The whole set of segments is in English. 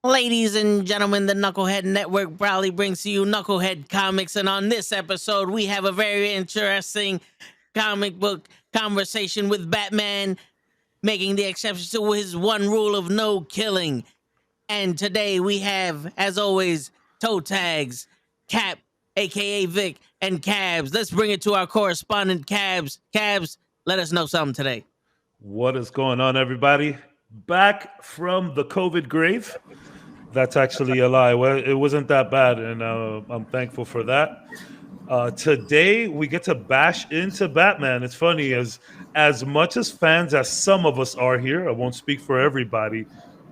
Ladies and gentlemen, the Knucklehead Network proudly brings to you Knucklehead Comics, and on this episode, we have a very interesting comic book conversation with Batman, making the exception to his one rule of no killing. And today we have, as always, toe tags, Cap, aka Vic, and Cabs. Let's bring it to our correspondent, Cabs. Cabs, let us know something today. What is going on, everybody? Back from the COVID grave. That's actually a lie. Well, it wasn't that bad, and I'm thankful for that. Today we get to bash into Batman. It's funny, as much as fans as some of us are here, I won't speak for everybody.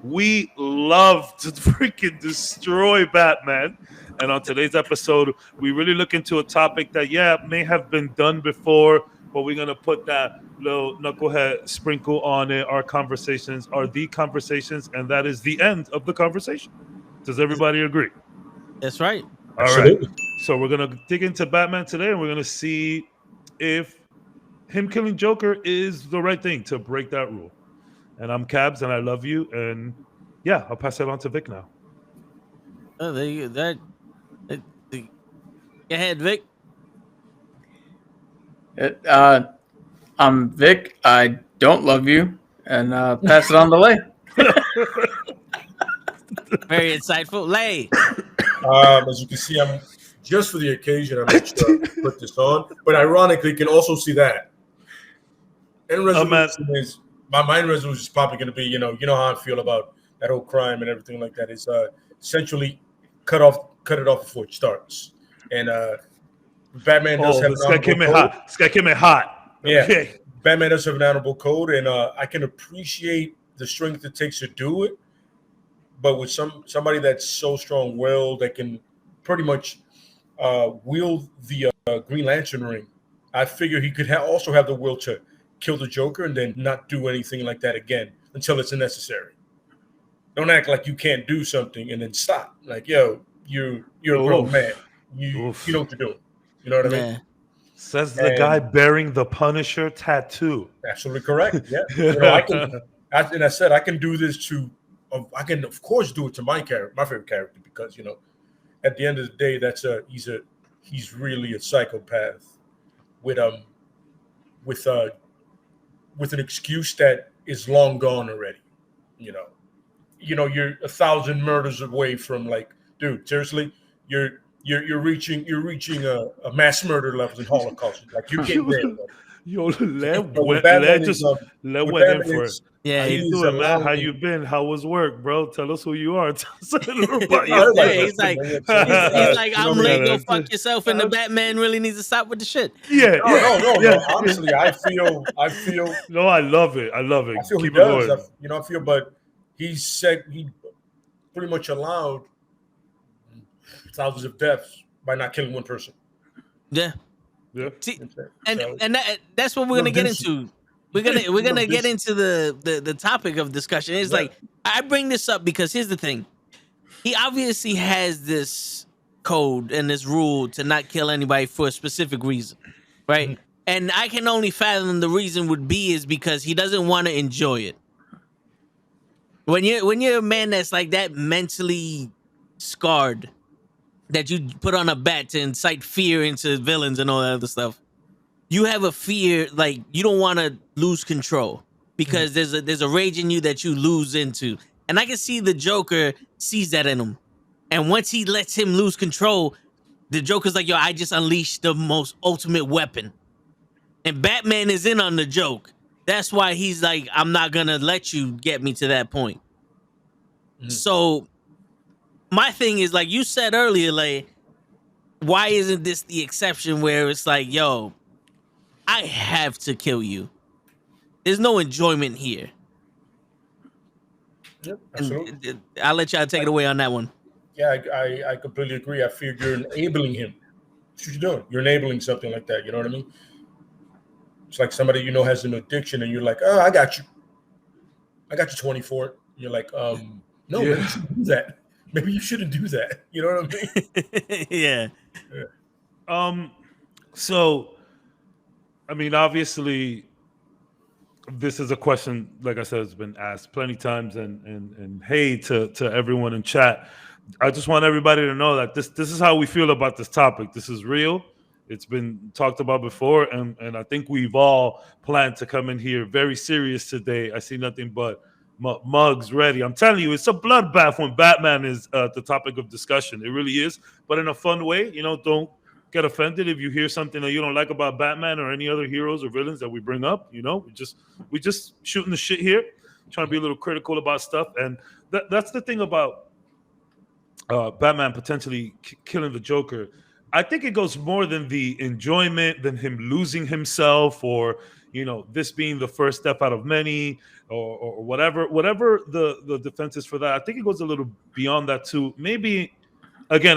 We love to freaking destroy Batman. And on today's episode, we really look into a topic that, may have been done before, but we're going to put that little knucklehead sprinkle on it. Our conversations are the conversations, and that is the end of the conversation. Does everybody agree? That's right. All right. So we're going to dig into Batman today, and we're going to see if him killing Joker is the right thing to break that rule. And I'm Cabs, and I love you. And yeah, I'll pass it on to Vic now. Oh, go ahead, Vic. I'm Vic. I don't love you, and pass it on the way. Very insightful. Lay. As you can see, I'm just for the occasion. I'm extra put this on, but ironically, you can also see that. And resolution is my mind resolution is probably going to be, you know how I feel about that whole crime and everything like that. Is essentially cut it off before it starts. And Batman does have this guy came in hot. This guy came in hot. Yeah, okay. Batman does have an honorable code, and I can appreciate the strength it takes to do it. But with somebody that's so strong-willed that can pretty much wield the Green Lantern ring, I figure he could also have the will to kill the Joker and then not do anything like that again until it's necessary. Don't act like you can't do something and then stop. Like, yo, you're a grown man. You know what you're doing. You know what I mean? Says the guy bearing the Punisher tattoo. Absolutely correct. Yeah. I can do this to. I can, of course, do it to my favorite character, because at the end of the day, he's really a psychopath with an excuse that is long gone already. You're 1,000 murders away from, like, dude, seriously, you're reaching a mass murder levels in Holocaust. Like, you get there. Yo, let went in for it. Yeah, how you doing, man? How you been? How was work, bro? Tell us who you are. He's like, I'm late. Go fuck yourself. And the Batman really needs to stop with the shit. Yeah. No. Honestly, I feel. No, I love it. I feel Keep he it does. going. But he pretty much allowed thousands of deaths by not killing one person. Yeah. Yeah. See, and that's what we're gonna get into. We're gonna get into the topic of discussion. It's like, I bring this up because here's the thing. He obviously has this code and this rule to not kill anybody for a specific reason, right? Mm-hmm. And I can only fathom the reason would be is because he doesn't want to enjoy it. When you're a man that's like that, mentally scarred, that you put on a bat to incite fear into villains and all that other stuff, you have a fear, like, you don't want to lose control because there's a rage in you that you lose into. And I can see the Joker sees that in him. And once he lets him lose control, the Joker's like, yo, I just unleashed the most ultimate weapon. And Batman is in on the joke. That's why he's like, I'm not going to let you get me to that point. Mm-hmm. So my thing is, like you said earlier, like, why isn't this the exception where it's like, yo, I have to kill you? There's no enjoyment here. Yep, absolutely. And I'll let y'all take it away on that one. Yeah, I completely agree. I feel you're enabling him. That's what you're doing. You're enabling something like that. You know what I mean? It's like somebody has an addiction, and you're like, oh, I got you 20 for it. You're like, no, you shouldn't do that. Maybe you shouldn't do that. You know what I mean? Yeah. So, I mean, obviously, this is a question, like I said, it's been asked plenty times, and hey to everyone in chat. I just want everybody to know that this is how we feel about this topic. This is real. It's been talked about before, and I think we've all planned to come in here very serious today. I see nothing but mugs ready. I'm telling you, it's a bloodbath when Batman is the topic of discussion. It really is, but in a fun way. Don't get offended if you hear something that you don't like about Batman or any other heroes or villains that we bring up. We just shooting the shit here, trying to be a little critical about stuff, and that's the thing about Batman potentially killing the Joker. I think it goes more than the enjoyment, than him losing himself, or this being the first step out of many, or whatever the defense is for that. I think it goes a little beyond that too. Maybe again,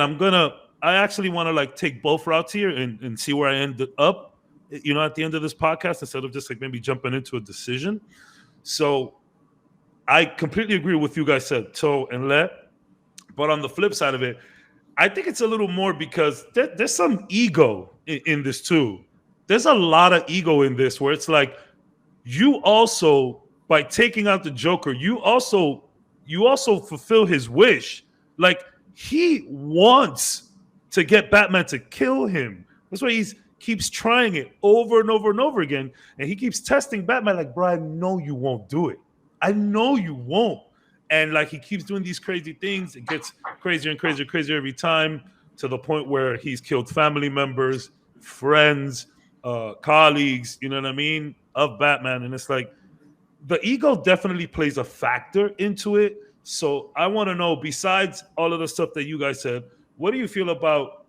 I actually want to like take both routes here and see where I end up, at the end of this podcast, instead of just like maybe jumping into a decision. So I completely agree with you guys said, Toe and Le. But on the flip side of it, I think it's a little more because there's some ego in this too. There's a lot of ego in this, where it's like, you also, by taking out the Joker, you also fulfill his wish. Like, he wants to get Batman to kill him. That's why he keeps trying it over and over and over again. And he keeps testing Batman like, bro, I know you won't do it. I know you won't. And like, he keeps doing these crazy things. It gets crazier and crazier and crazier every time, to the point where he's killed family members, friends, colleagues, you know what I mean, of Batman. And it's like, the ego definitely plays a factor into it. So I want to know, besides all of the stuff that you guys said, what do you feel about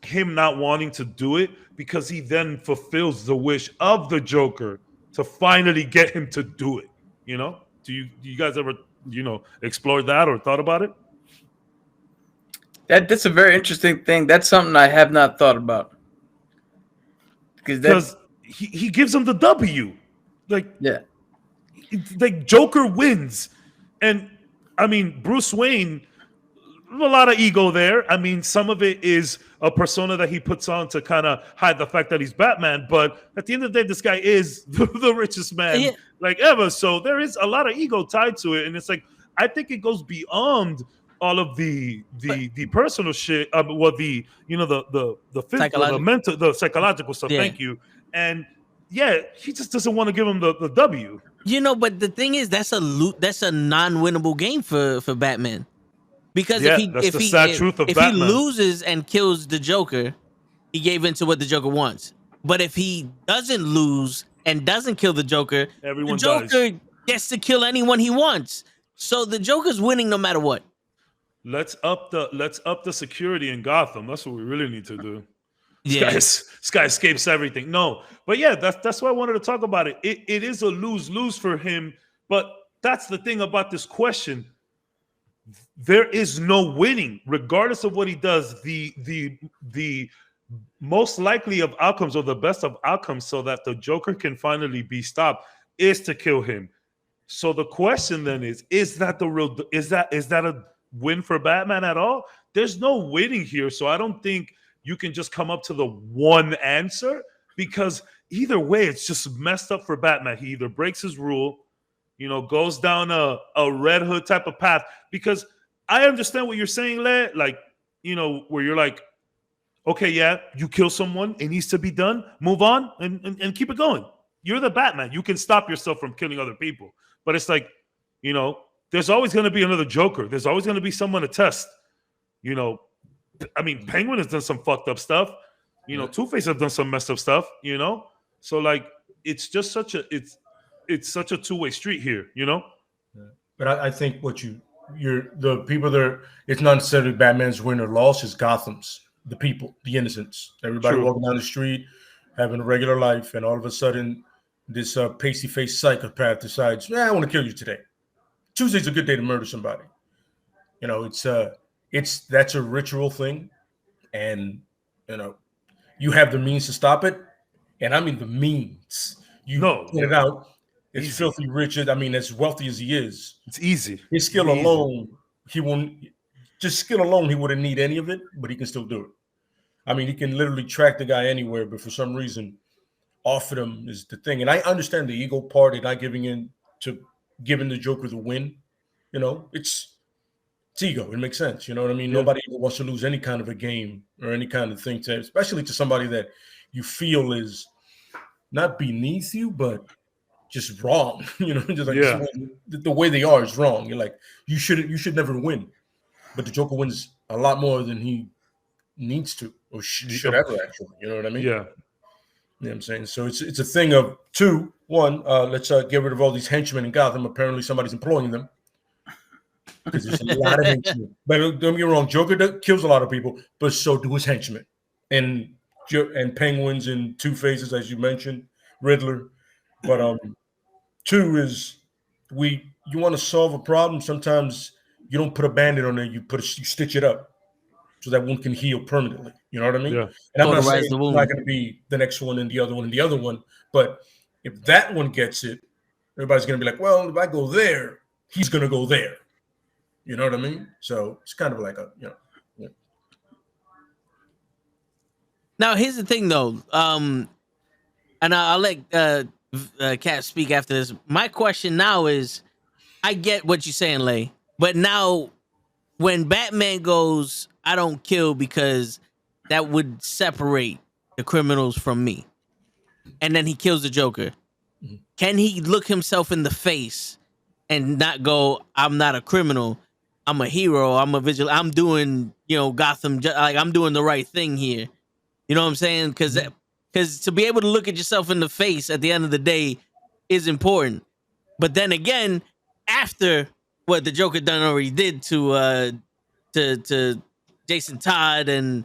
him not wanting to do it because he then fulfills the wish of the Joker to finally get him to do it? Do you guys ever explored that or thought about it? That's a very interesting thing. That's something I have not thought about. Because he gives him the W. Like Joker wins. And I mean, Bruce Wayne, a lot of ego there. I mean, some of it is a persona that he puts on to kind of hide the fact that he's Batman. But at the end of the day, this guy is the richest man like ever. So there is a lot of ego tied to it. And it's like, I think it goes beyond all of the personal shit. The physical, the mental, the psychological stuff. Yeah. Thank you. And yeah, he just doesn't want to give him the W. But the thing is, that's a non-winnable game for Batman. Because if he loses and kills the Joker, he gave in to what the Joker wants. But if he doesn't lose and doesn't kill the Joker, the Joker gets to kill anyone he wants. So the Joker's winning no matter what. Let's up the security in Gotham. That's what we really need to do. This guy escapes everything. No, but yeah, that's why I wanted to talk about it. It is a lose-lose for him. But that's the thing about this question. There is no winning, regardless of what he does. The most likely of outcomes, or the best of outcomes, so that the Joker can finally be stopped, is to kill him. So the question then is that a win for Batman at all? There's no winning here. So I don't think you can just come up to the one answer, because either way, it's just messed up for Batman. He either breaks his rule, goes down a Red Hood type of path. Because I understand what you're saying, Le, like, where you're like, okay, yeah, you kill someone, it needs to be done, move on and keep it going. You're the Batman. You can stop yourself from killing other people. But it's like, there's always going to be another Joker. There's always going to be someone to test. I mean, Penguin has done some fucked up stuff. Two-Face has done some messed up stuff, So like, it's just such a two-way street here, Yeah. But I think the people there, it's not necessarily Batman's win or loss, it's Gotham's, the people, the innocents. Everybody walking down the street, having a regular life, and all of a sudden, this pasty-faced psychopath decides, I want to kill you today. Tuesday's a good day to murder somebody. That's a ritual thing, and you have the means to stop it, and I mean the means. Get it out. It's filthy rich. I mean, as wealthy as he is, it's easy. His skill alone, he won't. Just skill alone, he wouldn't need any of it, but he can still do it. I mean, he can literally track the guy anywhere, but for some reason, offered him is the thing. And I understand the ego part and not giving in to giving the Joker the win. You know, it's ego. It makes sense. You know what I mean? Yeah. Nobody wants to lose any kind of a game or any kind of thing, especially to somebody that you feel is not beneath you, but just wrong. You know, just like the way they are is wrong. You're like, you should never win. But the Joker wins a lot more than he needs to or should ever actually. You know what I mean? Yeah. You know what I'm saying? So it's a thing of two. One, let's get rid of all these henchmen in Gotham. Apparently somebody's employing them. Because there's a lot of henchmen. But don't get me wrong, Joker kills a lot of people, but so do his henchmen. And Penguins and Two-Faces, as you mentioned, Riddler. But two is you want to solve a problem. Sometimes you don't put a Band-Aid on it, you stitch it up so that one can heal permanently. You know what I mean? Yeah. And I'm not saying it's not going to be the next one and the other one and the other one, but if that one gets it, everybody's going to be like, well, if I go there, he's going to go there. You know what I mean? So it's kind of like a, you know. Yeah. Now, here's the thing, though. And I'll let Kat speak after this. My question now is, I get what you're saying, Lay. But now, when Batman goes, I don't kill because that would separate the criminals from me. And then he kills the Joker. Mm-hmm. Can he look himself in the face and not go, I'm not a criminal, I'm a hero, I'm a vigilante, I'm doing, Gotham, like I'm doing the right thing here. You know what I'm saying? Because to be able to look at yourself in the face at the end of the day is important. But then again, after what the Joker done already did to Jason Todd and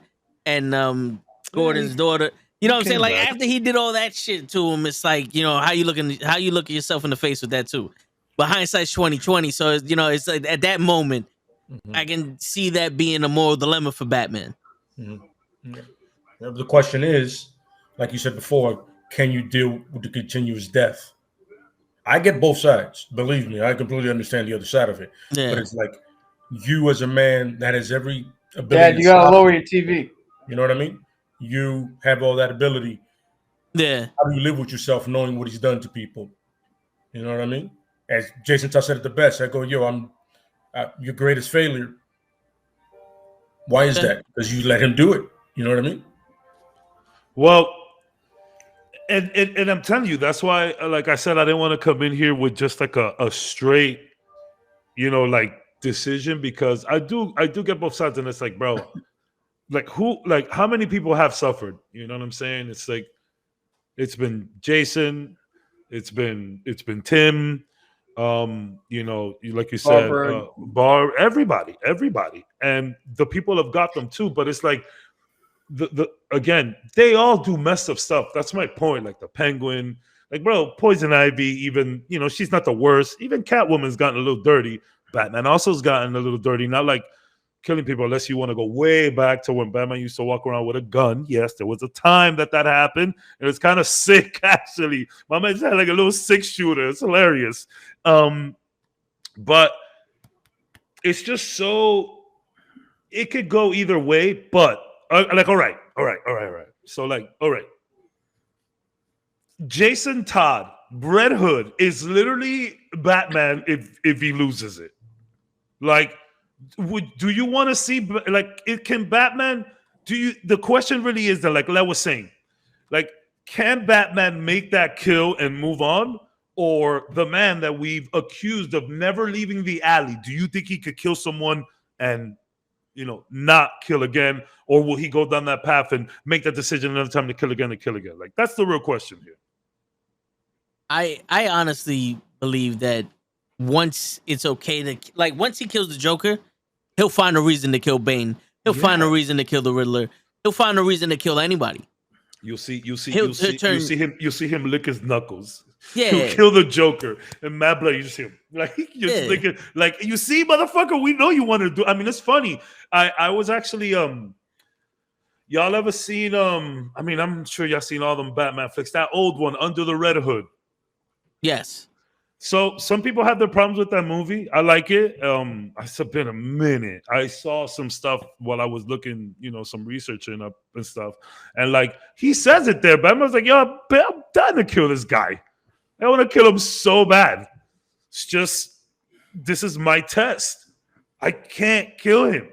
Gordon's daughter, you know what I'm saying? Like after he did all that shit to him, it's like, how you look at yourself in the face with that too. But hindsight's 20/20, so it's like at that moment, I can see that being a moral dilemma for Batman. Mm-hmm. The question is, like you said before, can you deal with the continuous death? I get both sides. Believe me, I completely understand the other side of it. Yeah. But it's like you as a man that has every ability. Dad, you gotta lower your TV. You know what I mean? You have all that ability. Yeah. How do you live with yourself knowing what he's done to people? You know what I mean? As Jason Todd said it the best, I go, I'm your greatest failure. Why is that? Because you let him do it. You know what I mean? Well, and I'm telling you, that's why, like I said, I didn't want to come in here with just like a straight, like decision, because I do get both sides, and it's like, bro, how many people have suffered? You know what I'm saying? It's like, it's been Jason, it's been Tim, like you said, everybody, and the people of Gotham too. But it's like, again, they all do messed up stuff. That's my point. Like the Penguin, like, bro, Poison Ivy, even, she's not the worst. Even Catwoman's gotten a little dirty. Batman also has gotten a little dirty. Not like killing people, unless you want to go way back to when Batman used to walk around with a gun. Yes, there was a time that happened. It was kind of sick, actually. My man had like a little 6-shooter. It's hilarious. But it's just so, it could go either way, but like, all right. So like, all right. Jason Todd, Red Hood is literally Batman if he loses it. Like, do you want to see, like, can Batman, the question really is that, like I was saying, like, can Batman make that kill and move on? Or the man that we've accused of never leaving the alley, do you think he could kill someone and, not kill again? Or will he go down that path and make that decision another time to kill again and kill again? Like, that's the real question here. I honestly believe that once it's okay to, like, once he kills the Joker, he'll find a reason to kill Bane. He'll find a reason to kill the Riddler. He'll find a reason to kill anybody. You'll see him lick his knuckles. Yeah. He'll kill the Joker and Mad Blood. You just see him like thinking, like, you see, motherfucker, we know you want to do. I mean, it's funny. I was actually y'all ever seen I mean, I'm sure y'all seen all them Batman flicks. That old one, Under the Red Hood. Yes. So some people have their problems with that movie. I like it. It's been a minute. I saw some stuff while I was looking, some researching up and stuff. And like he says it there, but I was like, yo, I'm done to kill this guy. I want to kill him so bad. It's just this is my test. I can't kill him.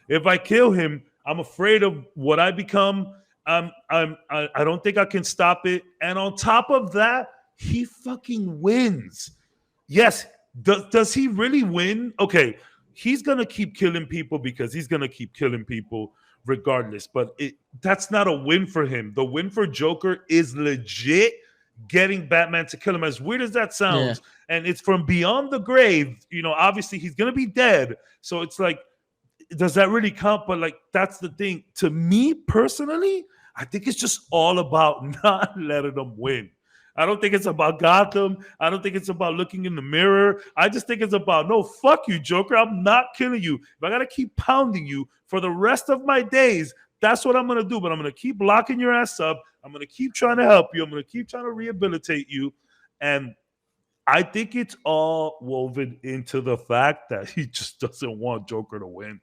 If I kill him, I'm afraid of what I become. I don't think I can stop it. And on top of that, he fucking wins. Yes. Does he really win? Okay. He's going to keep killing people because he's going to keep killing people regardless. But that's not a win for him. The win for Joker is legit getting Batman to kill him. As weird as that sounds. Yeah. And it's from beyond the grave. Obviously he's going to be dead. So it's like, does that really count? But like, that's the thing. To me personally, I think it's just all about not letting them win. I don't think it's about Gotham. I don't think it's about looking in the mirror. I just think it's about, no, fuck you, Joker. I'm not killing you. If I got to keep pounding you for the rest of my days, that's what I'm going to do. But I'm going to keep locking your ass up. I'm going to keep trying to help you. I'm going to keep trying to rehabilitate you. And I think it's all woven into the fact that he just doesn't want Joker to win.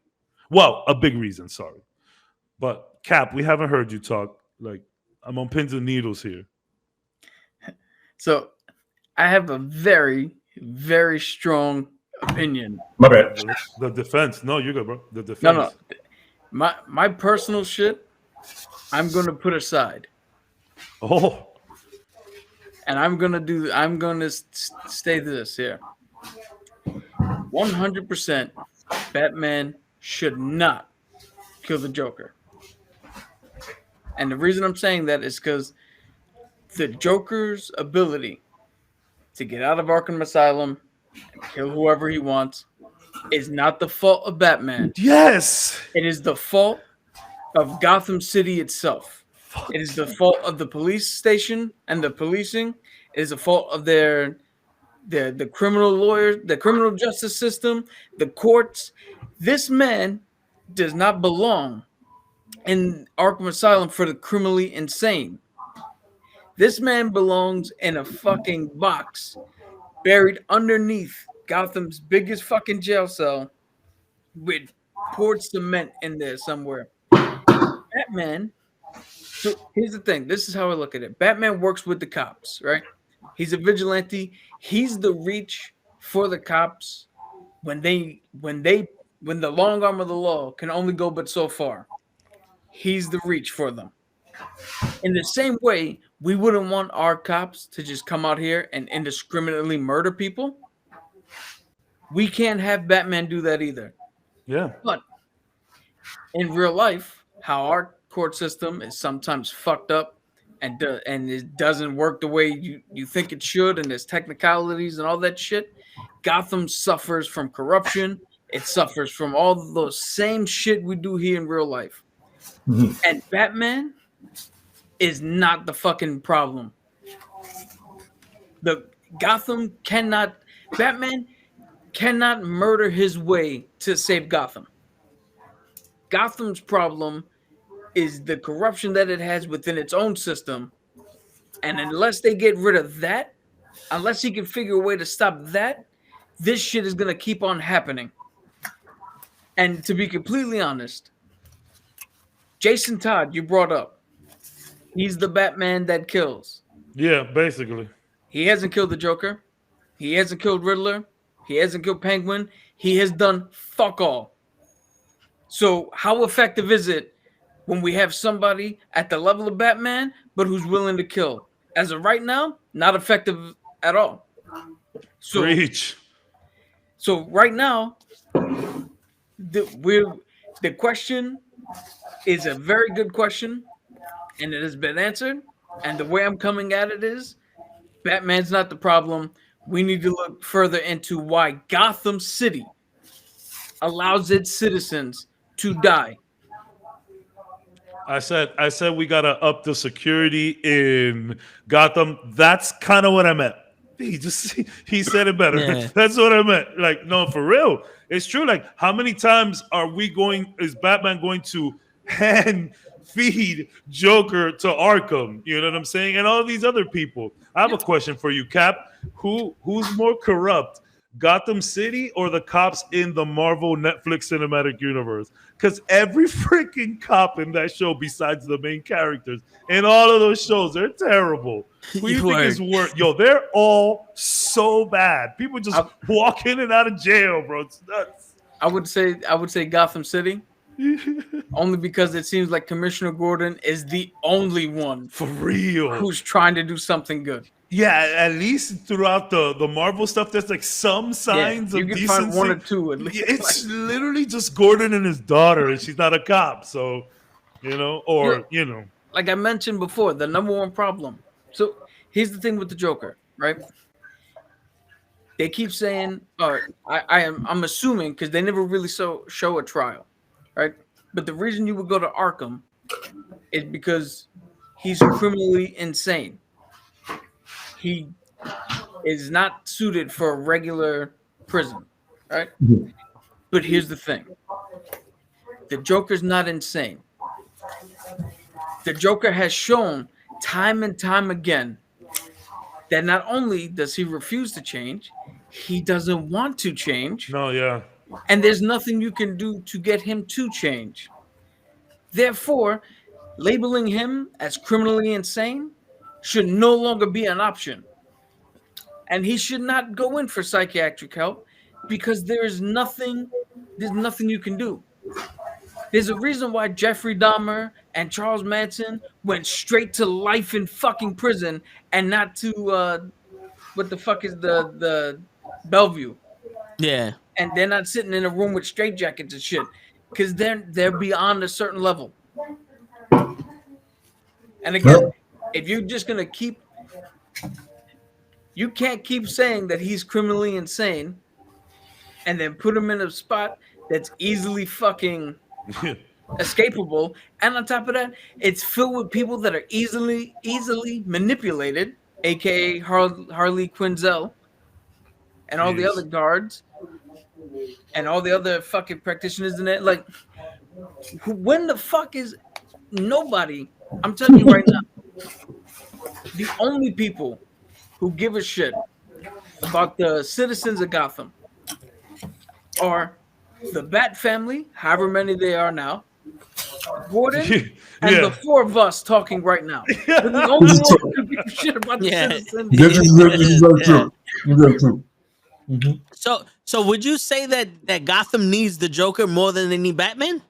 Well, a big reason, sorry. But Cap, we haven't heard you talk. Like, I'm on pins and needles here. So I have a very, very strong opinion. My bad. The defense. No, you're good, bro. The defense. No. My personal shit, I'm gonna put aside. Oh. And I'm gonna stay this here. 100% Batman should not kill the Joker. And the reason I'm saying that is because the Joker's ability to get out of Arkham Asylum and kill whoever he wants is not the fault of Batman. Yes. It is the fault of Gotham City itself. It is the fault of the police station and the policing. It is the fault of the criminal lawyers, the criminal justice system, the courts. This man does not belong in Arkham Asylum for the criminally insane. This man belongs in a fucking box buried underneath Gotham's biggest fucking jail cell with poured cement in there somewhere. Batman, so here's the thing. This is how I look at it. Batman works with the cops, right? He's a vigilante. He's the reach for the cops when the long arm of the law can only go but so far. He's the reach for them. In the same way, we wouldn't want our cops to just come out here and indiscriminately murder people. We can't have Batman do that either. Yeah. But in real life, how our court system is sometimes fucked up and it doesn't work the way you think it should, and there's technicalities and all that shit. Gotham suffers from corruption. It suffers from all those same shit we do here in real life. Mm-hmm. And Batman is not the fucking problem. Batman cannot murder his way to save Gotham. Gotham's problem is the corruption that it has within its own system. And unless they get rid of that, unless he can figure a way to stop that, this shit is going to keep on happening. And to be completely honest, Jason Todd, you brought up, he's the Batman that kills. Yeah, basically. He hasn't killed the Joker. He hasn't killed Riddler. He hasn't killed Penguin. He has done fuck all. So how effective is it when we have somebody at the level of Batman, but who's willing to kill? As of right now, not effective at all. So, Preach. So right now, the question is a very good question, and it has been answered. And the way I'm coming at it is, Batman's not the problem. We need to look further into why Gotham City allows its citizens to die. I said we gotta up the security in Gotham. That's kind of what I meant. He said it better. Yeah. That's what I meant. Like, no, for real. It's true. Like, how many times is Batman going to hand feed Joker to Arkham. You know what I'm saying? And all these other people. I have a question for you, Cap. Who's more corrupt? Gotham City or the cops in the Marvel Netflix cinematic universe? Because every freaking cop in that show, besides the main characters, in all of those shows, they're terrible. Who do you think is worse? Yo, they're all so bad. People just walk in and out of jail, bro. It's nuts. I would say Gotham City. Only because it seems like Commissioner Gordon is the only one for real who's trying to do something good. Yeah, at least throughout the Marvel stuff, there's like some signs of decency. You can find one or two at least. It's literally just Gordon and his daughter, and she's not a cop. So, like I mentioned before, the number one problem. So here's the thing with the Joker, right? They keep saying, I'm assuming because they never really show a trial, right? But the reason you would go to Arkham is because he's criminally insane. He is not suited for a regular prison, right? Mm-hmm. But here's the thing. The Joker's not insane. The Joker has shown time and time again that not only does he refuse to change, he doesn't want to change. No, yeah. And there's nothing you can do to get him to change. Therefore, labeling him as criminally insane should no longer be an option. And he should not go in for psychiatric help because there's nothing you can do. There's a reason why Jeffrey Dahmer and Charles Manson went straight to life in fucking prison and not to what the fuck is the Bellevue. Yeah. And they're not sitting in a room with straitjackets and shit because they're beyond a certain level. And again, if you're just gonna you can't keep saying that he's criminally insane and then put him in a spot that's easily fucking escapable. And on top of that, it's filled with people that are easily manipulated, aka Harley Quinzel and all the other guards and all the other fucking practitioners in it. Like, when the fuck is nobody? I'm telling you right now, the only people who give a shit about the citizens of Gotham are the Bat family, however many they are now, Gordon, and the four of us talking right now. We're the only ones who give a shit about the citizens. This is very true. Very true. Mm-hmm. So would you say that Gotham needs the Joker more than they need Batman?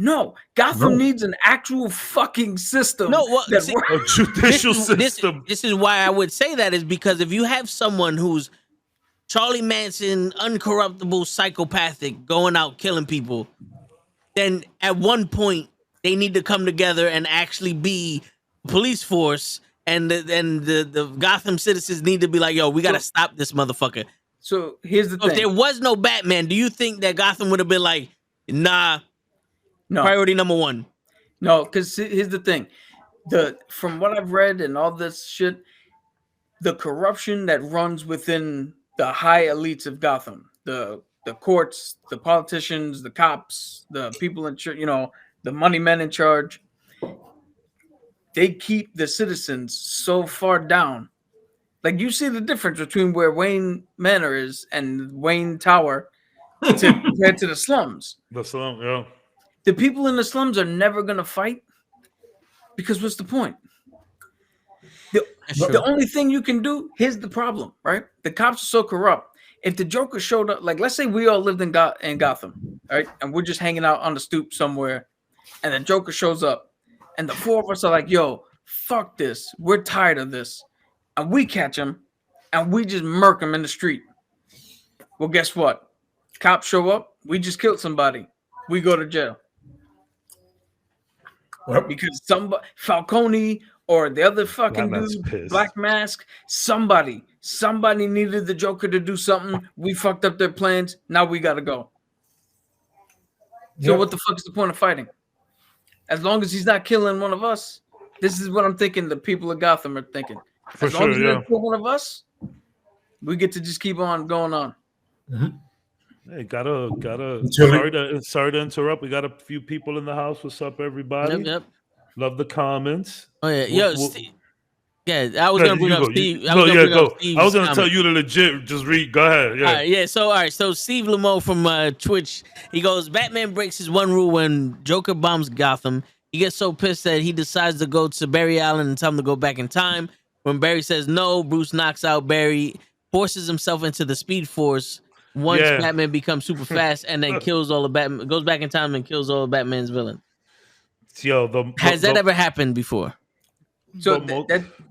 No, Gotham needs an actual fucking system. No, well, a judicial system. This is why I would say that is because if you have someone who's Charlie Manson, uncorruptible, psychopathic, going out killing people, then at one point they need to come together and actually be police force, and the Gotham citizens need to be like, yo, we got to stop this motherfucker. So here's the thing. If there was no Batman, do you think that Gotham would have been like, nah, no. Priority number one? No, because here's the thing. From what I've read and all this shit, the corruption that runs within the high elites of Gotham, the courts, the politicians, the cops, the people in charge, the money men in charge, they keep the citizens so far down. Like, you see the difference between where Wayne Manor is and Wayne Tower compared to the slums. The slum, yeah. The people in the slums are never going to fight because what's the point? The only thing you can do, here's the problem, right? The cops are so corrupt. If the Joker showed up, like, let's say we all lived in Gotham, right? And we're just hanging out on the stoop somewhere, and the Joker shows up, and the four of us are like, yo, fuck this. We're tired of this. And we catch him, and we just murk him in the street. Well, guess what? Cops show up. We just killed somebody. We go to jail. What? Because Falcone or the other fucking dude, Black Mask, somebody needed the Joker to do something. We fucked up their plans. Now we got to go. So what the fuck is the point of fighting? As long as he's not killing one of us, this is what I'm thinking the people of Gotham are thinking. As long as he doesn't kill one of us, we get to just keep on going on. Mm-hmm. Hey, gotta sorry to interrupt. We got a few people in the house. What's up, everybody? Yep. Love the comments. Oh yeah, Steve. Yeah, I was Yeah, gonna bring you up go. Steve. No, yeah, go. I was gonna Steve's tell you to legit just read. Go ahead. Yeah. All right. So Steve Lamo from Twitch, he goes, Batman breaks his one rule when Joker bombs Gotham. He gets so pissed that he decides to go to Barry Allen and tell him to go back in time. When Barry says no, Bruce knocks out Barry, forces himself into the Speed Force. Once Batman becomes super fast and then kills all the Batman, goes back in time and kills all of Batman's villains. Yo, has that ever happened before? So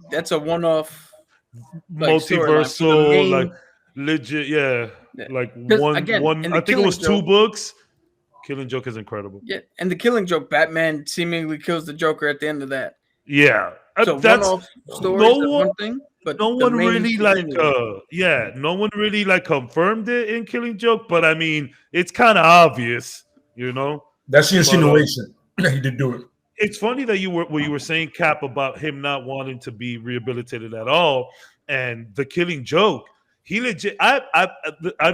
that's a one-off, multiversal, like legit, yeah. Like one. I think it was 2 books. Killing Joke is incredible. Yeah, and the Killing Joke, Batman seemingly kills the Joker at the end of that. Yeah, so one-off stories, one thing. But no one really no one really like confirmed it in Killing Joke, but I mean, it's kind of obvious, you know. That's the insinuation. He did do it. It's funny that you were saying, Cap, about him not wanting to be rehabilitated at all, and the Killing Joke. He legit. I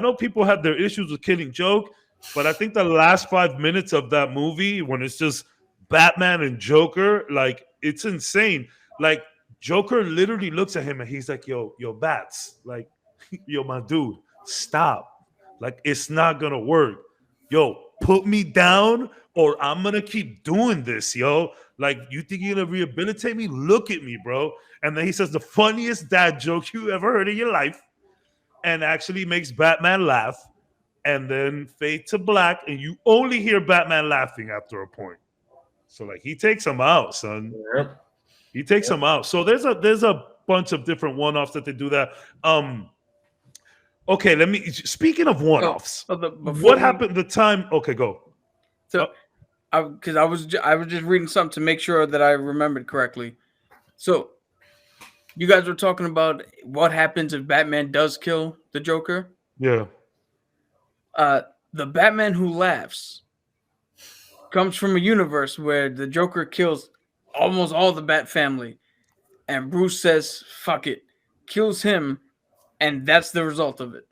know people have their issues with Killing Joke, but I think the last 5 minutes of that movie, when it's just Batman and Joker, like it's insane. Like Joker literally looks at him and he's like, "Yo, Bats, like, yo, my dude, stop. Like, it's not gonna work. Yo, put me down." Or I'm gonna keep doing this, yo. Like, you think you're gonna rehabilitate me? Look at me, bro. And then he says the funniest dad joke you ever heard in your life, and actually makes Batman laugh. And then fade to black, and you only hear Batman laughing after a point. So like he takes him out, son. Yep. He takes him out. So there's a bunch of different one-offs that they do that. Okay, speaking of one-offs, what happened the time? Okay, go. So because I was just reading something to make sure that I remembered correctly. So you guys were talking about what happens if Batman does kill the Joker. Yeah. The Batman Who Laughs comes from a universe where the Joker kills almost all the Bat family, and Bruce says, "Fuck it," kills him, and that's the result of it.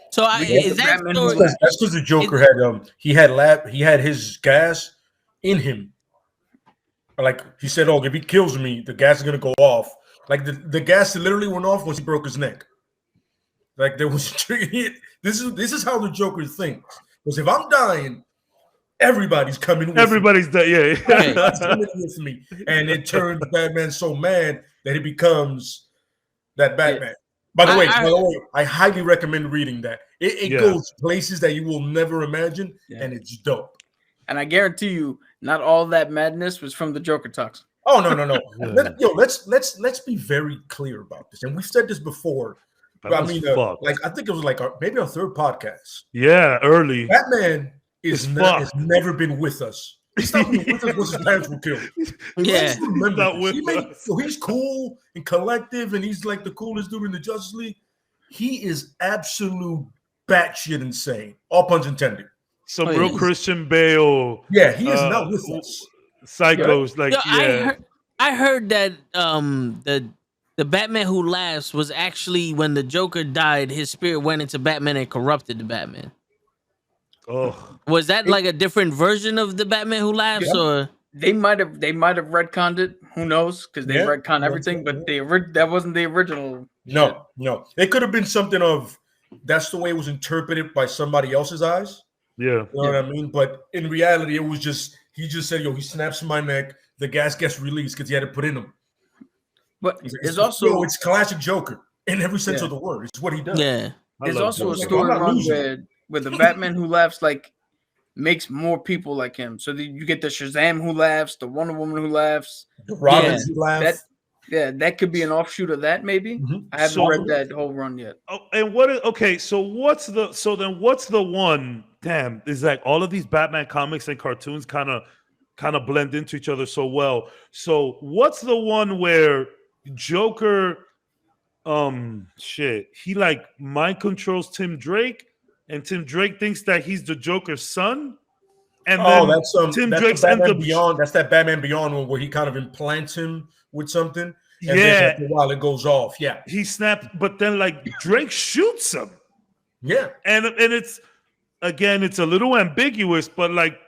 So is that story? That's because the Joker had his gas in him. Like he said, "Oh, if he kills me, the gas is gonna go off." Like the gas literally went off once he broke his neck. Like there was this is how the Joker thinks. Because if I'm dying, everybody's coming with everybody's me. Everybody's coming with me. And it turns Batman so mad that he becomes that Batman. Yeah. By the way, I highly recommend reading that. It goes places that you will never imagine, and it's dope. And I guarantee you, not all that madness was from the Joker talks. Oh no. Let's be very clear about this. And we've said this before. I mean, I think it was maybe our 3rd podcast. Yeah, early. Batman has never been with us. He's not been with us once his parents were killed. Yeah, he's cool and collective, and he's like the coolest dude in the Justice League. He is absolute batshit insane. All puns intended. Some real Christian Bale. Yeah, he is not with us. Psychos, I heard that the Batman Who Laughs was actually when the Joker died, his spirit went into Batman and corrupted the Batman. Oh, was that like a different version of the Batman Who Laughs, or they might have retconned it? Who knows? Because they retcon everything, but that wasn't the original. No, it could have been something of that's the way it was interpreted by somebody else's eyes. Yeah, you know what I mean. But in reality, it was just he just said, "Yo, he snaps my neck. The gas gets released because he had to put in him." But there's also it's classic Joker in every sense of the word. It's what he does. Yeah, there's also a story where the Batman Who Laughs makes more people like him. So you get the Shazam Who Laughs, the Wonder Woman Who Laughs, the Robins Who Laughs. That could be an offshoot of that, maybe. Mm-hmm. I haven't read that whole run yet. Oh, and what's the one? Damn, is like all of these Batman comics and cartoons kind of blend into each other so well. So what's the one where Joker he like mind controls Tim Drake, and Tim Drake thinks that he's the Joker's son, and then that's Tim Drake's Beyond. That's that Batman Beyond one where he kind of implants him with something, and then after a while it goes off. Yeah, he snapped, but then like Drake shoots him. Yeah, and it's again, it's a little ambiguous, but like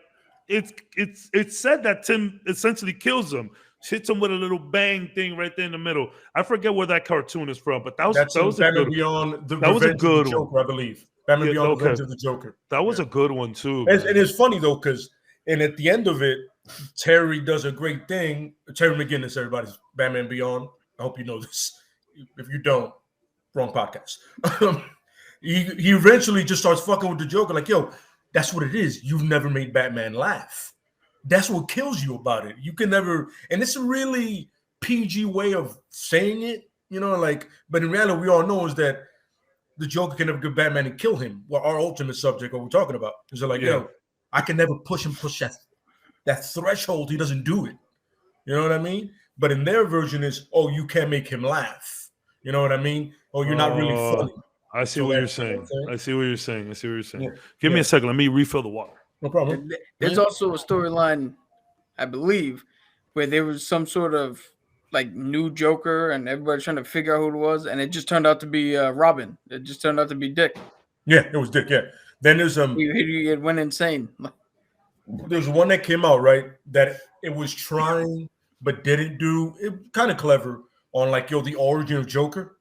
it's said that Tim essentially kills him, hits him with a little bang thing right there in the middle. I forget where that cartoon is from, but that was a Batman good. Beyond the That was a Revenge of good the Joker, one. I believe. Batman Yeah, Beyond the okay. Revenge of the Joker. That was a good one too. And it's funny though, because at the end of it, Terry does a great thing. Terry McGinnis, everybody's Batman Beyond. I hope you know this. If you don't, wrong podcast. he eventually just starts fucking with the Joker, like, yo, that's what it is. You've never made Batman laugh. That's what kills you about it. You can never, and it's a really PG way of saying it, you know, like, but in reality, we all know is that the Joker can never get Batman and kill him. Well, our ultimate subject, what we're talking about, is like, yo, I can never push that threshold. He doesn't do it. You know what I mean? But in their version is, oh, you can't make him laugh. You know what I mean? Oh, you're not really funny. I see what you're saying. I see what you're saying. Yeah. Give me a second. Let me refill the water. No problem. There's also a storyline, I believe, where there was some sort of like new Joker, and everybody's trying to figure out who it was, and it just turned out to be Robin. It just turned out to be Dick. Yeah, it was Dick. Yeah. Then there's He went insane. There's one that came out, right, that it was trying but didn't do it. Kind of clever on like, yo, the origin of Joker,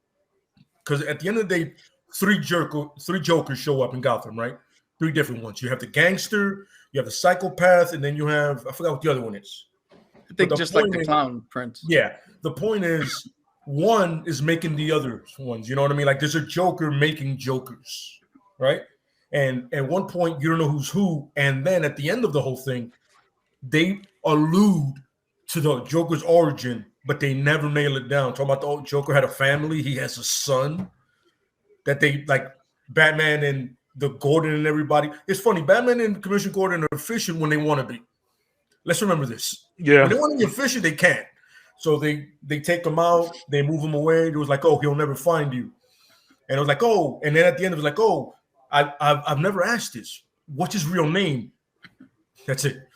because at the end of the day, three Jokers show up in Gotham, right? 3 different ones. You have the gangster, you have the psychopath, and then you have, I forgot what the other one is. I think just like the Clown Prince. Yeah. The point is, one is making the other ones. You know what I mean? Like there's a Joker making Jokers, right? And at one point, you don't know who's who. And then at the end of the whole thing, they allude to the Joker's origin, but they never nail it down. Talking about the old Joker had a family. He has a son that they like Batman and the Gordon and everybody. It's funny. Batman and Commissioner Gordon are efficient when they want to be. Let's remember this. Yeah. When they want to be efficient, they can't. So they take him out. They move him away. It was like, oh, he'll never find you. And it was like, oh. And then at the end, it was like, oh, I've never asked this. What's his real name? That's it.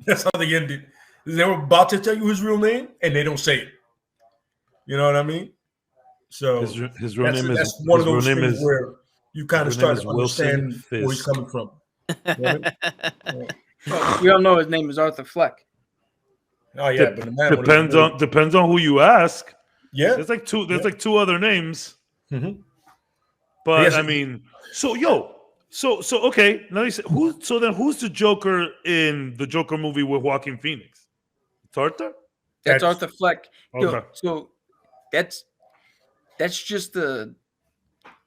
That's how they ended. They were about to tell you his real name, and they don't say it. You know what I mean? So his real name that's one of those things where you kind of start to understand Fisk. where he's coming from. Right? Well, we all know his name is Arthur Fleck. Oh yeah, but the man depends on who you ask. Yeah, there's like two other names. Mm-hmm. But yes, I mean, so okay. Let me say who's the Joker in the Joker movie with Joaquin Phoenix? It's Arthur. That's Arthur Fleck. Okay. Yo, so that's just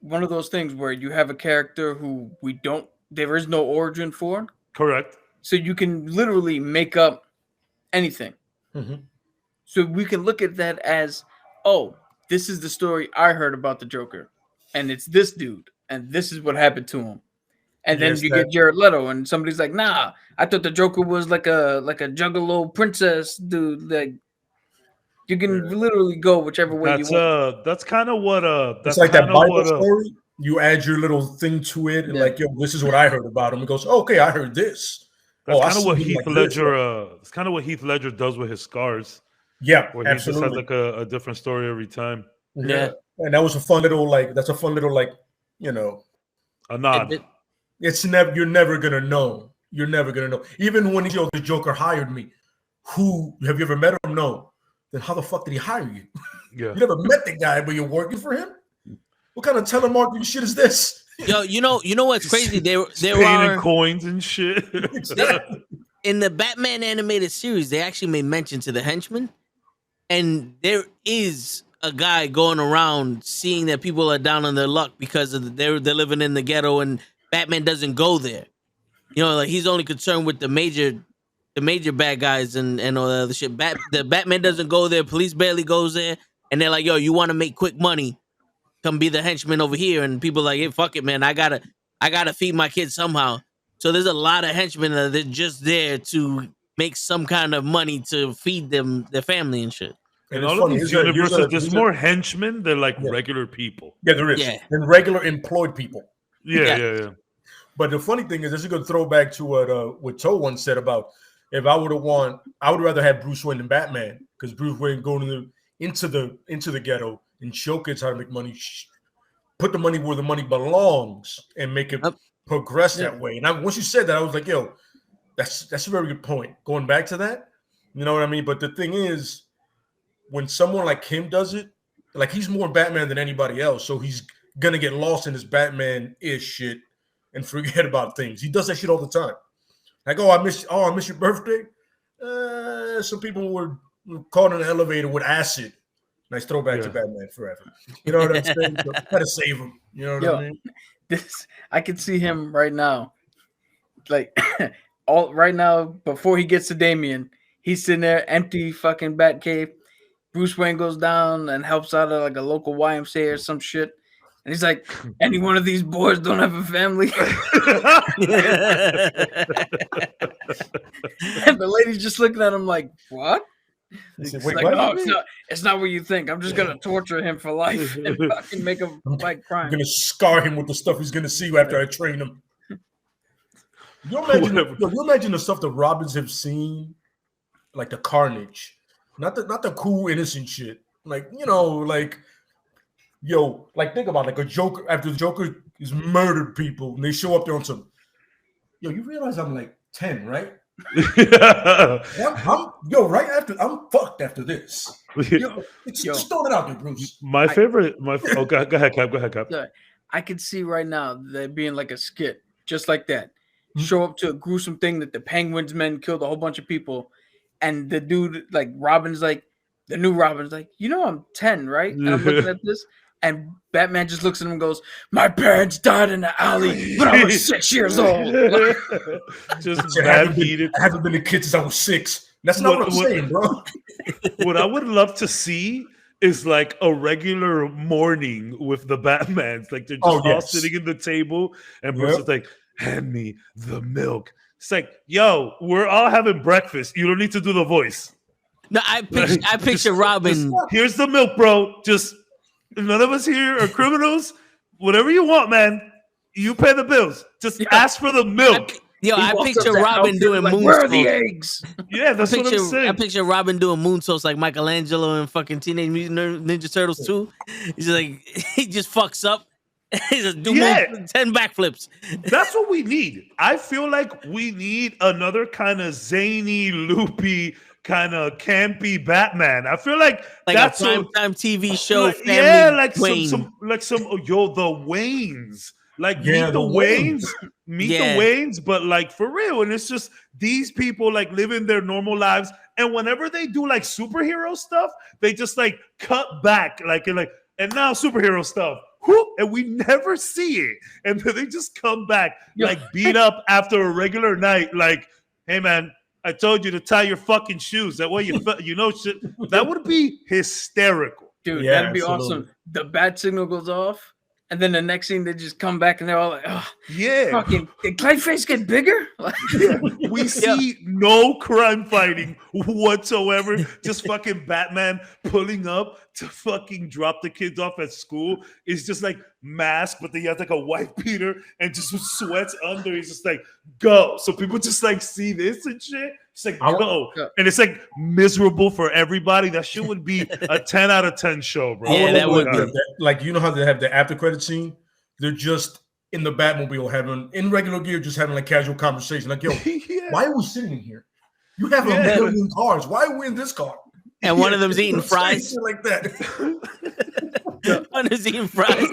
one of those things where you have a character who there is no origin for. Correct. So you can literally make up anything. Mm-hmm. So we can look at that as, oh, this is the story I heard about the Joker, and it's this dude, and this is what happened to him. And then you get Jared Leto, and somebody's like, nah, I thought the Joker was like a juggalo princess dude. Like, you can literally go whichever way you want. That's kind of what it's like that Bible story. You add your little thing to it, and like, yo, this is what I heard about him. It goes, oh, okay, I heard this. That's kind of what Heath Ledger. It's kind of what Heath Ledger does with his scars. Yeah, where he just has like a different story every time. Yeah, and that was a fun little you know, a nod. You're never gonna know. You're never gonna know. Even when the Joker hired me, who have you ever met him? No. Then how the fuck did he hire you? Yeah, you never met the guy, but you're working for him. What kind of telemarketing shit is this? Yo, you know what's crazy? There are coins and shit. In the Batman animated series, they actually made mention to the henchman, and there is a guy going around seeing that people are down on their luck because of they're living in the ghetto, and Batman doesn't go there. You know, like he's only concerned with the major bad guys and all the other shit. The Batman doesn't go there. Police barely goes there, and they're like, "Yo, you want to make quick money? Come be the henchman over here." And people are like, "Hey, fuck it, man. I gotta feed my kids somehow." So there's a lot of henchmen that are just there to make some kind of money to feed them, their family and shit. And all of these universes, there's more henchmen than like regular people. Yeah, there is. Yeah. And regular employed people. Yeah. But the funny thing is, this is a good throwback to what Toe once said about if I would have won, I would rather have Bruce Wayne than Batman, because Bruce Wayne going into the ghetto and show kids how to make money, put the money where the money belongs, and make it progress that way. And once you said that, I was like, yo, That's a very good point. Going back to that, you know what I mean? But the thing is, when someone like him does it, like he's more Batman than anybody else, so he's gonna get lost in his Batman-ish shit and forget about things. He does that shit all the time. Like, I miss your birthday. Some people were caught in an elevator with acid. Nice throwback to Batman Forever. You know what I'm saying? So, gotta save him. You know what I mean? I can see him right now, like right now before he gets to Damian, he's sitting there, empty fucking Batcave. Bruce Wayne goes down and helps out at like a local YMCA or some shit. And he's like, any one of these boys don't have a family? And the lady's just looking at him like, what? Said, Like, no, it's not what you think. I'm just going to torture him for life and fucking make him fight crime. I'm going to scar him with the stuff he's going to see after I train him. You imagine the stuff that Robins have seen, like the carnage. Not the cool innocent shit. Like, you know, like, like think about it, like a Joker, after the Joker is murdered people and they show up there on some, you realize I'm like 10, right? I'm fucked after this. Just throw it out there, Bruce. Go ahead, Cap. I could see right now that being like a skit, just like that. Mm-hmm. Show up to a gruesome thing that the Penguin's men killed a whole bunch of people. And the dude, like Robin's like, the new Robin's like, I'm 10, right? And I'm looking at this, and Batman just looks at him and goes, my parents died in the alley when I was 6 years old. I haven't been a kid since I was 6. That's not what I'm saying, bro. What I would love to see is like a regular morning with the Batmans. Like they're just all sitting at the table, and Bruce is like, hand me the milk. It's like, we're all having breakfast. You don't need to do the voice. No, I picture Robin. Here's the milk, bro. Just none of us here are criminals. Whatever you want, man. You pay the bills. Just ask for the milk. I picture Robin doing moonsaults. Where are the eggs? Yeah, that's what I'm saying. I picture Robin doing moonsaults like Michelangelo and fucking Teenage Mutant Ninja Turtles 2. He's like, he just fucks up. He just do 10 backflips. That's what we need. I feel like we need another kind of zany, loopy, kind of campy Batman. I feel like that's a primetime TV show. Like, the Waynes. Like meet the Waynes, the Waynes, but like for real. And it's just these people like living their normal lives. And whenever they do like superhero stuff, they just like cut back, and now superhero stuff. And we never see it. And then they just come back like beat up after a regular night. Like, hey man, I told you to tie your fucking shoes. That way shit. That would be hysterical. Dude, that'd be awesome. The bat signal goes off. And then the next thing, they just come back and they're all like, fucking, did Clayface get bigger? We see no crime fighting whatsoever. Just fucking Batman pulling up to fucking drop the kids off at school. It's just like mask, but then he has like a white beater and just sweats under. He's just like, go. So people just like see this and shit. It's like, go. And it's like miserable for everybody. That shit would be a 10 out of 10 show, bro. Yeah, that would be. Like, you know how they have the after credit scene? They're just in the Batmobile in regular gear, just having like casual conversation. Like, why are we sitting in here? You have a million cars. Why are we in this car? And one of them's eating fries. Like that. One is eating fries.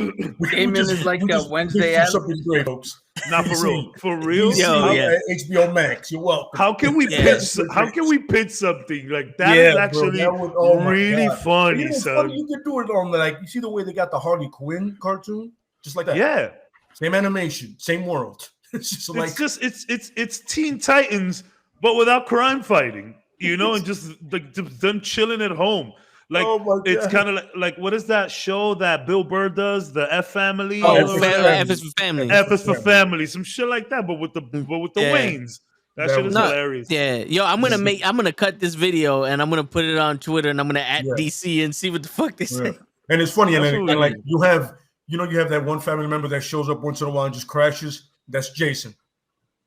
Damien is like a Wednesday ad. Something great, folks. Not for real. For real? HBO Max. You're welcome. How can we pitch? How can we pitch something like that? Is actually really funny. So you can do it on you see the way they got the Harley Quinn cartoon, just like that. Yeah, same animation, same world. It's Teen Titans, but without crime fighting. And just like them chilling at home. Like it's kind of like what is that show that Bill Burr does? The F Family. F is for Family. F is for Family. Some shit like that, but with the Waynes. That shit is hilarious. Yeah, I'm gonna cut this video and I'm gonna put it on Twitter and I'm gonna at DC and see what the fuck they say. And it's funny, and like you have that one family member that shows up once in a while and just crashes. That's Jason.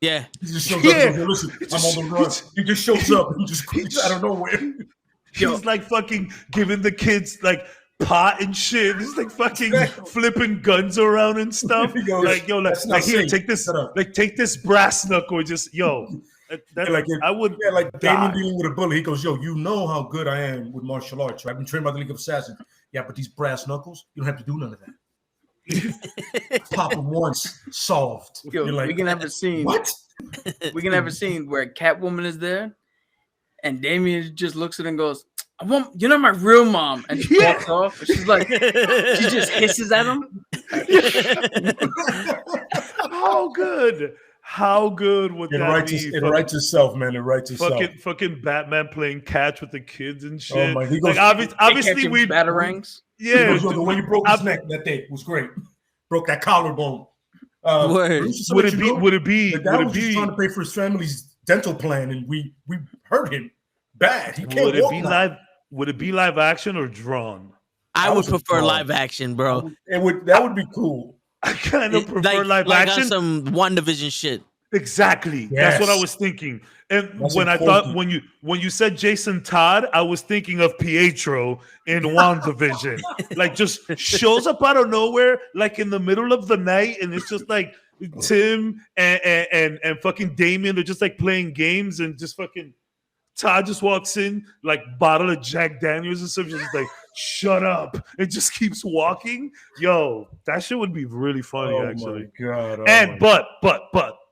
Yeah. He just shows up and goes, listen, I'm on the run. He just shows up and just out of nowhere. He's like fucking giving the kids like pot and shit. He's like fucking flipping guns around and stuff. Goes, like here, take this brass knuckle. Just I would. Yeah, like Damien die. dealing with a bully. He goes, "Yo, you know how good I am with martial arts. Right? I've been trained by the League of Assassins. Yeah, but these brass knuckles, you don't have to do none of that. Pop them once, solved. Yo, You're like, we can have a scene. What? We can have a scene where Catwoman is there, and Damien just looks at her and goes, "You're not my real mom," and she walks off. And she's like, she just hisses at him. How good would that be? It writes itself, man. It writes itself. Fucking Batman playing catch with the kids and shit. Oh my! He goes, like obviously we batarangs. Yeah, goes, the way you broke his neck that day was great. Broke that collarbone. Would it be? The guy was just trying to pay for his family's dental plan, and we hurt him bad. He can't walk now. Would it be live action or drawn? I would prefer live action, bro. That would be cool. I kind of prefer live action. On some WandaVision shit. Exactly. Yes. That's what I was thinking. And when you said Jason Todd, I was thinking of Pietro in WandaVision. Like just shows up out of nowhere, like in the middle of the night, and it's just like Tim and fucking Damien are just like playing games, and just fucking Todd just walks in, like bottle of Jack Daniels or something, just like shut up. It just keeps walking. Yo, that shit would be really funny, actually. God. But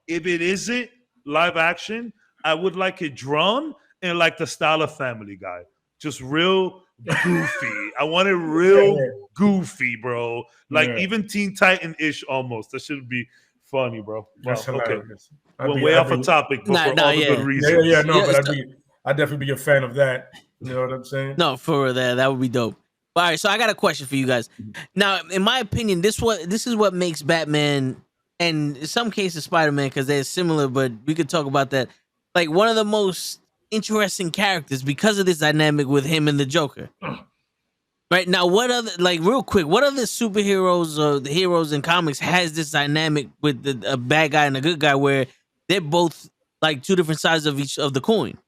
if it isn't live action, I would like it drawn in like the style of Family Guy. Just real goofy. I want it real goofy, bro. Like even Teen Titan-ish almost. That should be funny, bro. That's hilarious. We're way off a topic, but for all the good reasons. But I'd definitely be a fan of that. You know what I'm saying? No, for that would be dope. All right, so I got a question for you guys. Now, in my opinion, this is what makes Batman and in some cases Spider-Man, because they're similar, but we could talk about that. Like one of the most interesting characters because of this dynamic with him and the Joker. Right now, what other real quick? What other superheroes or the heroes in comics has this dynamic with a bad guy and a good guy where they're both like two different sides of each of the coin?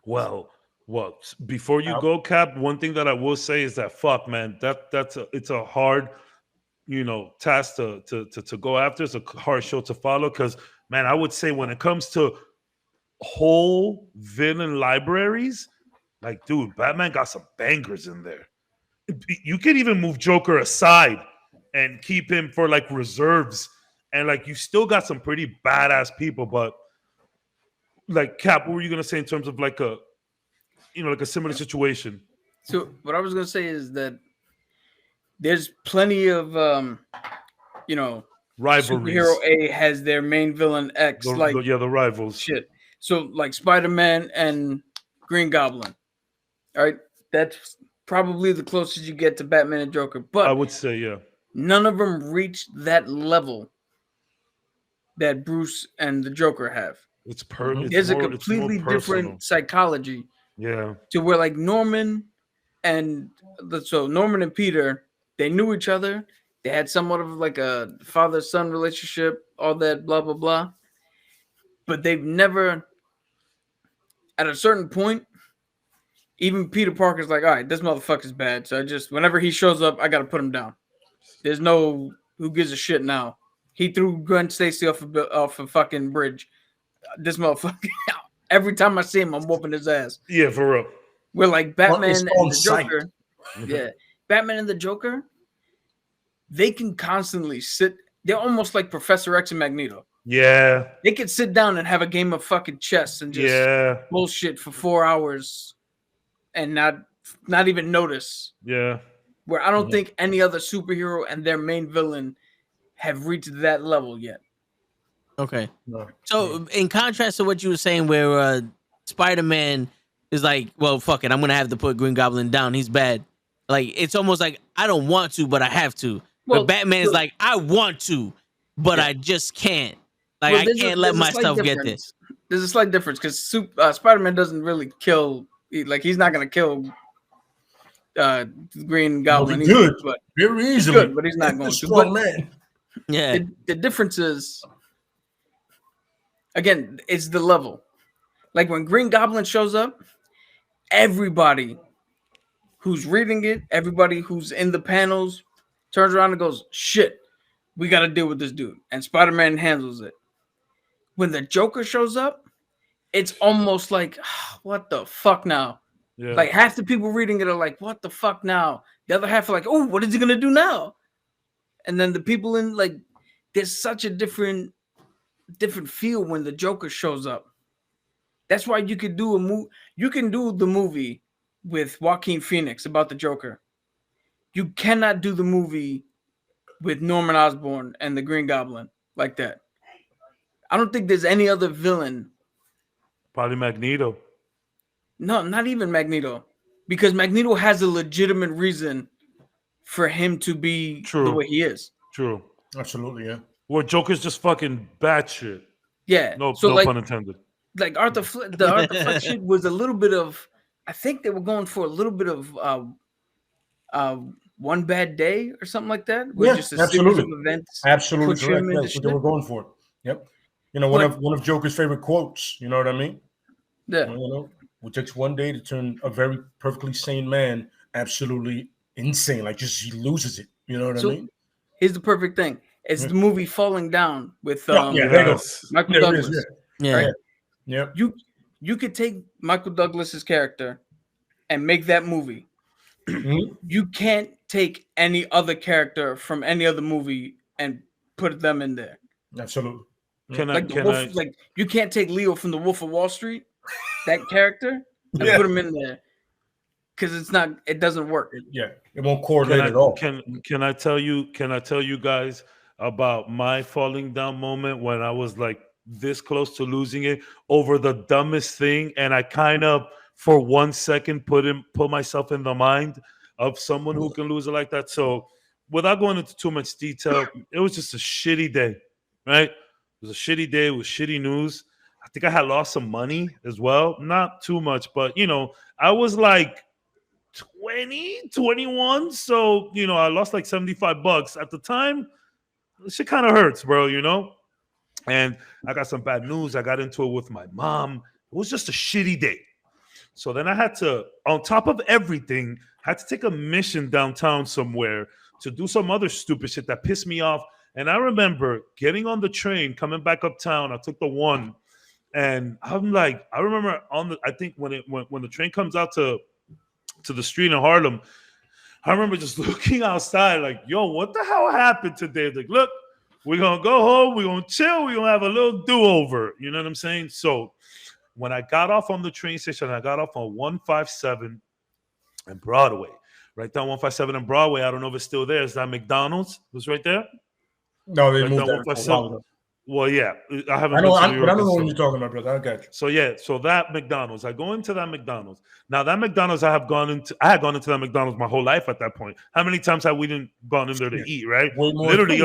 Well, before you go, Cap, one thing that I will say is that fuck, man, it's a hard, task to go after. It's a hard show to follow because, man, I would say when it comes to whole villain libraries, like, dude, Batman got some bangers in there. You could even move Joker aside and keep him for like reserves, and like you still got some pretty badass people. But like, Cap, what were you gonna say in terms of like a similar situation? So what I was gonna say is that there's plenty of rivalries. Superhero A has their main villain X, the rivals. Shit. So like Spider-Man and Green Goblin. All right, that's probably the closest you get to Batman and Joker. But I would say, yeah, none of them reached that level that Bruce and the Joker have. There's a completely different psychology. Yeah. To where like Norman and Peter, they knew each other. They had somewhat of like a father-son relationship, all that blah, blah, blah. But they've never, at a certain point, even Peter Parker's like, all right, this motherfucker's bad. So whenever he shows up, I got to put him down. There's no, who gives a shit now? He threw Gwen Stacy off a fucking bridge. This motherfucker, every time I see him, I'm whooping his ass. Yeah, for real. We're like Batman and the Joker. Yeah. Batman and the Joker, they can constantly sit. They're almost like Professor X and Magneto. Yeah. They could sit down and have a game of fucking chess and just bullshit for 4 hours and not even notice. Yeah. Where I don't think any other superhero and their main villain have reached that level yet. Okay. So in contrast to what you were saying where Spider-Man is like, well, fuck it, I'm going to have to put Green Goblin down. He's bad. Like, it's almost like I don't want to, but I have to. Well, but Batman is like, I want to, but I just can't. Like, I can't let myself get this. There's a slight difference because Spider-Man doesn't really kill. He's not going to kill Green Goblin. Well, good, but very easily. Good, but he's not going to. Strong man. Yeah. The difference is, again, it's the level. Like when Green Goblin shows up, everybody who's reading it, everybody who's in the panels turns around and goes, shit, we got to deal with this dude. And Spider-Man handles it. When the Joker shows up, it's almost like, what the fuck now? Yeah. Like half the people reading it are like, what the fuck now? The other half are like, oh, what is he gonna do now? And then the people in like, there's such a different feel when the Joker shows up. That's why you could do you can do the movie with Joaquin Phoenix about the Joker. You cannot do the movie with Norman Osborn and the Green Goblin like that. I don't think there's any other villain. Probably Magneto. No, not even Magneto. Because Magneto has a legitimate reason for him to be the way he is. True. Absolutely, yeah. Where Joker's just fucking batshit. Yeah. No, so no like, pun intended. Like the Arthur Fleck shit was a little bit of, I think they were going for a little bit of One Bad Day or something like that. Yeah, just a absolutely. series of events. Absolutely push correct. him into That's what they were going for. Yep. You know, one of Joker's favorite quotes. You know what I mean? Yeah. You know, it takes one day to turn a very perfectly sane man absolutely insane. Like just he loses it. You know what I mean? Here's the perfect thing. It's the movie Falling Down with there you go. Michael There Douglas. it is, Yeah. Right. Yep. You could take Michael Douglas's character and make that movie. You can't take any other character from any other movie and put them in there. Absolutely. Like you can't take Leo from The Wolf of Wall Street, that character, and put him in there because it doesn't work. Yeah, it won't correlate at all. Can I tell you guys about my falling down moment when I was like this close to losing it over the dumbest thing, and I kind of for 1 second put myself in the mind of someone who can lose it like that. So without going into too much detail, it was just a shitty day, right? It was a shitty day with shitty news. I think I had lost some money as well. Not too much, but you know, I was like 20, 21. So, you know, I lost like $75 at the time. Shit kind of hurts, bro, you know? And I got some bad news. I got into it with my mom. It was just a shitty day. So then I had to, on top of everything, had to take a mission downtown somewhere to do some other stupid shit that pissed me off. And I remember getting on the train, coming back uptown. I took the 1, and I'm like, I remember I think when the train comes out to the street in Harlem, I remember just looking outside like, yo, what the hell happened today? Like, look, we're going to go home. We're going to chill. We're going to have a little do-over. You know what I'm saying? So when I got off on the train station, I got off on 157 and Broadway. Right down 157 and Broadway. I don't know if it's still there. Is that McDonald's? It was right there? No, they right moved that. Well, yeah. I haven't I know, been to New York, but I don't know what you're talking about, brother. I got you. So yeah, so that McDonald's, I go into that McDonald's. Now that McDonald's, I had gone into that McDonald's my whole life at that point. How many times have we didn't gone in there to eat, right? Literally,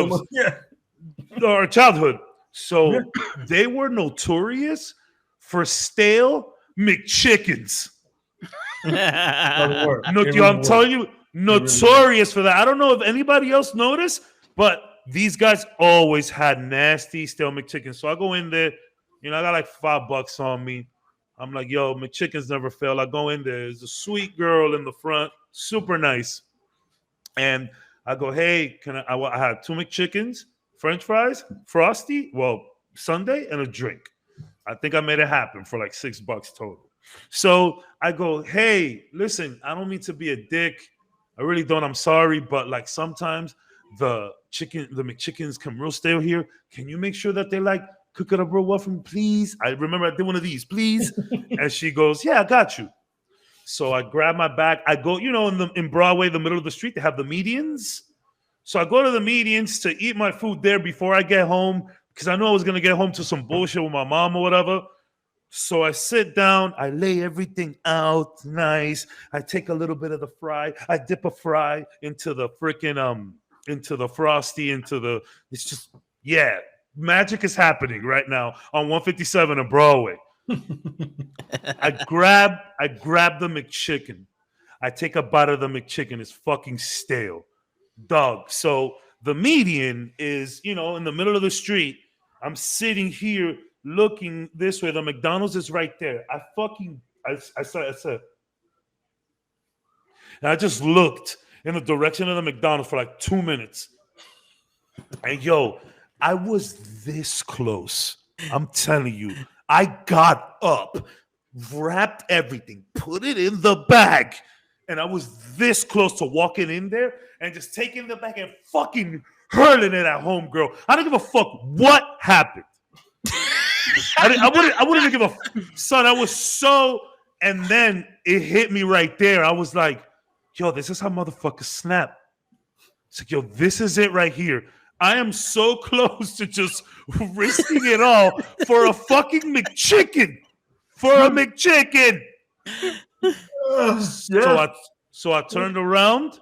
our childhood. So they were notorious for stale McChickens. I'm telling you, notorious for that. I don't know if anybody else noticed, but these guys always had nasty stale McChickens. So I go in there, you know, I got like $5 on me. I'm like, yo, McChickens never fail. I go in there. There's a sweet girl in the front, super nice. And I go, hey, I had 2 McChickens, French fries, Frosty, sundae, and a drink. I think I made it happen for like $6 total. So I go, hey, listen, I don't mean to be a dick. I really don't. I'm sorry. But like sometimes the McChickens come real stale here. Can you make sure that they like cook it up real well for me, please? I remember I did one of these, please. And she goes, yeah, I got you. So I grab my bag. I go, you know, in Broadway, the middle of the street, they have the medians. So I go to the medians to eat my food there before I get home because I knew I was going to get home to some bullshit with my mom or whatever. So I sit down, I lay everything out nice. I take a little bit of the fry. I dip a fry into the freaking into the Frosty, it's just, yeah, magic is happening right now on 157 and Broadway. I grab the McChicken. I take a bite of the McChicken. It's fucking stale. Dog. So the median is, you know, in the middle of the street. I'm sitting here looking this way. The McDonald's is right there. I said, and I just looked in the direction of the McDonald's for like 2 minutes. And yo, I was this close. I'm telling you, I got up, wrapped everything, put it in the bag, and I was this close to walking in there and just taking the bag and fucking hurling it at homegirl. I don't give a fuck what happened. I wouldn't give a son. I was so, and then it hit me right there. I was like, yo, this is how motherfuckers snap. It's like, yo, this is it right here. I am so close to just risking it all for a fucking McChicken. For a McChicken. So I turned around.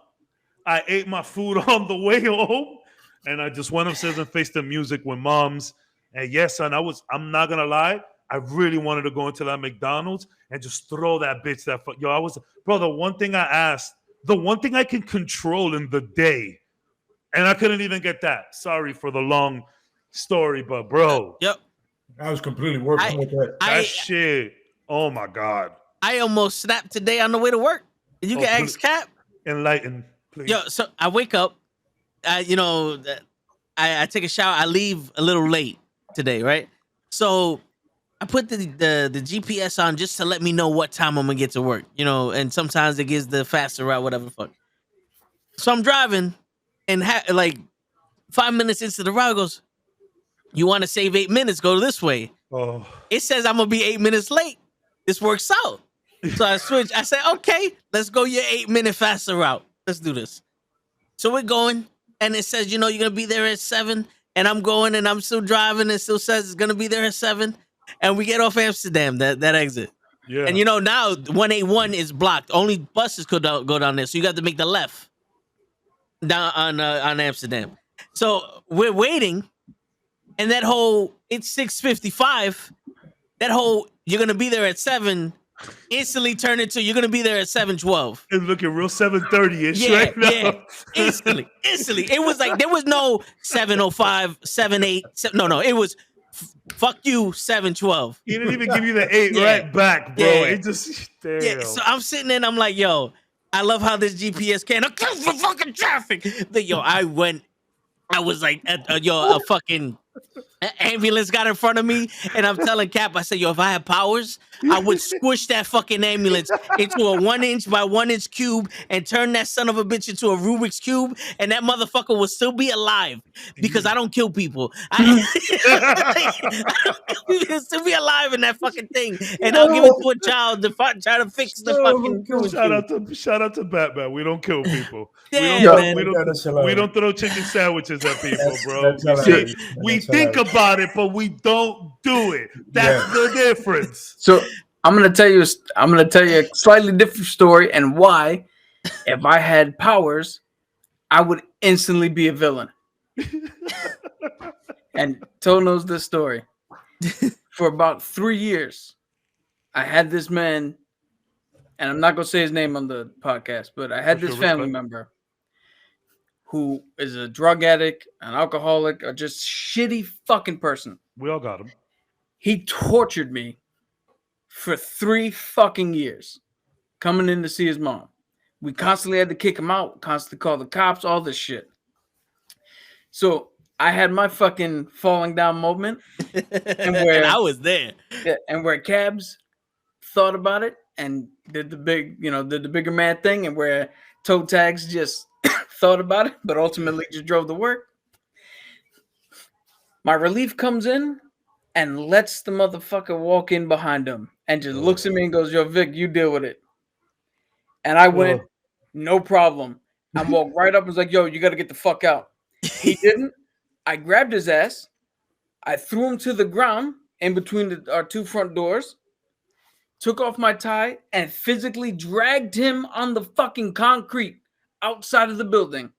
I ate my food on the way home. And I just went upstairs and faced the music with moms. And yes, son, I'm not going to lie. I really wanted to go into that McDonald's and just throw that bitch bro, the one thing I asked, the one thing I can control in the day, and I couldn't even get that. Sorry for the long story, but bro. Yep. I was completely working with that. That shit. Oh my God. I almost snapped today on the way to work. You can ask Cap. Enlighten, please. Yo, so I wake up, I take a shower. I leave a little late today, right? So I put the GPS on just to let me know what time I'm gonna get to work, and sometimes it gives the faster route, whatever the fuck. So I'm driving, and like 5 minutes into the route, it goes, you want to save 8 minutes? Go this way. Oh. It says I'm gonna be 8 minutes late. This works out. So I switch. I say, okay, let's go your 8 minute faster route. Let's do this. So we're going, and it says, you're gonna be there at 7, and I'm going, and I'm still driving, and it still says it's gonna be there at 7, and we get off Amsterdam, that exit. Yeah. And now 181 is blocked. Only buses could go down there, so you got to make the left down on Amsterdam. So we're waiting, and that whole it's 6:55. That whole you're gonna be there at 7 instantly turned into you're gonna be there at 7:12. It's looking real 7:30ish right now. Yeah, instantly. It was like there was no 7:05, 7:08. No, it was fuck you 7:12. He didn't even give you the 8 right back, bro. Yeah. It just damn. Yeah, so I'm sitting there and I'm like, yo, I love how this GPS can account for fucking traffic. But I was like, a fucking ambulance got in front of me, and I'm telling Cap, I said, yo, if I had powers, I would squish that fucking ambulance into a 1 inch by 1 inch cube and turn that son of a bitch into a Rubik's cube, and that motherfucker will still be alive because I don't kill people. I will still be alive in that fucking thing, and I'll give it to a child to try to fix the fucking. Shout out to Batman. We don't kill people. Yeah, we don't throw chicken sandwiches at people, bro. We think about it, but we don't do it. That's the difference. So I'm gonna tell you a slightly different story and why. If I had powers, I would instantly be a villain. And Toe knows this story. For about 3 years, I had this man, and I'm not gonna say his name on the podcast, but I had this family member who is a drug addict, an alcoholic, or just shitty fucking person. We all got him. He tortured me for 3 fucking years coming in to see his mom. We constantly had to kick him out, constantly call the cops, all this shit. So I had my fucking falling down moment. And where I was there. Yeah, and where Cabs thought about it and did the bigger man thing, and where Toe Tags just thought about it, but ultimately just drove to work. My relief comes in and lets the motherfucker walk in behind him and just looks at me and goes, yo, Vic, you deal with it. And I went, no problem. I walked right up and was like, yo, you got to get the fuck out. He didn't. I grabbed his ass. I threw him to the ground in between our 2 front doors, took off my tie, and physically dragged him on the fucking concrete outside of the building.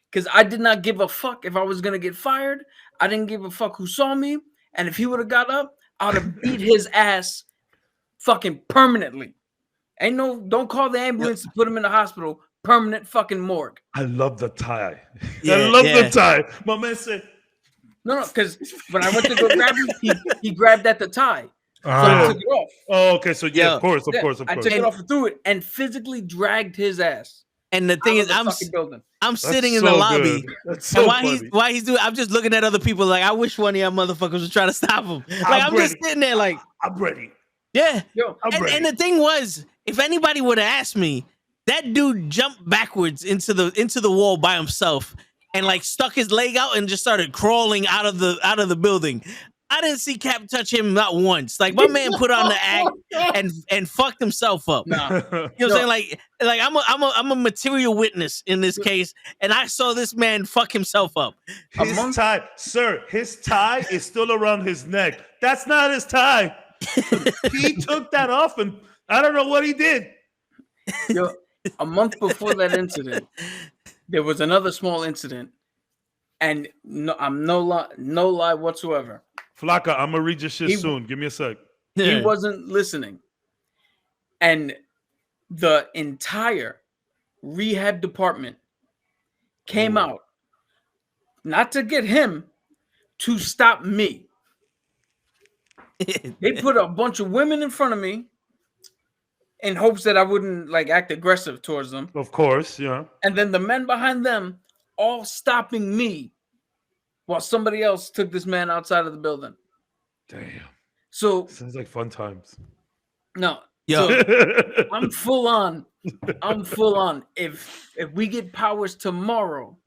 Because I did not give a fuck if I was going to get fired. I didn't give a fuck who saw me. And if he would have got up, I would have beat his ass fucking permanently. Don't call the ambulance to put him in the hospital. Permanent fucking morgue. I love the tie. Yeah, I love the tie. My man said, no, because when I went to go grab him, he grabbed at the tie. So I took it off. Oh, okay. So of course. I took it off and threw it and physically dragged his ass. And the thing out is, of the fucking building. I'm That's sitting in the so lobby. good. That's so And funny. while he's doing, I'm just looking at other people like, I wish one of y'all motherfuckers was trying to stop him. Like I'm just ready. sitting there like, I'm ready. yeah. Yo, I'm ready. And the thing was, if anybody would have asked me, that dude jumped backwards into the wall by himself and like stuck his leg out and just started crawling out of the building. I didn't see Cap touch him not once. Like my man put on the act and fucked himself up. nah. You know what I'm saying? Like I'm a material witness in this case, and I saw this man fuck himself up. His tie, sir, his tie is still around his neck. That's not his tie. He took that off, and I don't know what he did. Yo, a month before that incident, there was another small incident, and I'm no lie whatsoever. Flaka, I'm gonna read your shit soon. Give me a sec. He wasn't listening, and the entire rehab department came out, not to get him, to stop me. They put a bunch of women in front of me in hopes that I wouldn't like act aggressive towards them. Of course, yeah. And then the men behind them all stopping me while somebody else took this man outside of the building. Damn. So Sounds like fun times. no, Yo. so I'm full on. If we get powers tomorrow,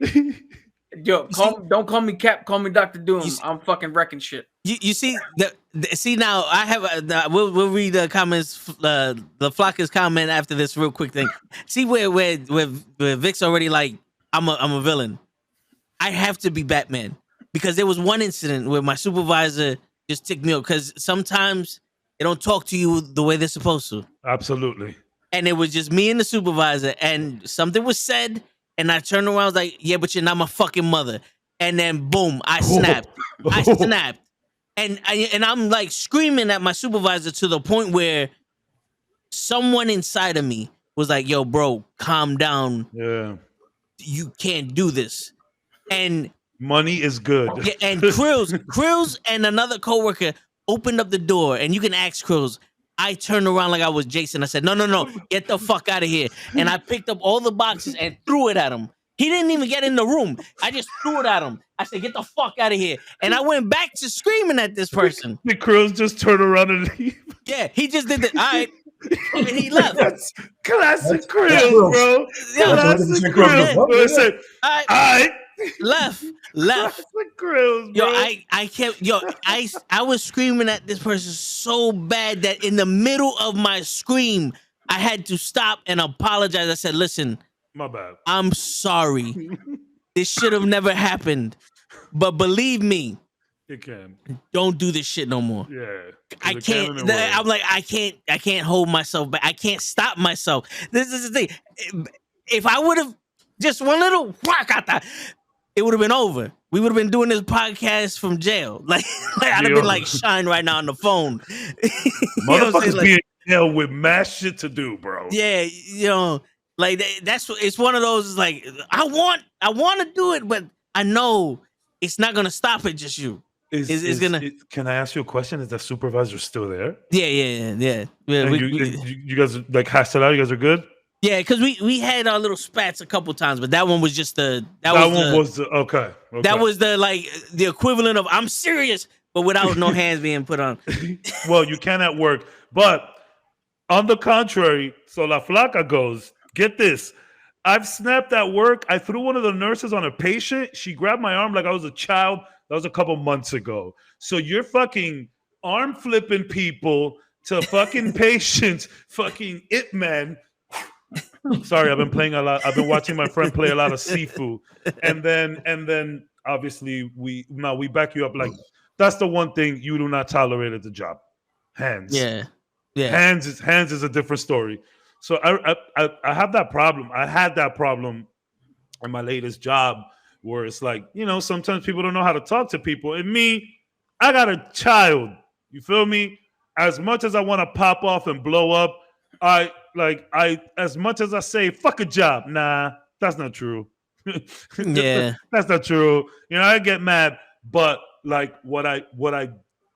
yo, don't call me Cap, call me Dr. Doom. I'm fucking wrecking shit. You see see now I have we'll read the comments, the Flocka's comment after this real quick thing. See where Vic's already like I'm a villain. I have to be Batman because there was one incident where my supervisor just ticked me off because sometimes they don't talk to you the way they're supposed to. Absolutely. And it was just me and the supervisor, and something was said, and I turned around, I was like, yeah, but you're not my fucking mother. And then boom, I snapped. I snapped. And I'm like screaming at my supervisor to the point where someone inside of me was like, yo, bro, calm down. Yeah. You can't do this. And money is good. Yeah, and Krills and another coworker opened up the door, and you can ask Krills. I turned around like I was Jason. I said, no, get the fuck out of here. And I picked up all the boxes and threw it at him. He didn't even get in the room. I just threw it at him. I said, get the fuck out of here. And I went back to screaming at this person. The Krills just turned around and leave. Yeah, he just did that. All right. And he left. That's classic Krills, bro. Yeah. Classic Krills. Bro. Said, all right. Left. Classic Krills, bro. Yo, I was screaming at this person so bad that in the middle of my scream, I had to stop and apologize. I said, listen, my bad. I'm sorry. This should have never happened. But believe me, it can. Don't do this shit no more. Yeah. I can't. I'm like, I can't hold myself back. I can't stop myself. This is the thing. If I would have just one little whack, it would have been over. We would have been doing this podcast from jail. Like I'd have been like Shine right now on the phone. Motherfuckers be in jail with mad shit to do, bro. Yeah, like it's one of those. Like I want to do it, but I know it's not gonna stop it. Just you. Can I ask you a question? Is the supervisor still there? Yeah. You guys like hashed it out. You guys are good. Yeah, because we had our little spats a couple times, but that one was just okay. That was the equivalent of I'm serious, but without no hands being put on. Well, you can at work, but on the contrary, so La Flaca goes, get this. I've snapped at work. I threw one of the nurses on a patient. She grabbed my arm like I was a child. That was a couple months ago. So you're fucking arm flipping people to fucking patients, fucking it man. Sorry, I've been playing a lot. I've been watching my friend play a lot of Sifu, and then obviously we back you up. Like that's the one thing you do not tolerate at the job. Hands. Yeah. Hands is a different story. So I have that problem. I had that problem in my latest job where it's like, sometimes people don't know how to talk to people. And me, I got a child. You feel me? As much as I want to pop off and blow up, as much as I say, fuck a job. Nah, that's not true. Yeah. That's not true. I get mad. But like what I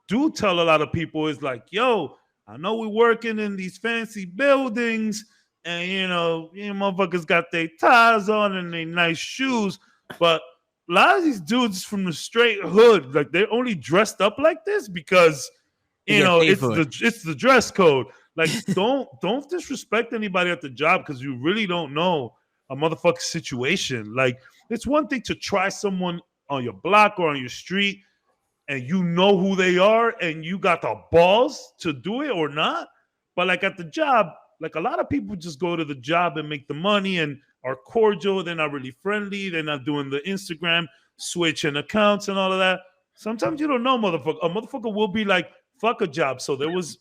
do tell a lot of people is like, yo, I know we're working in these fancy buildings, and you motherfuckers got their ties on and they nice shoes, but a lot of these dudes from the straight hood, like they're only dressed up like this because it's the dress code. Like don't disrespect anybody at the job because you really don't know a motherfucking situation. Like it's one thing to try someone on your block or on your street and you know who they are and you got the balls to do it or not. But like at the job, like a lot of people just go to the job and make the money and are cordial. They're not really friendly. They're not doing the Instagram switching accounts and all of that. Sometimes you don't know, motherfucker. A motherfucker will be like, fuck a job. So there was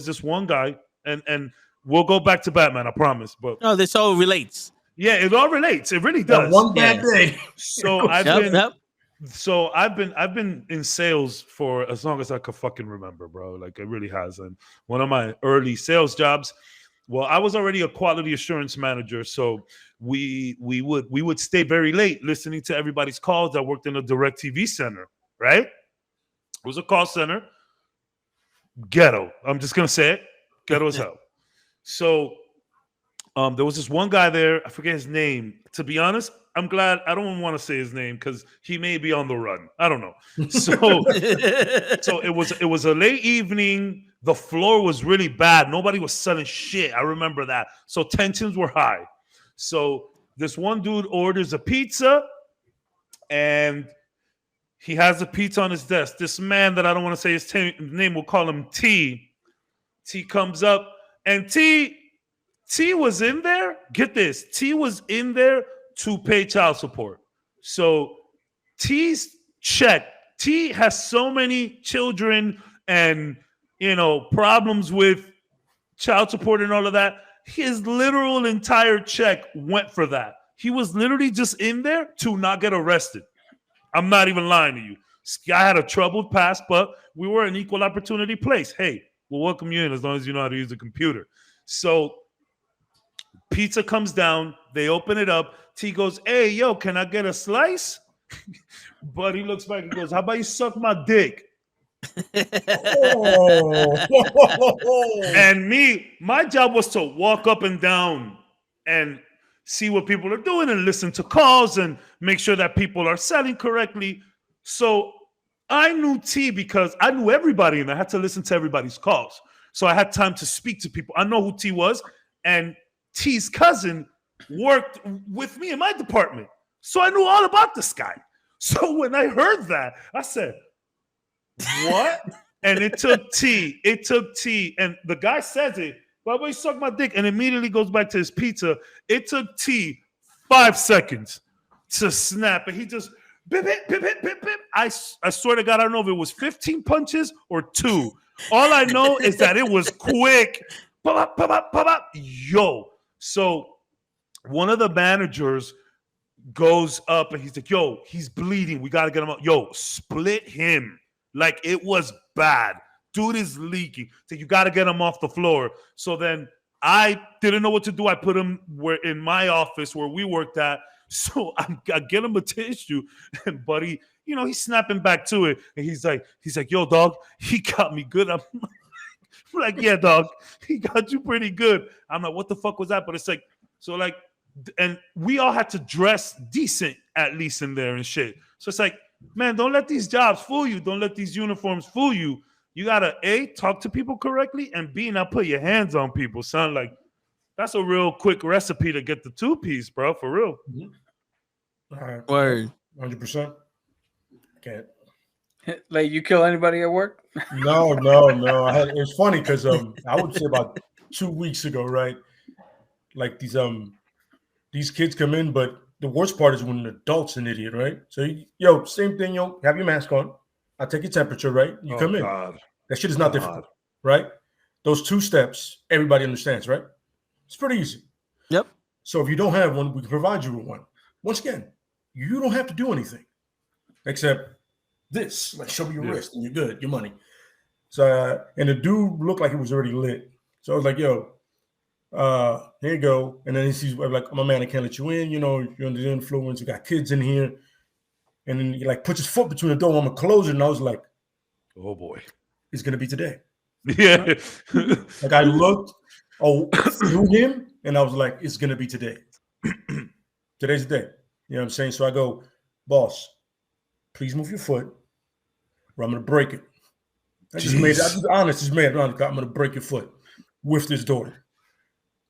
this one guy, and we'll go back to Batman, I promise. But no, this all relates. Yeah, it all relates. It really does. One bad day. So I've been in sales for as long as I could fucking remember, bro. Like it really has. And one of my early sales jobs, well, I was already a quality assurance manager, so we would stay very late listening to everybody's calls. I worked in a DirecTV center, right? It was a call center. Ghetto. I'm just gonna say it. Ghetto as hell. So there was this one guy there. I forget his name. To be honest, I'm glad I don't want to say his name because he may be on the run. I don't know. So it was a late evening. The floor was really bad. Nobody was selling shit. I remember that. So tensions were high. So this one dude orders a pizza and he has the pizza on his desk. This man that I don't want to say his name, we'll call him T. T comes up and T was in there. Get this. T was in there to pay child support. So T's check. T has so many children and problems with child support and all of that. His literal entire check went for that. He was literally just in there to not get arrested. I'm not even lying to you. This guy had a troubled past, but we were an equal opportunity place. Hey, we'll welcome you in as long as you know how to use a computer. So pizza comes down. They open it up. T goes, hey, yo, can I get a slice? But he looks back and goes, how about you suck my dick? And my job was to walk up and down and see what people are doing and listen to calls and make sure that people are selling correctly. So I knew T because I knew everybody and I had to listen to everybody's calls. So I had time to speak to people. I know who T was, and T's cousin worked with me in my department. So I knew all about this guy. So when I heard that, I said, what? And it took T. And the guy says it, why would you suck my dick? And immediately goes back to his pizza. It took T 5 seconds to snap. And he just, bip, bip, bip, bip, bip, bip. I swear to God, I don't know if it was 15 punches or 2. All I know is that it was quick. Pop, pop, pop, pop, pop. Yo. So one of the managers goes up and he's like, yo, he's bleeding. We got to get him out. Yo, split him. Like it was bad. Dude is leaking. So you got to get him off the floor. So then I didn't know what to do. I put him in my office where we worked at. So I get him a tissue, and buddy, he's snapping back to it. And he's like, yo, dog, he got me good. I'm like, yeah, dog, he got you pretty good. I'm like, what the fuck was that? But it's like, so like, and we all had to dress decent at least in there and shit. So it's like, man, don't let these jobs fool you. Don't let these uniforms fool you. You gotta A, talk to people correctly, and B, not put your hands on people. Son, like that's a real quick recipe to get the 2-piece, bro. For real. All right. Word. 100%. Can't. Like you kill anybody at work? No. It was funny because I would say about 2 weeks ago, right? Like these kids come in, but the worst part is when an adult's an idiot, right? So same thing, have your mask on. I'll take your temperature, right? You come in. God. That shit is not difficult, right? Those 2 steps, everybody understands, right? It's pretty easy. Yep. So if you don't have one, we can provide you with one. Once again, you don't have to do anything except this, like show me your wrist and you're good, your money. So, and the dude looked like he was already lit. So I was like, yo, here you go. And then he sees, like, my man, I can't let you in. You're under the influence. You got kids in here. And then he like puts his foot between the door. I'm gonna close it, and I was like, "Oh boy, it's gonna be today." Yeah. Like I looked through him, And I was like, it's going to be today. Today's the day. You know what I'm saying? So I go, boss, please move your foot or I'm going to break it. I just honest, I'm going to break your foot with this door.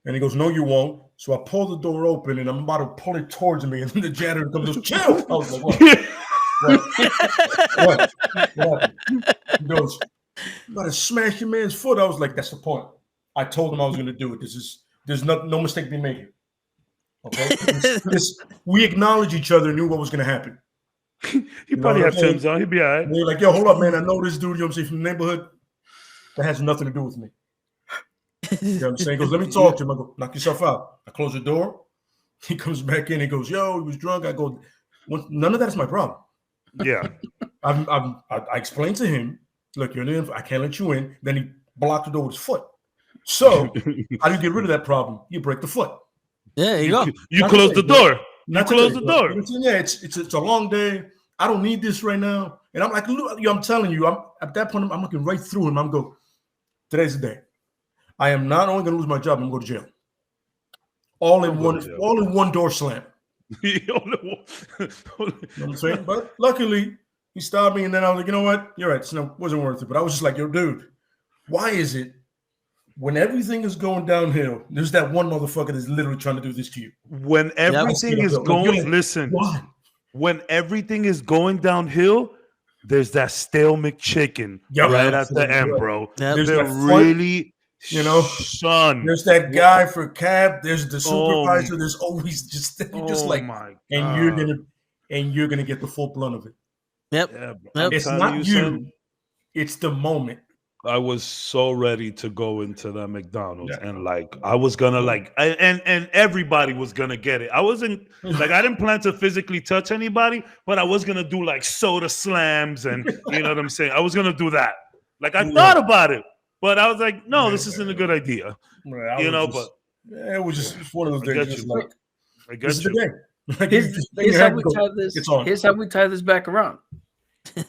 And he goes, no, you won't. So I pull the door open and I'm about to pull it towards me. And then the janitor comes and goes, chill. I was like, what? What? He goes, you got to smash your man's foot. I was like, that's the point. I told him I was going to do it. There's no mistake to be made here. Okay? We acknowledge each other and knew what was going to happen. He probably had Tim's on. He'd be all right. And they were like, yo, hold up, man. I know this dude, you know what I'm saying, from the neighborhood. That has nothing to do with me. You know what I'm saying? He goes, let me talk to him. I go, knock yourself out. I close the door. He comes back in. He goes, yo, he was drunk. I go, none of that is my problem. Yeah. I explained to him, look, you're in. I can't let you in. Then he blocked the door with his foot. So how do you get rid of that problem? You break the foot. Yeah, there you go. You close the door. You close the door. Yeah, it's a long day. I don't need this right now. And I'm like, look, I'm telling you, at that point, I'm looking right through him. I'm going, today's the day. I am not only going to lose my job, I'm going to go to jail. All in one door slam. You know what I'm saying? But luckily, he stopped me, and then I was like, you know what? You're right. So it wasn't worth it. But I was just like, yo, dude, why is it when everything is going downhill, there's that one motherfucker that's literally trying to do this to you? When everything is going, listen, when everything is going downhill, there's that stale McChicken right at the end, bro. They're really, son. There's that guy for cab. There's the supervisor. There's always just like, and you're gonna get the full blunt of it. Yep. It's not you. It's the moment. I was so ready to go into that McDonald's and like I was gonna and everybody was gonna get it. I wasn't like I didn't plan to physically touch anybody, but I was gonna do like soda slams and you know what I'm saying. I was gonna do that. Like I thought about it, but I was like, no, this isn't a good idea. But it was just one of those days. Just like I guess you. Like, here's how we tie this. Here's how we tie this back around. All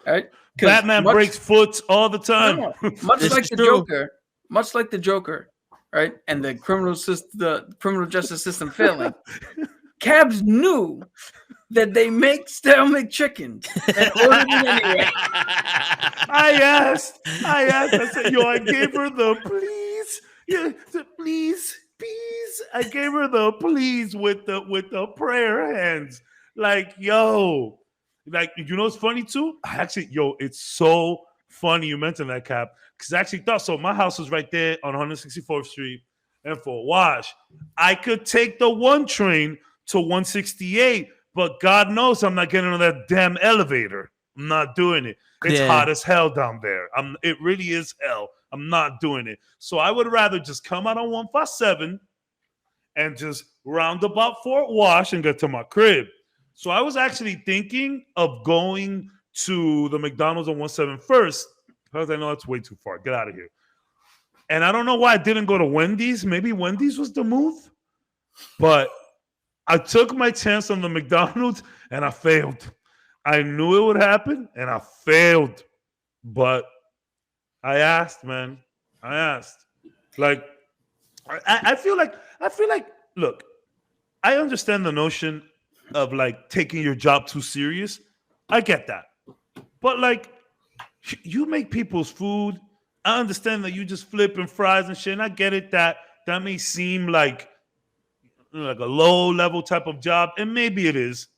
right. Batman breaks foot all the time. Much like the Joker, right? And the criminal justice system failing. Cabs knew that they make stale McChickens and ordered it anyway. I asked. I said, I gave her the please. Yeah, please. I gave her the please with the prayer hands. Like, yo. Like, it's funny too? It's so funny you mentioned that, Cap, because I actually thought so. My house was right there on 164th Street and for Wash. I could take the 1 train to 168, but God knows I'm not getting on that damn elevator. I'm not doing it. It's hot as hell down there. It really is hell. I'm not doing it. So I would rather just come out on 157 and just round about Fort Wash and get to my crib. So I was actually thinking of going to the McDonald's on 171st because I know it's way too far. Get out of here. And I don't know why I didn't go to Wendy's. Maybe Wendy's was the move. But I took my chance on the McDonald's and I failed. I knew it would happen and I failed. But I asked, man. I asked. Like, I feel like, look, I understand the notion of like taking your job too serious. I get that. But like you make people's food. I understand that you just flipping fries and shit. And I get it that may seem like a low level type of job. And maybe it is.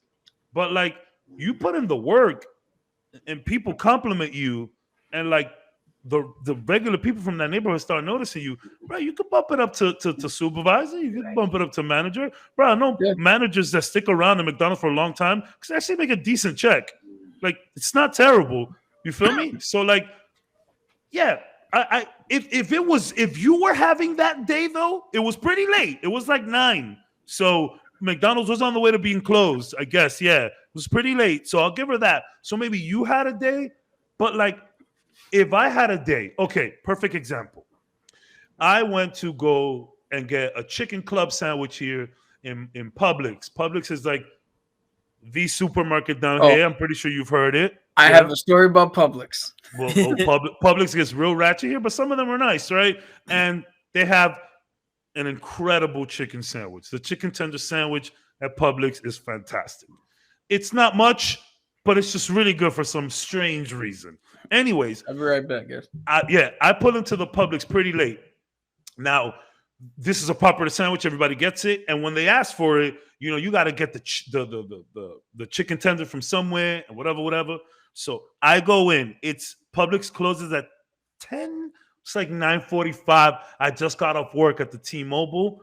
But like you put in the work and people compliment you and like the regular people from that neighborhood start noticing you, bro. You could bump it up to supervisor. You could bump it up to manager, bro. I know managers that stick around at McDonald's for a long time because they actually make a decent check. Like it's not terrible. You feel me? So like, yeah. If you were having that day though, it was pretty late. It was like 9. So McDonald's was on the way to being closed. I guess it was pretty late. So I'll give her that. So maybe you had a day, but like. If I had a day, okay, perfect example. I went to go and get a chicken club sandwich here in Publix. Publix is like the supermarket down here. I'm pretty sure you've heard it. I have a story about Publix. Well, Publix gets real ratchet here, but some of them are nice, right? And they have an incredible chicken sandwich. The chicken tender sandwich at Publix is fantastic. It's not much, but it's just really good for some strange reason. Anyways, I'll be right back, guys. I pull into the Publix pretty late. Now, this is a popular sandwich. Everybody gets it, and when they ask for it, you got to get the chicken tender from somewhere and whatever. So I go in. It's Publix closes at 10. It's like 9:45. I just got off work at the T-Mobile.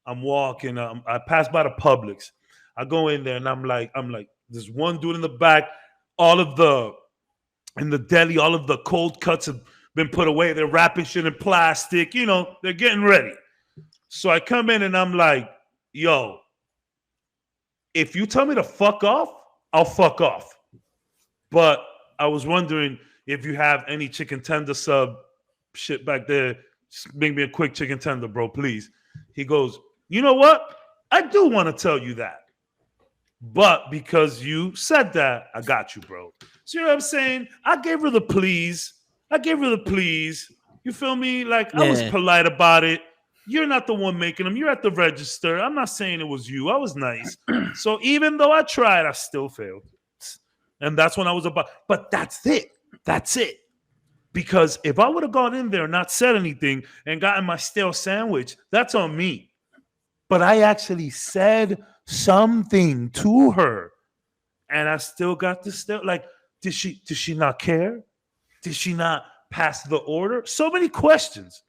I'm walking. I pass by the Publix. I go in there and I'm like, there's one dude in the back. In the deli, all of the cold cuts have been put away. They're wrapping shit in plastic. They're getting ready. So I come in and I'm like, yo, if you tell me to fuck off, I'll fuck off. But I was wondering if you have any chicken tender sub shit back there. Just make me a quick chicken tender, bro, please. He goes, you know what? I do want to tell you that. But because you said that, I got you, bro. So you know what I'm saying? I gave her the please. You feel me? Like, I was polite about it. You're not the one making them. You're at the register. I'm not saying it was you. I was nice. So even though I tried, I still failed. And that's when I was about. But that's it. That's it. Because if I would have gone in there and not said anything and gotten my stale sandwich, that's on me. But I actually said something to her. And I still got the stale. Like, did she not care? Did she not pass the order? So many questions.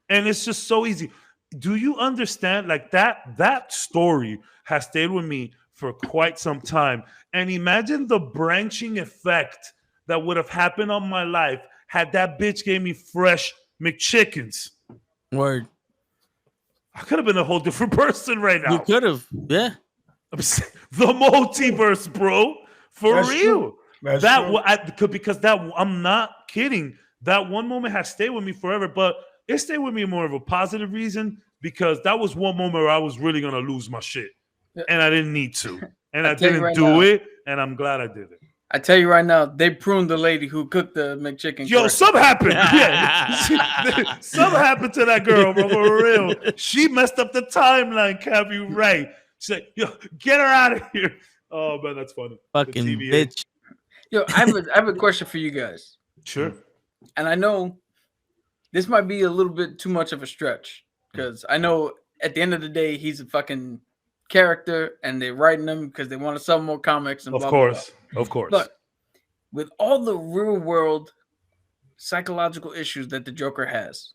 And it's just so easy. Do you understand? Like that story has stayed with me for quite some time. And imagine the branching effect that would have happened on my life had that bitch gave me fresh McChickens. Word. I could have been a whole different person right now. You could have. Yeah. The multiverse, bro. That's real. Because I'm not kidding. That one moment has stayed with me forever, but it stayed with me more of a positive reason because that was one moment where I was really going to lose my shit. And I didn't need to. And I didn't do it. And I'm glad I did it. I tell you right now, they pruned the lady who cooked the McChicken. Yo, something happened. Yeah. Something happened to that girl, bro, for real. She messed up the timeline, Cav. You right. She said, yo, get her out of here. Oh, man, that's funny. Fucking bitch. Yo, I have a question for you guys. Sure. And I know this might be a little bit too much of a stretch because I know at the end of the day, he's a fucking character and they're writing him because they want to sell more comics. And Of blah, course. blah, blah. Of course. But with all the real world psychological issues that the Joker has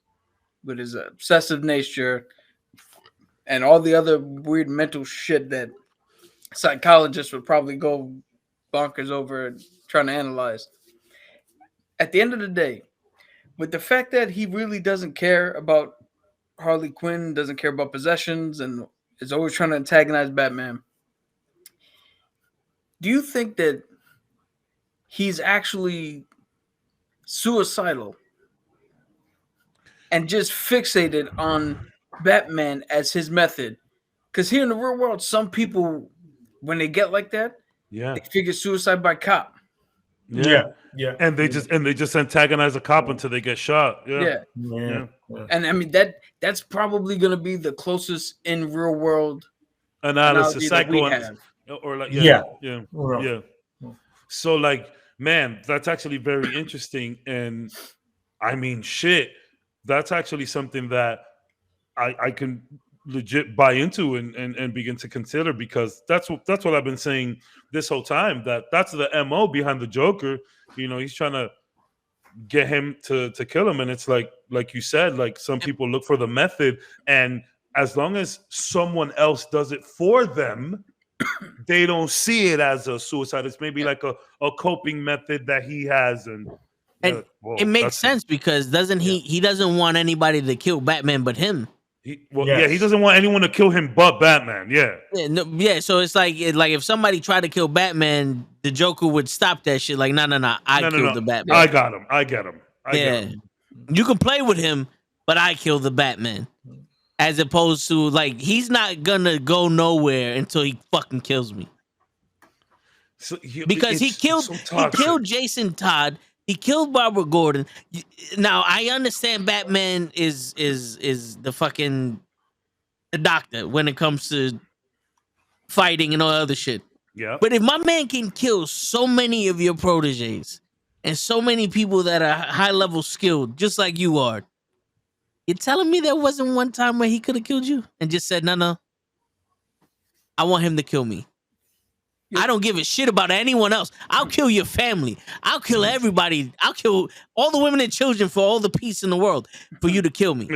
with his obsessive nature and all the other weird mental shit that psychologists would probably go bonkers over trying to analyze. At the end of the day, with the fact that he really doesn't care about Harley Quinn, doesn't care about possessions, and is always trying to antagonize Batman, do you think that he's actually suicidal and just fixated on Batman as his method? Because here in the real world, some people, when they get like that, they figure suicide by cop. Yeah. And they just antagonize a cop until they get shot. Yeah. And I mean that's probably gonna be the closest in real world analysis, psychoanalysis, or like yeah. So like, man, that's actually very interesting, and I mean, shit, that's actually something that I can legit buy into and begin to consider, because that's what I've been saying this whole time, that's the MO behind the Joker. He's trying to get him to kill him, and it's like you said, like some people look for the method, and as long as someone else does it for them, they don't see it as a suicide. It's maybe like a coping method that he has, and it makes sense because doesn't he doesn't want anybody to kill Batman but him. He doesn't want anyone to kill him but Batman. So it's like if somebody tried to kill Batman, the Joker would stop that shit. Like, no, I killed the Batman. I got him. I get him. You can play with him, but I killed the Batman. As opposed to, like, he's not gonna go nowhere until he fucking kills me. Because he killed Jason Todd. He killed Barbara Gordon. Now I understand Batman is the fucking the doctor when it comes to fighting and all other shit. Yeah. But if my man can kill so many of your proteges and so many people that are high level skilled, just like you are, you're telling me there wasn't one time where he could have killed you and just said, no, I want him to kill me. I don't give a shit about anyone else. I'll kill your family. I'll kill everybody. I'll kill all the women and children for all the peace in the world for you to kill me.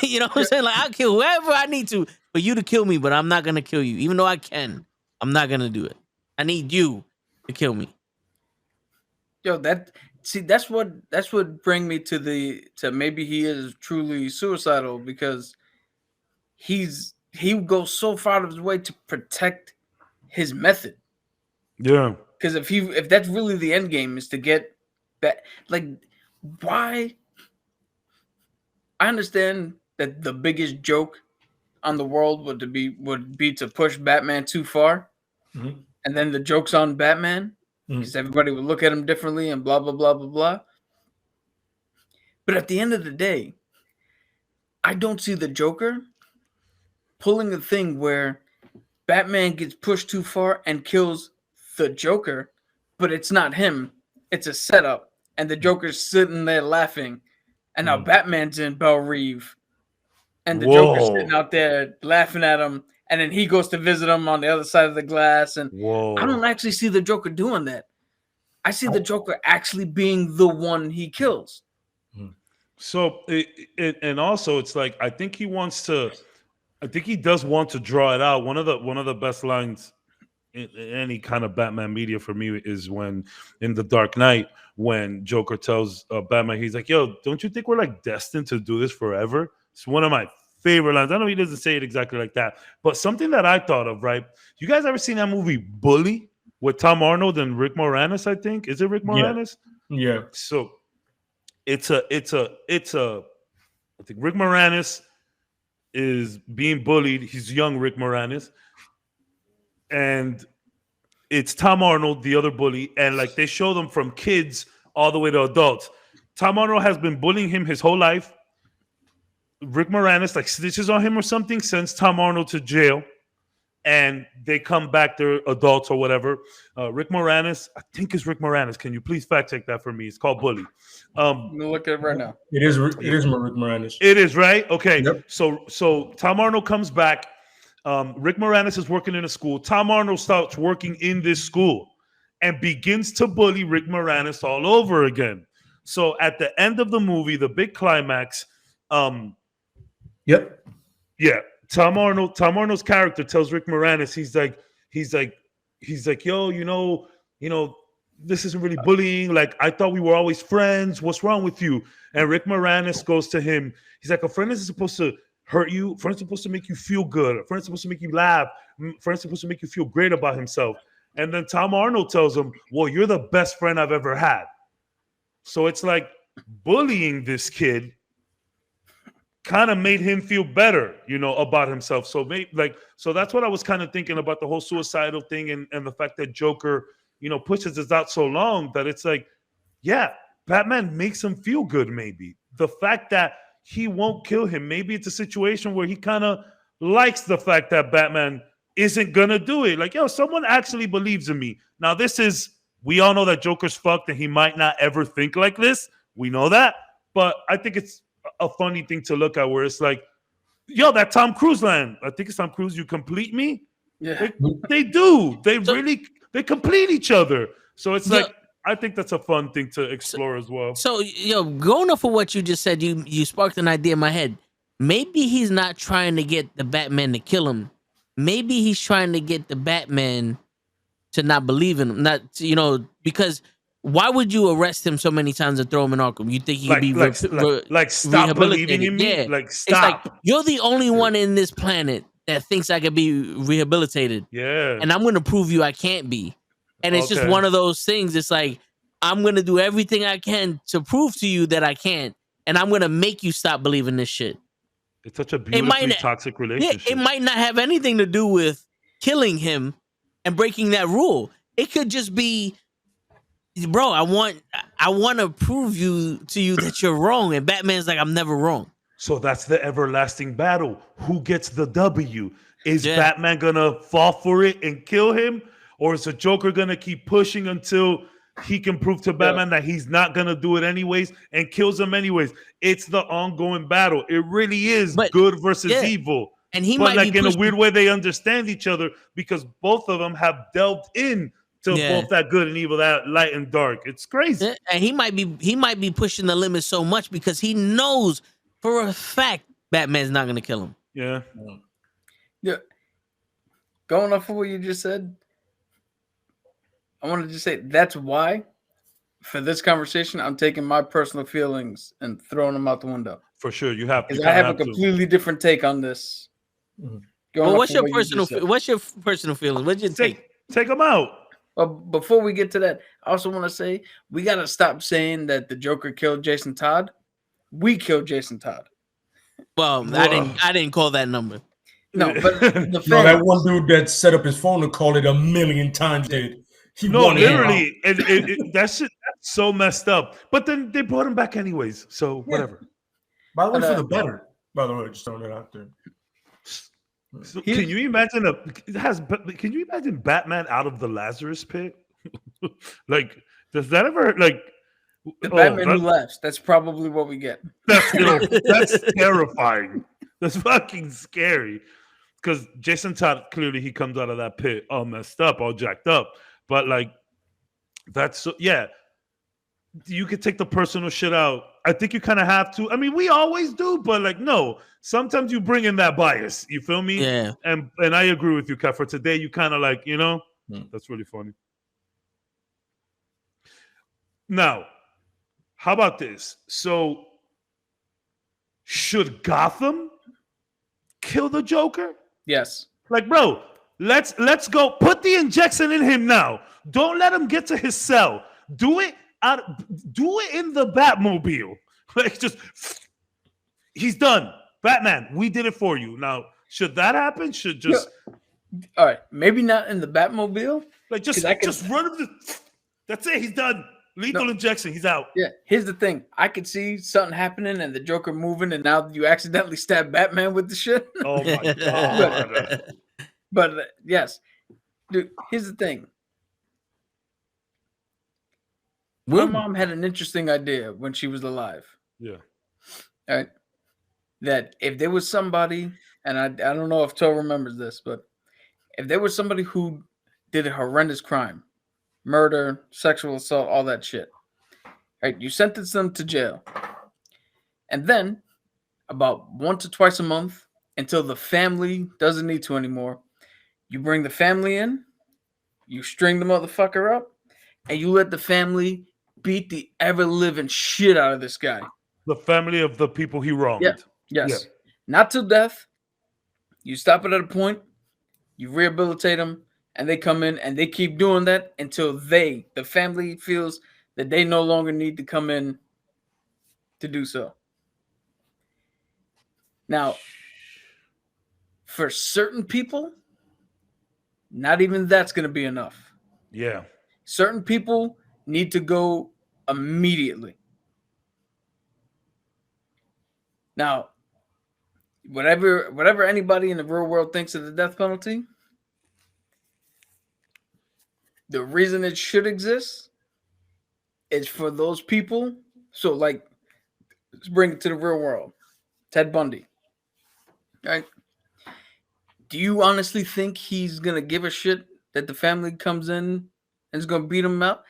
You know what I'm saying? Like, I'll kill whoever I need to for you to kill me, but I'm not going to kill you. Even though I can, I'm not going to do it. I need you to kill me. Yo, that's what bring me to maybe he is truly suicidal, because he goes so far out of his way to protect his method. Yeah. Because if that's really the end game, is to get that, like, why? I understand that the biggest joke on the world would be to push Batman too far, and then the joke's on Batman because everybody would look at him differently and blah blah blah blah blah. But at the end of the day, I don't see the Joker pulling a thing where Batman gets pushed too far and kills the Joker, but it's not him. It's a setup, and the Joker's sitting there laughing, and now Batman's in Belle Reve, and the Joker's sitting out there laughing at him, and then he goes to visit him on the other side of the glass, and I don't actually see the Joker doing that. I see the Joker actually being the one he kills. So, and also, it's like I think he does want to draw it out. One of the best lines in any kind of Batman media for me is when in The Dark Knight, when Joker tells Batman, he's like, "Yo, don't you think we're like destined to do this forever?" It's one of my favorite lines. I know he doesn't say it exactly like that, but something that I thought of, right? You guys ever seen that movie Bully with Tom Arnold and Rick Moranis? I think, is it Rick Moranis? Yeah. So it's a I think Rick Moranis is being bullied. He's young Rick Moranis, and it's Tom Arnold, the other bully, and like they show them from kids all the way to adults. Tom Arnold has been bullying him his whole life. Rick Moranis like snitches on him or something, sends Tom Arnold to jail, and they come back, they're adults or whatever. Rick Moranis, I think it's Rick Moranis. Can you please fact check that for me? It's called Bully. I'm gonna look at it right now. It is Rick Moranis. It is, right? Okay. Yep. So Tom Arnold comes back. Rick Moranis is working in a school. Tom Arnold starts working in this school and begins to bully Rick Moranis all over again. So at the end of the movie, the big climax, Yep. yeah, Tom Arnold's character tells Rick Moranis, he's like, yo, you know, this isn't really bullying. Like, I thought we were always friends. What's wrong with you? And Rick Moranis goes to him. He's like, a friend isn't supposed to hurt you. A friend's supposed to make you feel good. A friend's supposed to make you laugh. A friend's supposed to make you feel great about himself. And then Tom Arnold tells him, well, you're the best friend I've ever had. So it's like bullying this kid kind of made him feel better, you know, about himself. So so that's what I was kind of thinking about the whole suicidal thing and the fact that Joker, you know, pushes us out so long that it's like, yeah, Batman makes him feel good. Maybe the fact that he won't kill him, maybe it's a situation where he kind of likes the fact that Batman isn't gonna do it. Like, yo, someone actually believes in me. Now, we all know that Joker's fucked and he might not ever think like this. We know that, but I think it's a funny thing to look at where it's like, yo, that Tom Cruise line. I think it's Tom Cruise. You complete me. Yeah, They do. They complete each other. So it's like, I think that's a fun thing to explore as well. So, going off of what you just said, you sparked an idea in my head. Maybe he's not trying to get the Batman to kill him. Maybe he's trying to get the Batman to not believe in him. Not, because why would you arrest him so many times and throw him in Arkham? You think he could be stop believing in me? Yeah. Like, stop. It's like, you're the only one in this planet that thinks I could be rehabilitated. Yeah. And I'm going to prove you I can't be. And it's just one of those things. It's like, I'm going to do everything I can to prove to you that I can't. And I'm going to make you stop believing this shit. It's such a beautifully toxic relationship. Yeah, it might not have anything to do with killing him and breaking that rule. It could just be, bro, I want to prove to you that you're wrong. And Batman's like, I'm never wrong. So that's the everlasting battle. Who gets the W? Is Yeah. Batman gonna fall for it and kill him, or is the Joker gonna keep pushing until he can prove to Batman that he's not gonna do it anyways and kills him anyways? It's the ongoing battle. It really is good versus evil. And he but might like be in a pushing- weird way, they understand each other because both of them have delved in to both that good and evil, that light and dark. It's crazy. Yeah, and he might be pushing the limit so much because he knows for a fact Batman's not gonna kill him. Yeah. Yeah. Going off of what you just said, I wanted to say that's why for this conversation, I'm taking my personal feelings and throwing them out the window. For sure, you have. Because I have a completely different take on this. Well, what's your personal feelings? What's your take? Take them out. But before we get to that, I also want to say we got to stop saying that the Joker killed Jason Todd. We killed Jason Todd. Well, I didn't call that number. No, but the no, that one dude that set up his phone and called it 1,000,000 times did. Literally, that shit that's so messed up. But then they brought him back anyways, so whatever. By the way, for the better. By the way, just throwing it out there. So can you imagine can you imagine Batman out of the Lazarus pit? Like, does that ever the Batman who laughs? That's probably what we get. That's terrifying. That's fucking scary. Because Jason Todd, clearly he comes out of that pit all messed up, all jacked up. But you could take the personal shit out. I think you kind of have to. I mean, we always do, but no. Sometimes you bring in that bias. You feel me? Yeah. And I agree with you, Kat. For today, you kind of that's really funny. Now, how about this? So, should Gotham kill the Joker? Yes. Bro, let's go. Put the injection in him now. Don't let him get to his cell. Do it in the Batmobile. He's done. Batman, we did it for you. Now, should that happen? All right, maybe not in the Batmobile. Just run him. That's it. He's done. Lethal injection. He's out. Yeah. Here's the thing. I could see something happening and the Joker moving, and now you accidentally stab Batman with the shit. Oh my god. But yes, dude. Here's the thing. My mom had an interesting idea when she was alive. Yeah. All right. That if there was somebody, and I don't know if Toe remembers this, but if there was somebody who did a horrendous crime, murder, sexual assault, all that shit, right? You sentence them to jail. And then about once or twice a month until the family doesn't need to anymore, you bring the family in, you string the motherfucker up, and you let the family beat the ever-living shit out of this guy. The family of the people he wronged. Yeah. Yes. Yeah. Not till death. You stop it at a point, you rehabilitate them, and they come in and they keep doing that until the family feels that they no longer need to come in to do so. Now, for certain people, not even that's going to be enough. Yeah. Certain people need to go immediately. Now, whatever anybody in the real world thinks of the death penalty, the reason it should exist is for those people. So, let's bring it to the real world. Ted Bundy. Right? Do you honestly think he's going to give a shit that the family comes in and is going to beat him up?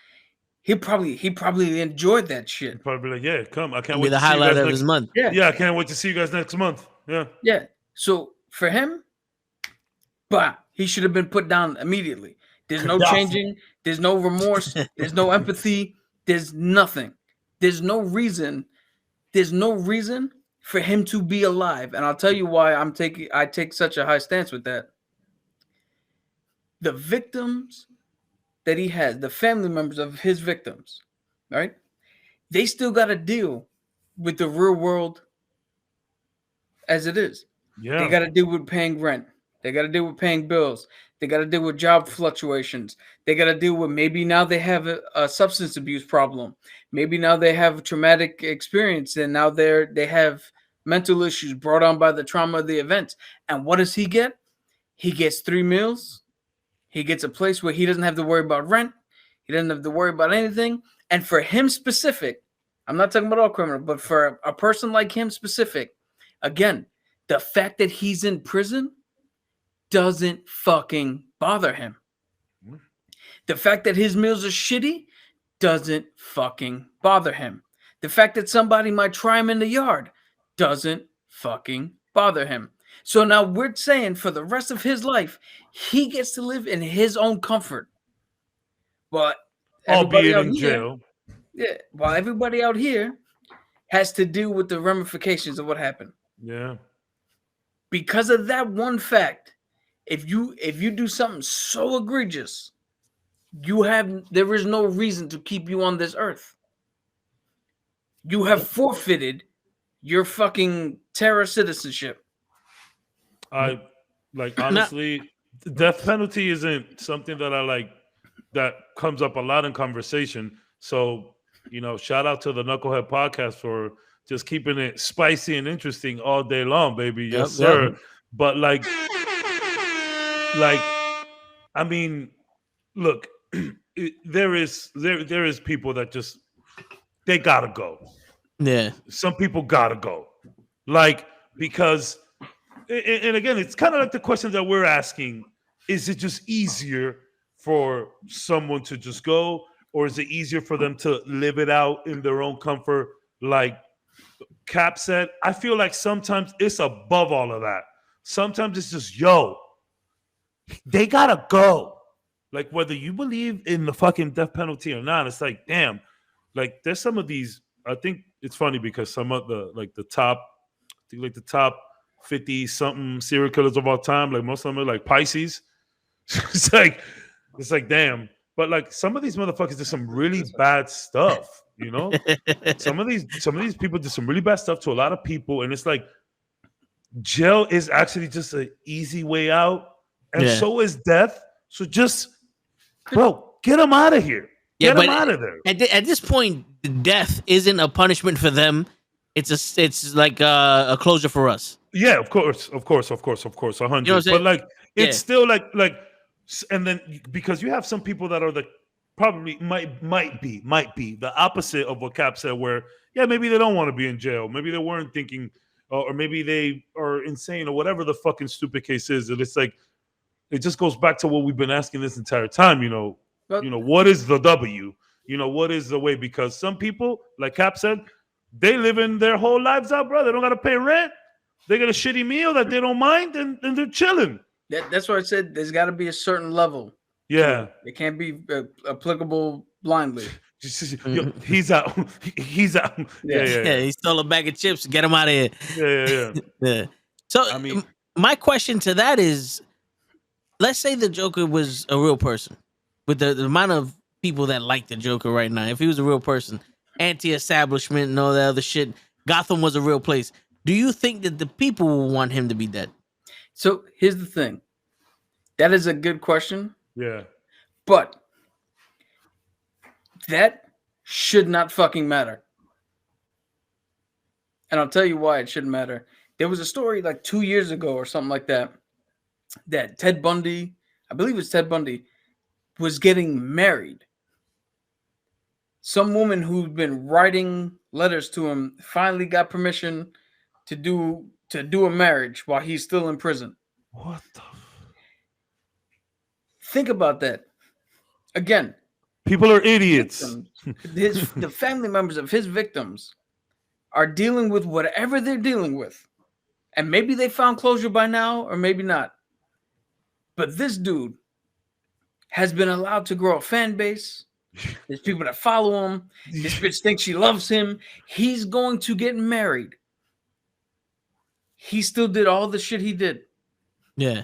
He probably enjoyed that shit. He'd probably be like, yeah, come. I can't Be wait the to see you highlight guys of his month. Yeah, I can't wait to see you guys next month. Yeah. Yeah. So for him, he should have been put down immediately. There's no changing. There's no remorse. There's no empathy. There's nothing. There's no reason for him to be alive. And I'll tell you why I take such a high stance with that. The victims that he has, the family members of his victims, right? They still got to deal with the real world as it is. Yeah. They got to deal with paying rent. They got to deal with paying bills. They got to deal with job fluctuations. They got to deal with maybe now they have a substance abuse problem. Maybe now they have a traumatic experience and now they have mental issues brought on by the trauma of the event. And what does he get? He gets 3 meals. He gets a place where he doesn't have to worry about rent. He doesn't have to worry about anything. And for him specific, I'm not talking about all criminals, but for a person like him specific, again, the fact that he's in prison doesn't fucking bother him. The fact that his meals are shitty doesn't fucking bother him. The fact that somebody might try him in the yard doesn't fucking bother him. So now we're saying for the rest of his life, he gets to live in his own comfort. But albeit in jail. Yeah, while everybody out here has to deal with the ramifications of what happened. Yeah. Because of that one fact, if you do something so egregious, there is no reason to keep you on this earth. You have forfeited your fucking terror citizenship. I like honestly, the death penalty isn't something that I like that comes up a lot in conversation. So, shout out to the Knucklehead podcast for just keeping it spicy and interesting all day long, baby. Yes, sir. Yep. But like, I mean, look, there is people that just they gotta go. Yeah. Some people gotta go. Like, because and again, it's kind of like the question that we're asking: is it just easier for someone to just go, or is it easier for them to live it out in their own comfort? Like Cap said, I feel like sometimes it's above all of that. Sometimes it's just, they gotta go. Like, whether you believe in the fucking death penalty or not, it's like, damn. Like, there's some of these. I think it's funny because some of the top 50 something serial killers of all time, like most of them are like Pisces. it's like damn. But like some of these motherfuckers did some really bad stuff, some of these people did some really bad stuff to a lot of people, and it's like jail is actually just an easy way out, and so is death. So just, bro, get them out of here. Get them out of there. At this point, death isn't a punishment for them. It's like a closure for us. Yeah, of course, 100. But like, it's still like, and then because you have some people that are probably might be the opposite of what Cap said, where maybe they don't want to be in jail, maybe they weren't thinking, or maybe they are insane or whatever the fucking stupid case is. And it's like, it just goes back to what we've been asking this entire time. What is the W? What is the way? Because some people, like Cap said, they live in their whole lives out, bro. They don't got to pay rent. They get a shitty meal that they don't mind, and they're chilling. That's why I said there's got to be a certain level. Yeah. It can't be applicable blindly. He's out. He's out. Yeah. He stole a bag of chips. Get him out of here. Yeah. So, I mean, my question to that is, let's say the Joker was a real person, with the amount of people that like the Joker right now. If he was a real person, anti-establishment and all that other shit, Gotham was a real place. Do you think that the people will want him to be dead? So here's the thing. That is a good question. Yeah. But that should not fucking matter. And I'll tell you why it shouldn't matter. There was a story like 2 years ago or something like that, that Ted Bundy, I believe it's Ted Bundy, was getting married. Some woman who'd been writing letters to him finally got permission to do a marriage while he's still in prison. What the? Think about that. Again, people are idiots. The family members of his victims are dealing with whatever they're dealing with. And maybe they found closure by now, or maybe not. But this dude has been allowed to grow a fan base. There's people that follow him. This bitch thinks she loves him. He's going to get married. He still did all the shit he did. Yeah.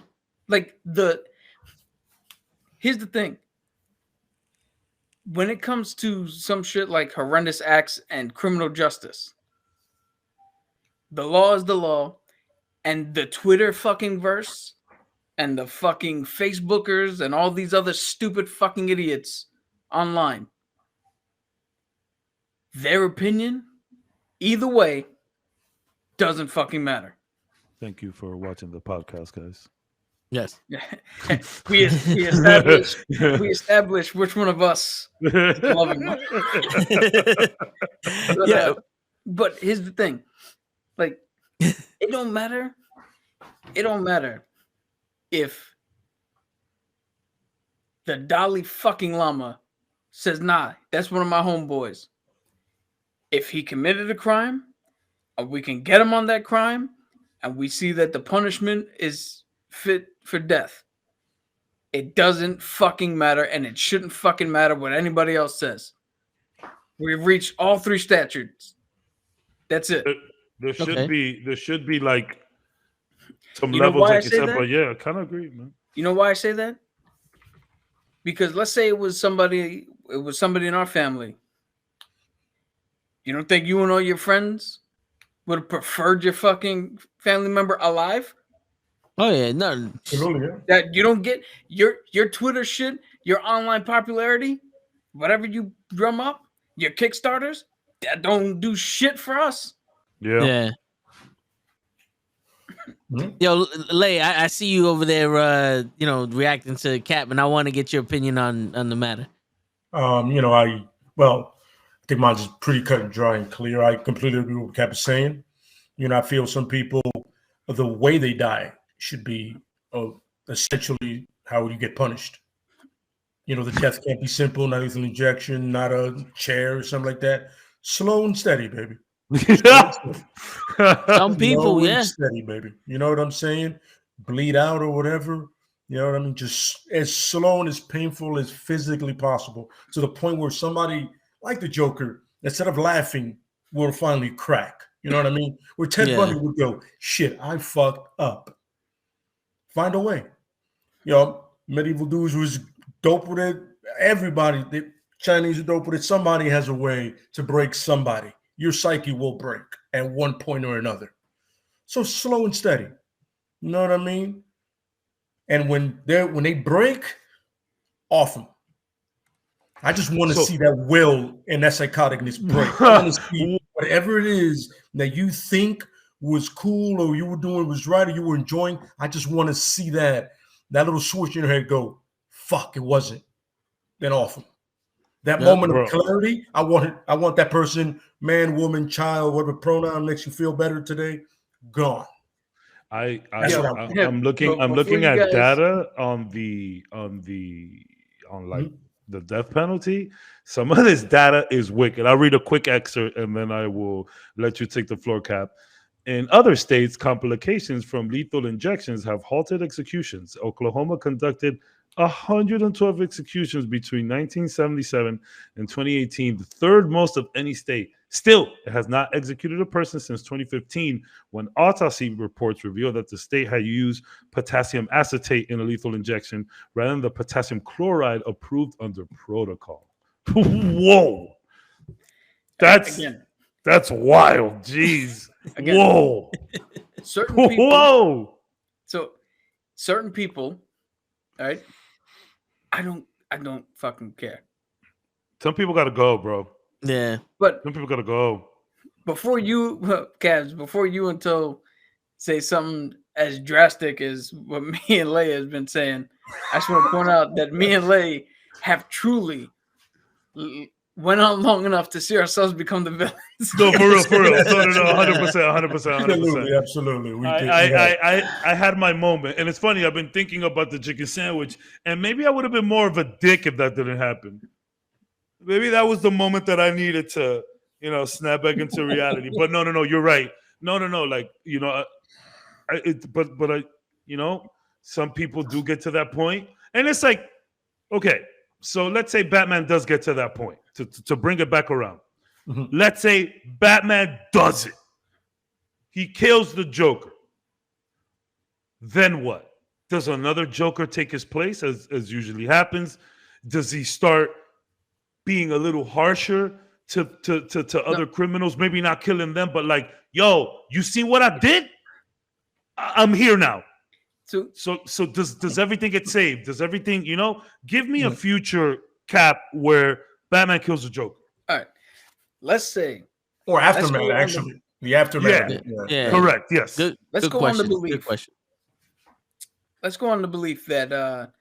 Here's the thing. When it comes to some shit like horrendous acts and criminal justice, the law is the law, and the Twitter fucking verse and the fucking Facebookers and all these other stupid fucking idiots online, their opinion, either way, doesn't fucking matter. Thank you for watching the podcast, guys. Yes. we established which one of us is loving one. But here's the thing. Like, it don't matter. It don't matter if the Dalai fucking Lama says, nah, that's one of my homeboys. If he committed a crime, and we can get him on that crime, and we see that the punishment is fit for death, it doesn't fucking matter, and it shouldn't fucking matter what anybody else says. We've reached all 3 statutes. That's it. There should be like some You know levels why I like say you said, that? but yeah, I kind of agree, man. You know why I say that? Because let's say it was somebody in our family. You don't think you and all your friends would have preferred your fucking family member alive? Oh yeah, no. Absolutely, yeah. That you don't get your Twitter shit, your online popularity, whatever you drum up, your Kickstarters, that don't do shit for us. Yeah. Yo, Lay, I see you over there, reacting to Cap, and I want to get your opinion on the matter. I think mine's is pretty cut and dry and clear. I completely agree with what Cap is saying. I feel some people, the way they die should be essentially how you get punished. The death can't be simple, not lethal injection, not a chair or something like that. Slow and steady, baby. Some people, Slow yeah. and steady, baby. You know what I'm saying? Bleed out or whatever. You know what I mean? Just as slow and as painful as physically possible, to the point where somebody like the Joker, instead of laughing, will finally crack. You know what I mean? Where Ted Bundy would go, shit, I fucked up. Find a way. Medieval dudes was dope with it. Everybody, the Chinese are dope with it. Somebody has a way to break somebody. Your psyche will break at one point or another. So slow and steady. You know what I mean? And when they break, off them. I just want to see that will and that psychoticness break. I want to see whatever it is that you think was cool or you were doing was right or you were enjoying. I just want to see that little switch in your head go, fuck, it wasn't. Then off them. That moment of clarity, I want that person, man, woman, child, whatever pronoun makes you feel better today, gone. I'm looking at data on the death penalty. Some of this data is wicked. I'll read a quick excerpt and then I will let you take the floor, Cap. In other states, complications from lethal injections have halted executions. Oklahoma conducted 112 executions between 1977 and 2018, the third most of any state. Still, it has not executed a person since 2015, when autopsy reports revealed that the state had used potassium acetate in a lethal injection rather than the potassium chloride approved under protocol. Whoa. That's wild. Jeez. Again, whoa. Certain people, whoa. So certain people, all right, I don't fucking care. Some people gotta go, bro. Yeah. But some people gotta go. Before you, Cavs, before you until say something as drastic as what me and Lay has been saying, I just want to point out that me and Lay have truly went on long enough to see ourselves become the villains. No, for real. No, 100%. Absolutely. I had my moment. And it's funny, I've been thinking about the chicken sandwich, and maybe I would have been more of a dick if that didn't happen. Maybe that was the moment that I needed to, snap back into reality. But no, you're right. No, like, some people do get to that point. And it's like, okay, so let's say Batman does get to that point, to bring it back around. Mm-hmm. Let's say Batman does it. He kills the Joker. Then what? Does another Joker take his place, as usually happens? Does he start being a little harsher to other criminals? Maybe not killing them, but like, yo, you see what I did? I'm here now. So does everything get saved? Does everything, give me a future Cap where Batman kills the Joker. All right. Let's say. Or Aftermath, actually. The aftermath. Yeah. Correct. Yes. Good. Let's Good go on question. the belief. Good question. Let's go on the belief that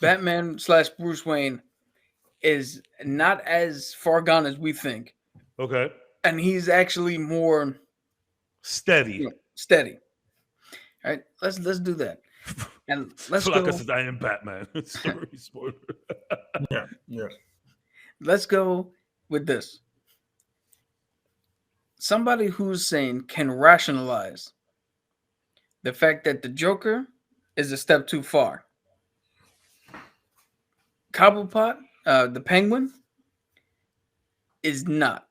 Batman / Bruce Wayne is not as far gone as we think, Okay. and he's actually more Steady. steady. All right, let's do that, and let's Flaca go. says, I am Batman. Sorry, spoiler. Yeah. Let's go with this. Somebody who's sane can rationalize the fact that the Joker is a step too far. Cobblepot, the Penguin, is not.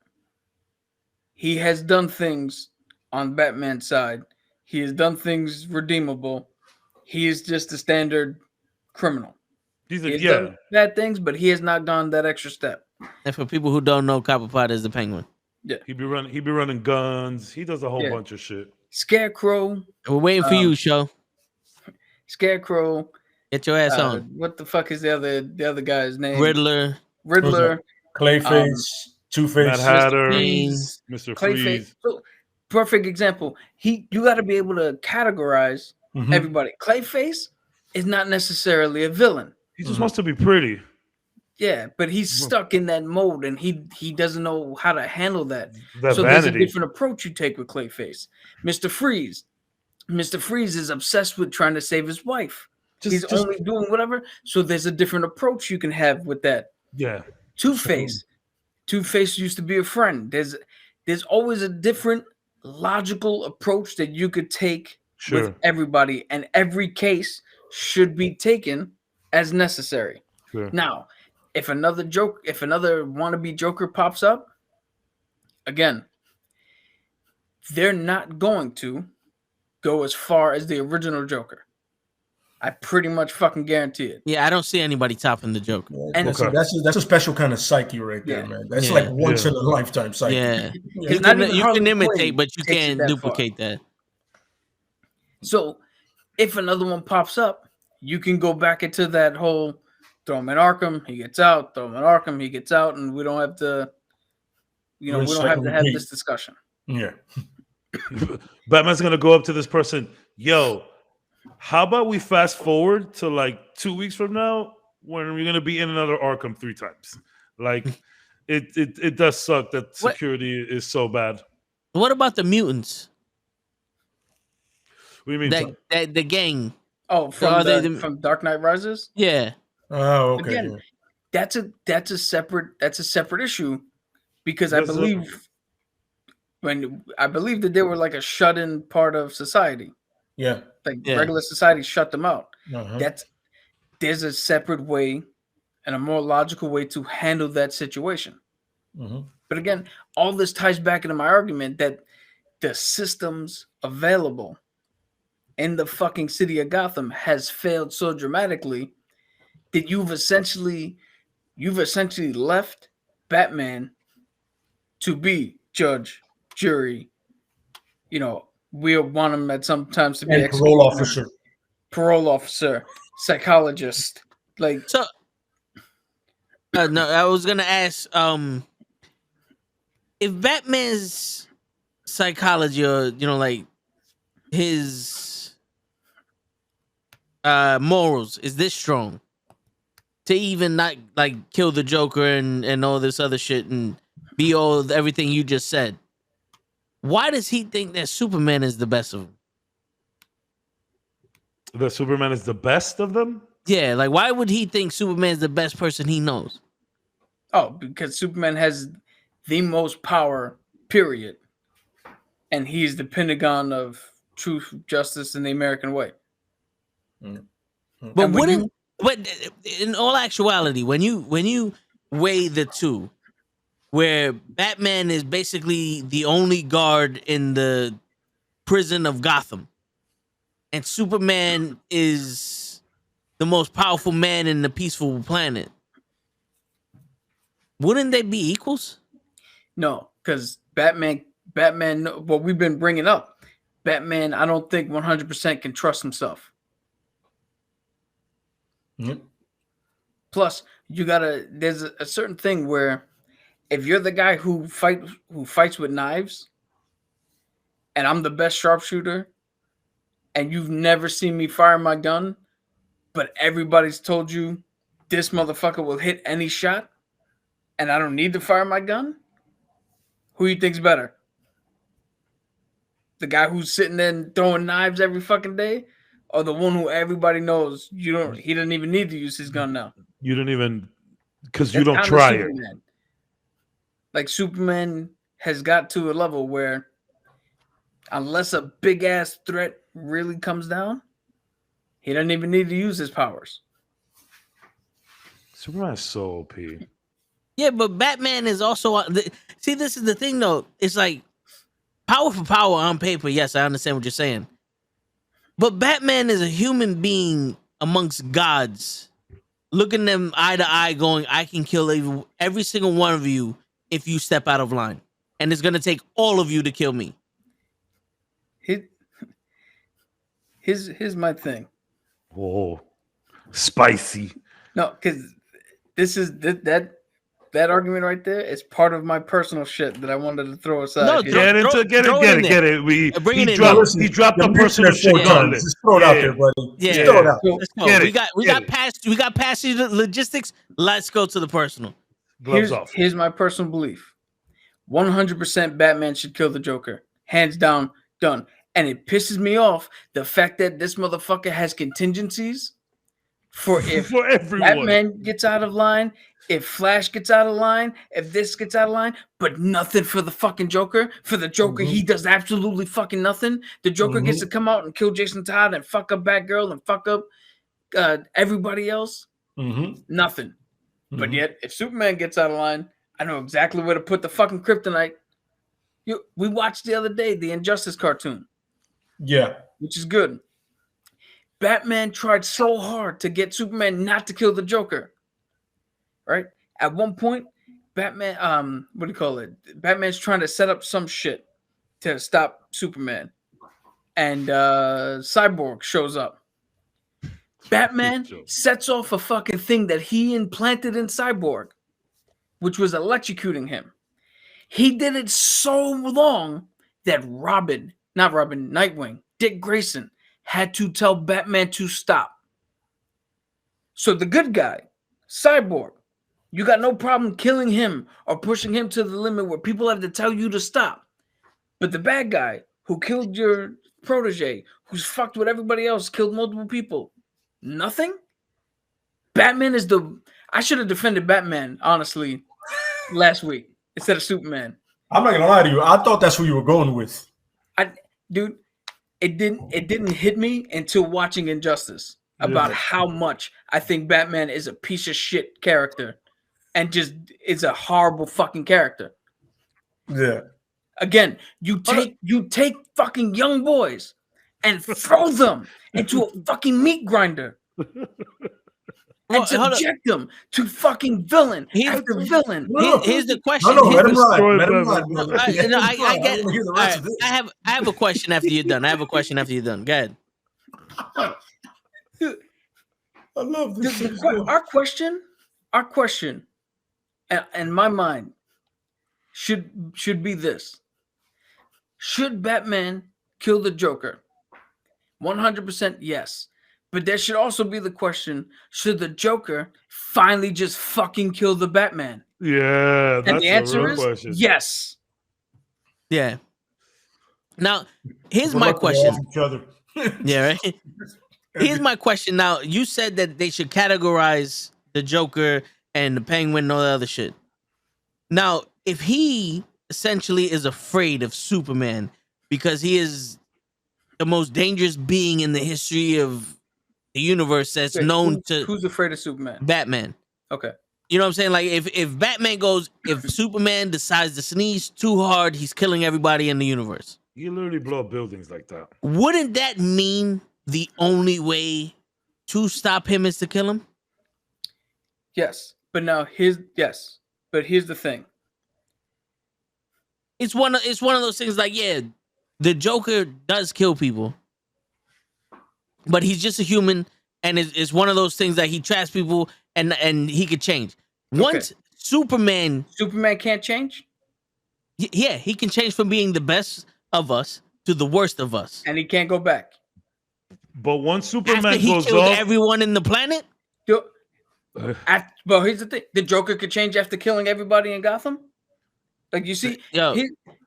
He has done things on Batman's side. He has done things redeemable. He is just a standard criminal. He's He a has done bad things, but he has not gone that extra step. And for people who don't know, Copperpot is the Penguin. Yeah. He be running guns. He does a whole bunch of shit. Scarecrow. We're waiting for you, show. Scarecrow. Get your ass on. What the fuck is the other guy's name? Riddler. Clayface, Two-Face, Mad Hatter, Freeze, Mr. Clayface. Freeze. So, perfect example. You got to be able to categorize everybody. Clayface is not necessarily a villain. He just wants to be pretty. Yeah, but he's stuck in that mode, and he doesn't know how to handle that. That so vanity. There's a different approach you take with Clayface. Mr. Freeze. Mr. Freeze is obsessed with trying to save his wife. He's only doing whatever. So there's a different approach you can have with that. Yeah. Two-Face. Two-Face used to be a friend. There's always a different logical approach that you could take with everybody, and every case should be taken as necessary. Sure. Now, if another wannabe Joker pops up, again, they're not going to go as far as the original Joker. I pretty much fucking guarantee it. Yeah, I don't see anybody topping the Joker. Yeah, and that's a special kind of psyche right there, man. That's like once in a lifetime psyche. Yeah, you can imitate, but you can't duplicate that. So, if another one pops up, you can go back into that whole throw him in Arkham, he gets out, throw him in Arkham, he gets out, and we don't have to, we don't have to have this discussion. Yeah. Batman's gonna go up to this person, yo, how about we fast forward to like 2 weeks from now when we're gonna be in another Arkham 3 times? Like, it does suck that security is so bad. What about the mutants? What do you mean? That the gang. Oh, from Dark Knight Rises? Yeah. Oh, okay. Again, that's a separate issue, because I believe that they were like a shut-in part of society. Yeah. Regular society shut them out. There's a separate way and a more logical way to handle that situation. But again, all this ties back into my argument that the systems available in the fucking city of Gotham has failed so dramatically that you've essentially left Batman to be judge, jury. We want him at sometimes to be and parole officer, psychologist. Like, so, no, I was gonna ask, if Batman's psychology, or like his morals, is this strong to even not like kill the Joker and all this other shit and be everything you just said, why does he think that Superman is the best of them? That Superman is the best of them? Yeah, like why would he think Superman is the best person he knows? Oh, because Superman has the most power, period. And he's the Pentagon of truth, justice, and the American way. But but in all actuality, when you weigh the two, where Batman is basically the only guard in the prison of Gotham, and Superman is the most powerful man in the peaceful planet, wouldn't they be equals? No, because Batman, what we've been bringing up, Batman, I don't think 100% can trust himself. Plus, there's a certain thing where if you're the guy who fights with knives, and I'm the best sharpshooter, and you've never seen me fire my gun, but everybody's told you this motherfucker will hit any shot, and I don't need to fire my gun, who you think's better? The guy who's sitting there and throwing knives every fucking day, or the one who everybody knows he doesn't even need to use his gun now? You don't even, because you That's don't kinda try it. Superman. Like Superman has got to a level where unless a big ass threat really comes down, he doesn't even need to use his powers. Superman's so OP. Yeah, but Batman is also see. This is the thing, though. It's like power for power on paper. Yes, I understand what you're saying, but Batman is a human being amongst gods, looking them eye to eye, going, "I can kill every single one of you if you step out of line, and it's gonna take all of you to kill me." Here's my thing. Oh, spicy. No, because this is that argument right there is part of my personal shit that I wanted to throw aside. No, here. Get it. Bring it in. He dropped the personal shit on it. Just throw it out there, buddy. Yeah. Just throw it out. So, Let's go. Get We it. got past the logistics. Let's go to the personal. Gloves off. Here's my personal belief. 100% Batman should kill the Joker. Hands down, done. And it pisses me off the fact that this motherfucker has contingencies for if For everyone. Batman gets out of line, if Flash gets out of line, if this gets out of line, but nothing for the fucking Joker. For the Joker, he does absolutely fucking nothing. The Joker gets to come out and kill Jason Todd and fuck up Batgirl and fuck up everybody else. Nothing. But yet, if Superman gets out of line, I know exactly where to put the fucking kryptonite. We watched the other day the Injustice cartoon. Yeah. Which is good. Batman tried so hard to get Superman not to kill the Joker. Right? At one point, Batman, what do you call it? Batman's trying to set up some shit to stop Superman. And Cyborg shows up. Batman sets off a fucking thing that he implanted in Cyborg, which was electrocuting him. He did it so long that Nightwing, Dick Grayson, had to tell Batman to stop. So the good guy, Cyborg, you got no problem killing him or pushing him to the limit where people have to tell you to stop. But the bad guy who killed your protege, who's fucked with everybody else, killed multiple people, nothing? Batman is I should have defended Batman, honestly, last week instead of Superman. I'm not gonna lie to you. I thought that's who you were going with. Dude, it didn't hit me until watching Injustice about how much I think Batman is a piece of shit character and just is a horrible fucking character. Yeah. Again, you take fucking young boys and throw them into a fucking meat grinder and subject them to fucking villain after villain. Here's the question. No, let him ride. I have a question after you're done. Go ahead. I love this. Our question, in my mind, should be this: should Batman kill the Joker? 100% yes. But there should also be the question, should the Joker finally just fucking kill the Batman? Yeah, that's and the answer is question. yes. Yeah. Now, here's my question. Yeah, right? Here's my question. Now, you said that they should categorize the Joker and the Penguin and all the other shit. Now, if he essentially is afraid of Superman because he is the most dangerous being in the history of the universe that's known to... Who's afraid of Superman? Batman. Okay. You know what I'm saying? Like, if Batman goes... If Superman decides to sneeze too hard, he's killing everybody in the universe. You literally blow up buildings like that. Wouldn't that mean the only way to stop him is to kill him? Yes. But now, here's the thing. It's one of those things like, yeah, the Joker does kill people, but he's just a human, and it's one of those things that he traps people and he could change. Once Superman can't change? Yeah, he can change from being the best of us to the worst of us. And he can't go back. But once After Superman he goes killed off, everyone in the planet? But here's the thing: the Joker could change after killing everybody in Gotham. Like you see, Yo,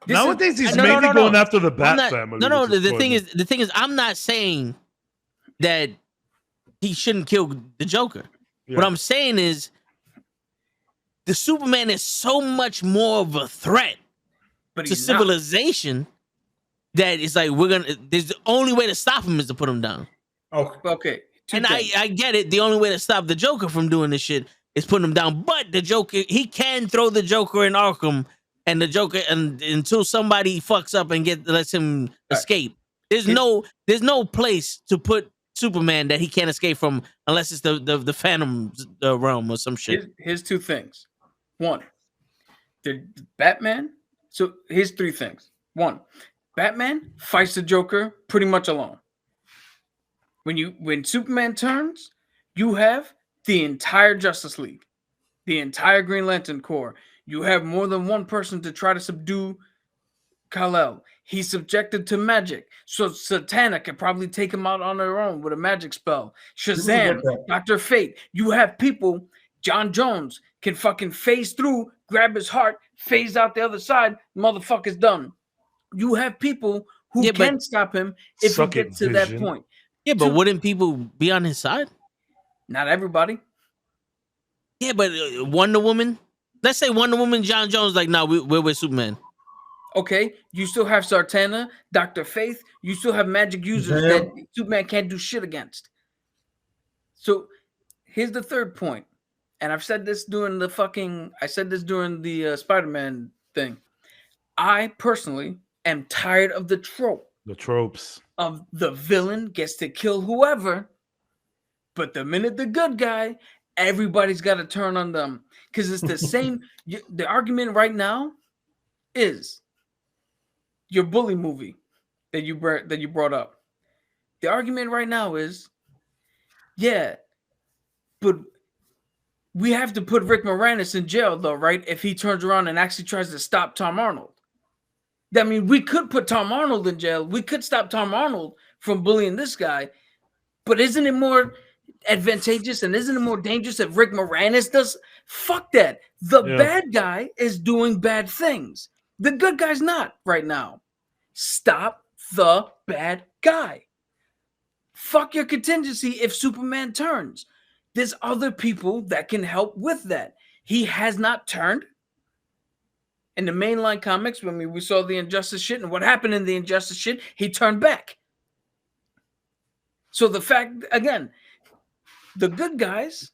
nowadays he's no, mainly no. going after the I'm Bat not, family. No, which is the funny. thing is, I'm not saying that he shouldn't kill the Joker. Yeah. What I'm saying is the Superman is so much more of a threat but to he's not. civilization that it's like there's the only way to stop him is to put him down. Okay. And I get it. The only way to stop the Joker from doing this shit is putting him down. But the Joker, he can throw the Joker in Arkham, and the Joker, and until somebody fucks up and lets him escape. There's no place to put Superman that he can't escape from unless it's the Phantom realm or some shit. Here's two things. One, the Batman. So here's three things. One, Batman fights the Joker pretty much alone. When Superman turns, you have the entire Justice League, the entire Green Lantern Corps. You have more than one person to try to subdue Kal-El. He's subjected to magic, so Satana could probably take him out on their own with a magic spell. Shazam, Dr. Fate. You have people. John Jones can fucking phase through, grab his heart, phase out the other side. Motherfucker's done. You have people who can stop him if he gets to that point. Yeah, but wouldn't people be on his side? Not everybody. Yeah, but Wonder Woman. Let's say Wonder Woman, John Jones, like, no, we're with Superman. Okay, you still have Sartana, Dr. Faith. You still have magic users that Superman can't do shit against. So here's the third point. And I've said this during the Spider-Man thing. I personally am tired of the trope. The tropes. Of the villain gets to kill whoever, but the minute the good guy, everybody's got to turn on them. Because it's the same. The argument right now is your bully movie that you brought up. The argument right now is, yeah, but we have to put Rick Moranis in jail, though, right? If he turns around and actually tries to stop Tom Arnold. I mean, we could put Tom Arnold in jail. We could stop Tom Arnold from bullying this guy. But isn't it more advantageous and isn't it more dangerous if Rick Moranis does? Fuck that. The bad guy is doing bad things. The good guy's not right now. Stop the bad guy. Fuck your contingency if Superman turns. There's other people that can help with that. He has not turned. In the mainline comics, when we saw the Injustice shit and what happened in the Injustice shit, he turned back. So the fact, again, the good guys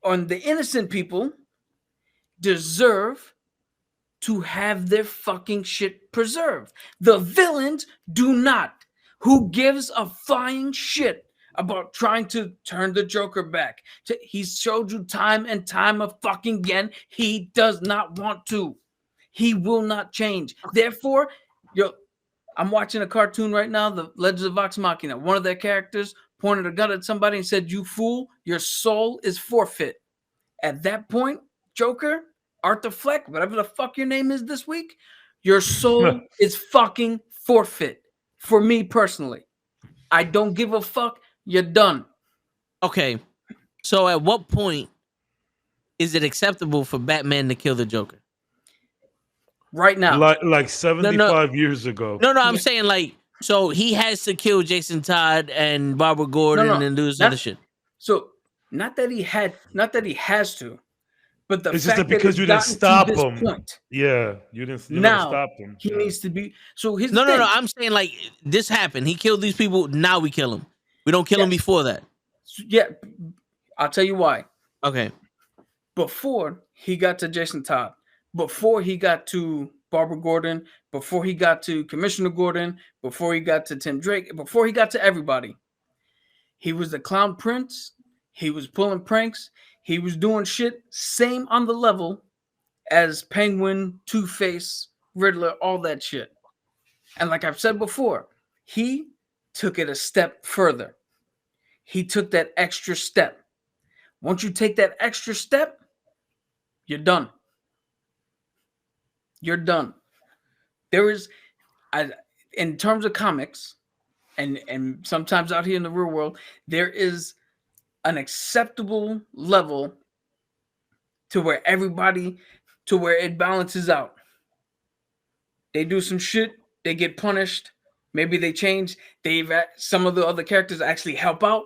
and the innocent people deserve to have their fucking shit preserved. The villains do not. Who gives a flying shit about trying to turn the Joker back? He's showed you time and time again. He does not want to. He will not change. Therefore, I'm watching a cartoon right now, The Legends of Vox Machina. One of their characters pointed a gun at somebody and said, "You fool, your soul is forfeit." At that point, Joker, Arthur Fleck, whatever the fuck your name is this week, your soul is fucking forfeit. For me personally, I don't give a fuck. You're done. Okay, so at what point is it acceptable for Batman to kill the Joker? Right now, like 75 years ago. No, I'm saying like, so he has to kill Jason Todd and Barbara Gordon and do this other shit. So not that he has to, but the it's fact just that because you didn't stop him. Point, yeah, you didn't stop him. He needs to be. So his no. I'm saying like this happened. He killed these people. Now we kill him. We don't kill him before that. Yeah, I'll tell you why. Okay. Before he got to Jason Todd, before he got to Barbara Gordon, before he got to Commissioner Gordon, before he got to Tim Drake, before he got to everybody, he was the Clown Prince. He was pulling pranks. He was doing shit same on the level as Penguin, Two-Face, Riddler, all that shit. And like I've said before, he took it a step further. He took that extra step. Once you take that extra step, you're done. You're done. in terms of comics, and sometimes out here in the real world, there is an acceptable level to where it balances out. They do some shit, they get punished, maybe they change. Some of the other characters actually help out.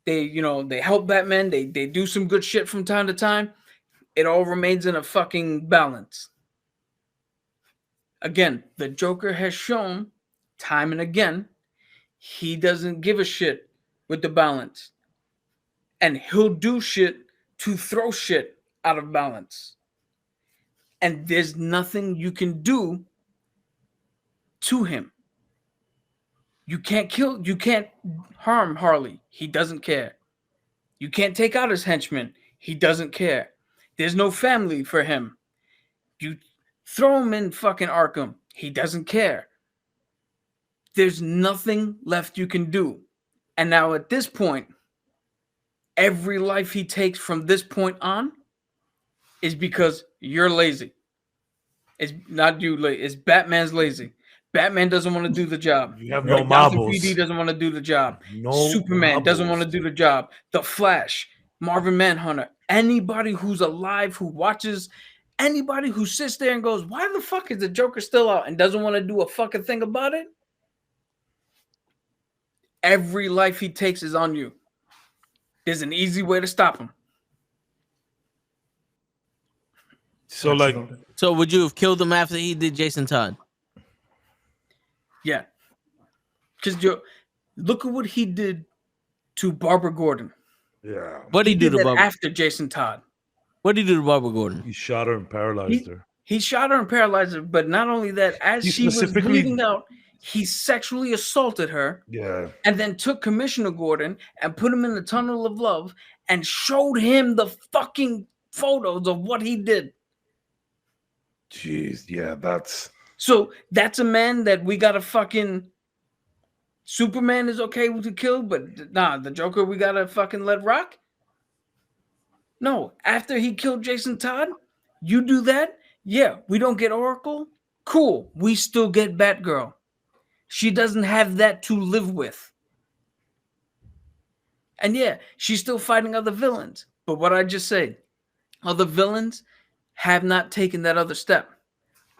They help Batman. They do some good shit from time to time. It all remains in a fucking balance. Again, the Joker has shown time and again he doesn't give a shit with the balance. And he'll do shit to throw shit out of balance. And there's nothing you can do to him. You can't harm Harley. He doesn't care. You can't take out his henchmen. He doesn't care. There's no family for him. You throw him in fucking Arkham. He doesn't care. There's nothing left you can do. And now at this point, every life he takes from this point on is because you're lazy. It's not you lazy. It's Batman's lazy. Batman doesn't want to do the job. You have no marbles. PD doesn't want to do the job. No Superman doesn't marbles. want to do the job. The Flash, Marvin Manhunter, anybody who's alive, who watches, anybody who sits there and goes, why the fuck is the Joker still out and doesn't want to do a fucking thing about it? Every life he takes is on you. There's an easy way to stop him. So would you have killed him after he did Jason Todd? Yeah. Because look at what he did to Barbara Gordon. yeah, What did he do to Barbara? After Jason Todd? What did he do to Barbara Gordon? he shot her and paralyzed her. He shot her and paralyzed her, but not only that, as she was bleeding out, he sexually assaulted her. Yeah. And then took Commissioner Gordon and put him in the tunnel of love and showed him the fucking photos of what he did. Jeez, yeah, that's a man that we gotta fucking. Superman is okay to kill, but nah, the Joker we gotta fucking let rock. No, after he killed Jason Todd, you do that. Yeah, we don't get Oracle. Cool, we still get Batgirl. She doesn't have that to live with. And yeah, she's still fighting other villains. But what I just said, other villains have not taken that other step.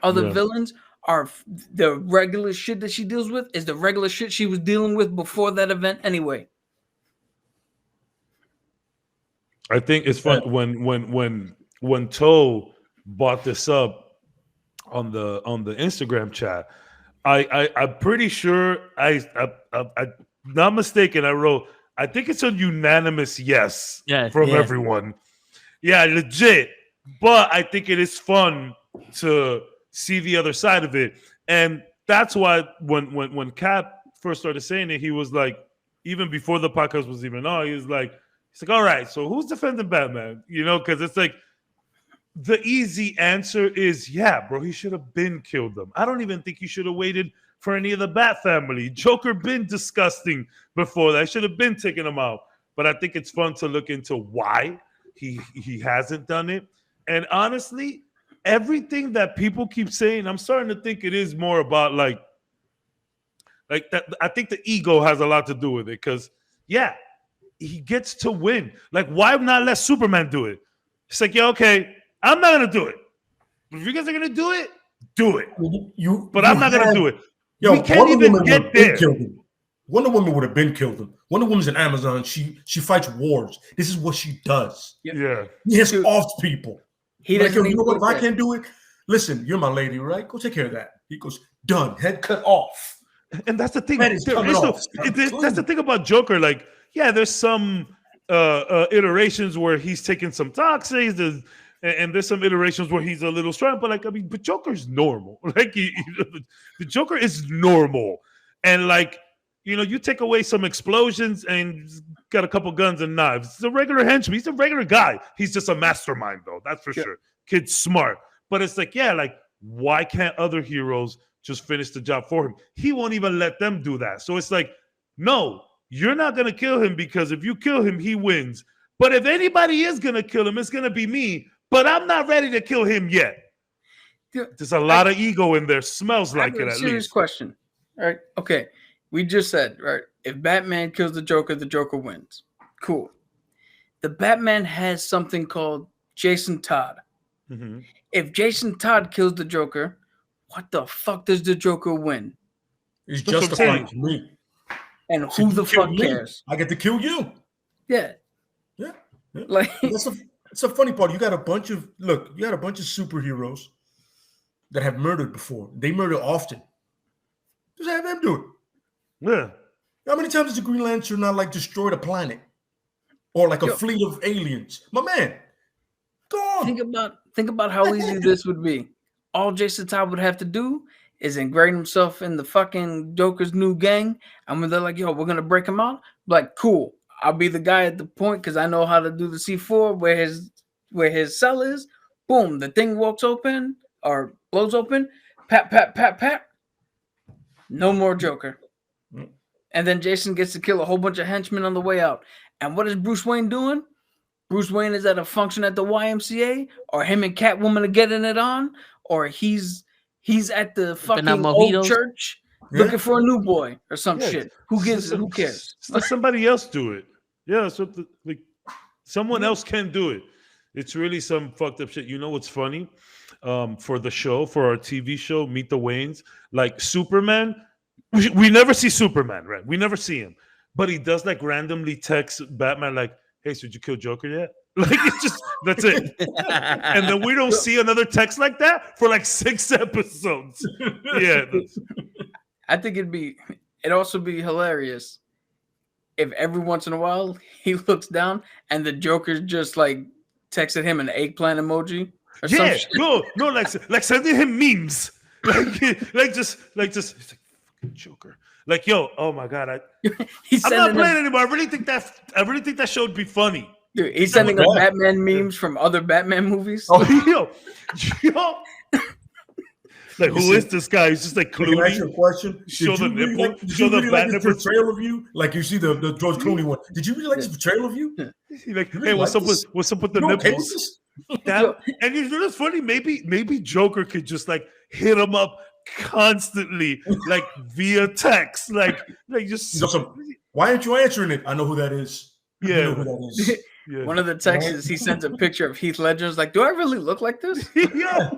Other villains are the regular shit that she deals with is the regular shit she was dealing with before that event anyway. I think it's fun when Toe brought this up on the Instagram chat. I'm pretty sure I'm not mistaken. I wrote, I think it's a unanimous yes from everyone. Yeah, legit. But I think it is fun to see the other side of it. And that's why when Cap first started saying it, he was like, even before the podcast was even on, he's like, all right, so who's defending Batman? You know, because it's like the easy answer is, yeah, bro, he should have been killed them. I don't even think he should have waited for any of the Bat family. Joker been disgusting before that. Should have been taking him out. But I think it's fun to look into why he hasn't done it. And honestly, everything that people keep saying, I'm starting to think it is more about like that. I think the ego has a lot to do with it because, yeah, he gets to win. Like, why not let Superman do it? It's like, yeah, okay, I'm not going to do it. But if you guys are going to do it, do it. But I'm not going to do it. Yo, we can't even get there. Wonder Woman would have been killed him. Wonder Woman's an Amazon. She fights wars. This is what she does. Yeah. He has off people. He like, doesn't you know what? If I that. can't do it, listen, you're my lady, right? Go take care of that. He goes, done. Head cut off. And that's the thing. That's the thing about Joker. Like, yeah, there's some iterations where he's taking some toxics, and there's some iterations where he's a little strong. But like, I mean, but Joker's normal. Like, the Joker is normal, and like, you know, you take away some explosions and got a couple guns and knives. He's a regular henchman. He's a regular guy. He's just a mastermind, though. That's for sure. Kid's smart. But it's like, yeah, like, why can't other heroes just finish the job for him? He won't even let them do that. So it's like, no, you're not going to kill him because if you kill him, he wins. But if anybody is going to kill him, it's going to be me. But I'm not ready to kill him yet. There's a lot of ego in there. Smells like it, at least. Serious question. Right? Okay. We just said, right, if Batman kills the Joker wins. Cool. The Batman has something called Jason Todd. Mm-hmm. If Jason Todd kills the Joker, what the fuck does the Joker win? It's That's what I'm justified saying. to me. And So who you the kill fuck me, cares? I get to kill you. Yeah. Yeah. Like That's the funny part. You got a bunch of superheroes that have murdered before. They murder often. Just have them do it. Yeah. How many times has the Green Lantern not like destroyed a planet or like a Yo. fleet of aliens? My man, go on. think about how easy this would be. All Jason Todd would have to do is ingrain himself in the fucking Joker's new gang. And when they're like, yo, we're gonna break him out, like, cool. I'll be the guy at the point because I know how to do the C4 where his cell is. Boom, the thing walks open or blows open. Pat, pat, pat, pat. No more Joker. And then Jason gets to kill a whole bunch of henchmen on the way out. And what is Bruce Wayne doing? Bruce Wayne is at a function at the YMCA, or him and Catwoman are getting it on, or he's at the fucking old mojitos. church looking for a new boy or some Yeah, shit. Who gives it? Who cares? Just let somebody else do it. Yeah, so like someone else can do it. It's really some fucked up shit. You know what's funny? For the show, for our TV show, Meet the Waynes, like Superman, we never see Superman, right? We never see him, but he does like randomly text Batman, like, "Hey, so did you kill Joker yet?" Like it's just that's it. And then we don't see another text like that for like 6 episodes. Yeah, I think it'd also be hilarious if every once in a while he looks down and the Joker's just like texted him an eggplant emoji or some yeah, shit. no, like sending him memes, like just it's like fucking Joker. Like, yo, oh my god, He's I'm not sending playing him, anymore. I really think that show would be funny. dude, he's sending us Batman memes from other Batman movies. Oh, yo. Like, who is this guy? He's just like Can I ask you Clooney. a question? Show the nipple. Did Show you the really bat like his nipple. portrayal of you? Like you see the George Clooney one. Did you really like his portrayal of you? He's like, You hey, really what's like up this? with the You okay with nipples? this? That, and you know what's funny? Maybe Joker could just like hit him up constantly, like via text, like just He's also, why aren't you answering it? I know who that is. You yeah. know who that is. Yeah. One of the texts is he sends a picture of Heath Ledger. It's like, do I really look like this? Yeah.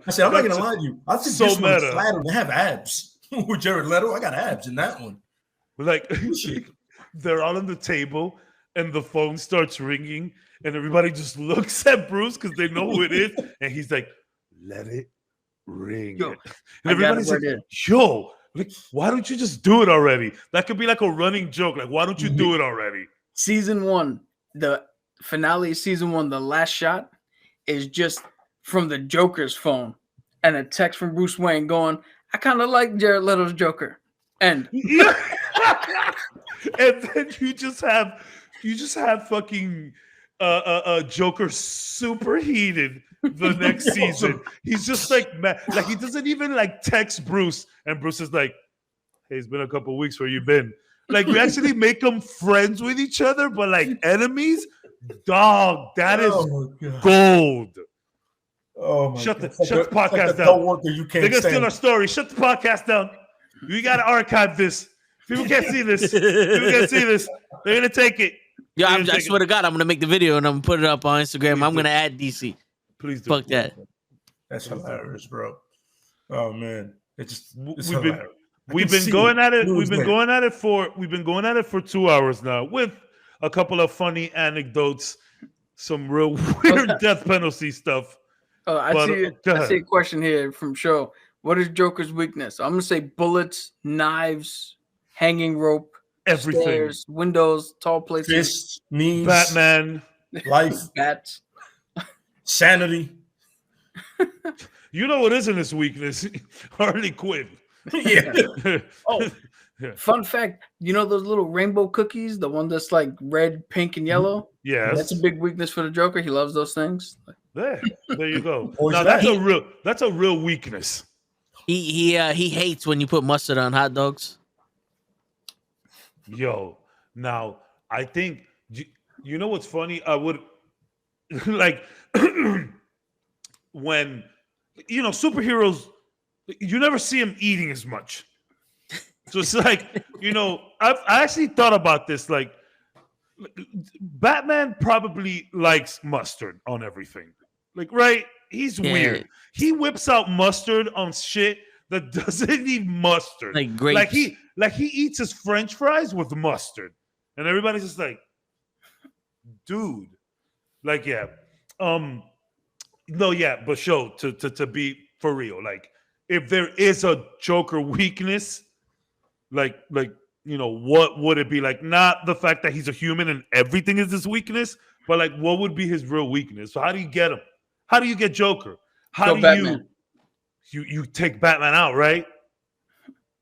I said, I'm not That's gonna lie to you. I think so this one is meta. flattering. I have abs with Jared Leto. I got abs in that one. Like they're all on the table and the phone starts ringing and everybody just looks at Bruce because they know who it is and he's like, let it ring. Yo, And I got it everybody's right like, here. yo, like, why don't you just do it already? That could be like a running joke. Like, why don't you do it already? Season 1, the finale of season 1, the last shot is just from the Joker's phone and a text from Bruce Wayne going, I kind of like Jared Leto's Joker. And Yeah. And then you just have fucking Joker superheated the next season. He's just like mad. Like he doesn't even like text Bruce, and Bruce is like, "Hey, it's been a couple weeks. Where you been?" Like you actually make them friends with each other, but like enemies. Dog, that is gold. Oh my Shut the God. shut the podcast like a down. coworker you They're can't gonna steal stand. our story. Shut the podcast down. We gotta archive this. People can't see this. People can't see this. They're gonna take it. Yo, They're I gonna take swear to God, I'm gonna make the video and I'm gonna put it up on Instagram. Please I'm do. gonna add DC. Please do. Fuck that. That's hilarious, bro. Oh man, it's We've hilarious. been I we've can been see going it. at it. It was there. We've been going at it for 2 hours now with a couple of funny anecdotes, some real weird death penalty stuff. I But, see go I ahead. see a question here from Show. What is Joker's weakness? I'm gonna say bullets, knives, hanging rope, Everything. stairs, windows, tall places, Fists, knees, Batman. life, bats. sanity. You know what isn't his weakness? Harley Quinn. Yeah. Oh, fun fact, you know those little rainbow cookies, the one that's like red, pink, and yellow? Yes. That's a big weakness for the Joker. He loves those things. There you go. Or is Now that- that's a real weakness. He hates when you put mustard on hot dogs. Yo, now I think you know what's funny? I would like when superheroes, you never see them eating as much. So it's like, I actually thought about this. Like, Batman probably likes mustard on everything. Like, right? He's weird. He whips out mustard on shit that doesn't need mustard. Like grapes. Like he eats his French fries with mustard, and everybody's just like, dude, like, yeah, no, yeah, but to be for real, like, if there is a Joker weakness, like what would it be? Like, not the fact that he's a human and everything is his weakness, but like, what would be his real weakness? So how do you get him? How do you get Joker? How do Batman. you take Batman out, right?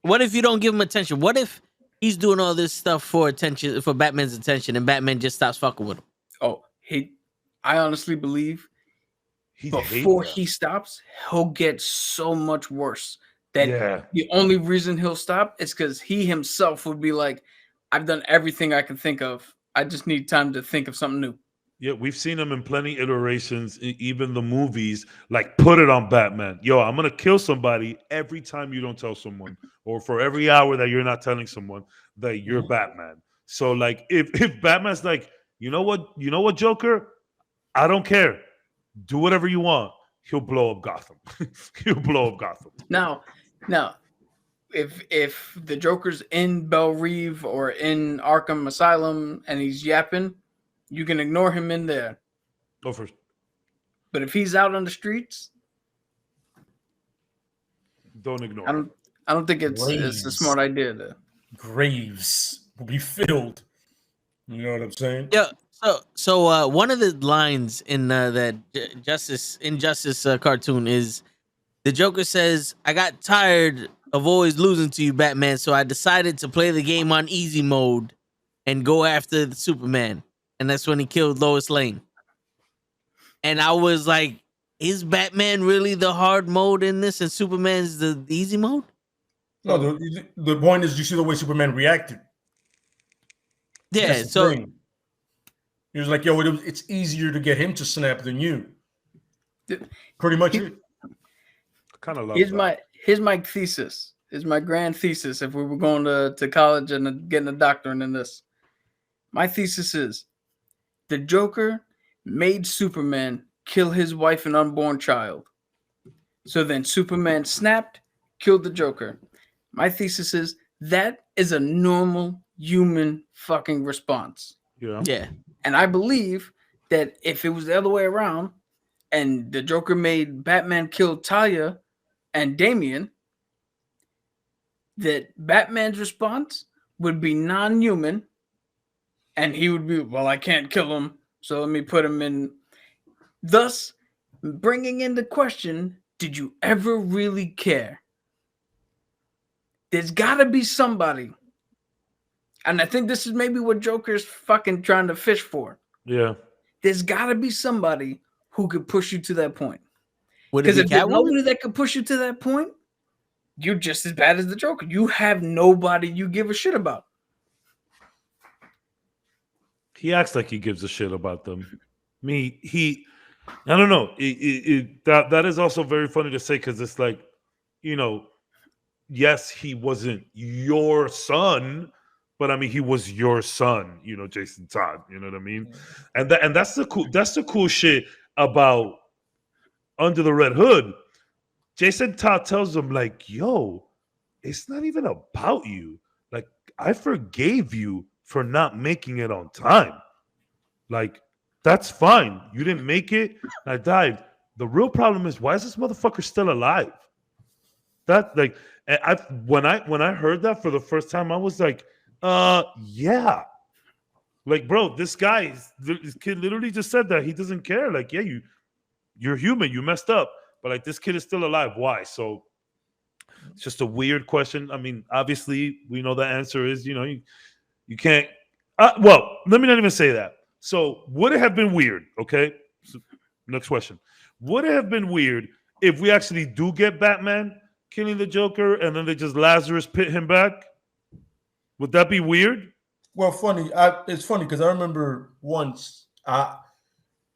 What if you don't give him attention? What if he's doing all this stuff for attention, for Batman's attention, and Batman just stops fucking with him? Oh, I honestly believe before he stops, he'll get so much worse that the only reason he'll stop is because he himself would be like, I've done everything I can think of. I just need time to think of something new. Yeah, we've seen him in plenty iterations, even the movies, like, put it on Batman. Yo, I'm going to kill somebody every time you don't tell someone, or for every hour that you're not telling someone that you're Batman. So, like, if Batman's like, you know what, Joker? I don't care. Do whatever you want. He'll blow up Gotham. He'll blow up Gotham. Now, if the Joker's in Belle Reve or in Arkham Asylum and he's yapping, you can ignore him in there. Go first. But if he's out on the streets, don't ignore him. I don't think it's a smart idea. Graves will be filled. You know what I'm saying? Yeah. So one of the lines in that Injustice cartoon is the Joker says, "I got tired of always losing to you, Batman, so I decided to play the game on easy mode and go after the Superman." And that's when he killed Lois Lane. And I was like, is Batman really the hard mode in this and Superman's the easy mode? No, the point is, you see the way Superman reacted. Yeah, so he was like, yo, it's easier to get him to snap than you. Pretty much. I kind of love Here's my thesis. Here's my grand thesis if we were going to college and getting a doctorate in this. My thesis is, the Joker made Superman kill his wife and unborn child. So then Superman snapped, killed the Joker. My thesis is that is a normal human fucking response. Yeah. And I believe that if it was the other way around and the Joker made Batman kill Talia and Damian, that Batman's response would be non-human. And he would be, well, I can't kill him, so let me put him in. Thus, bringing into question, did you ever really care? There's got to be somebody. And I think this is maybe what Joker's fucking trying to fish for. Yeah. There's got to be somebody who could push you to that point. Would it Because be if there's Catwoman? nobody that could push you to that point, you're just as bad as the Joker. You have nobody you give a shit about. He acts like he gives a shit about them. I don't know. That is also very funny to say, because it's like, yes, he wasn't your son, but I mean, he was your son, Jason Todd. You know what I mean? And that's the cool shit about Under the Red Hood. Jason Todd tells him, like, yo, it's not even about you. Like, I forgave you for not making it on time. Like, that's fine. You didn't make it. I died. The real problem is, why is this motherfucker still alive? That, like, when I heard that for the first time, I was like, yeah. Like, bro, this kid literally just said that he doesn't care. Like, yeah, you're human. You messed up. But, like, this kid is still alive. Why? So it's just a weird question. I mean, obviously, we know the answer is, you can't. Well, let me not even say that. So would it have been weird? Okay. So, next question. Would it have been weird if we actually do get Batman killing the Joker and then they just Lazarus pit him back? Would that be weird? Well, funny. It's funny because I remember once I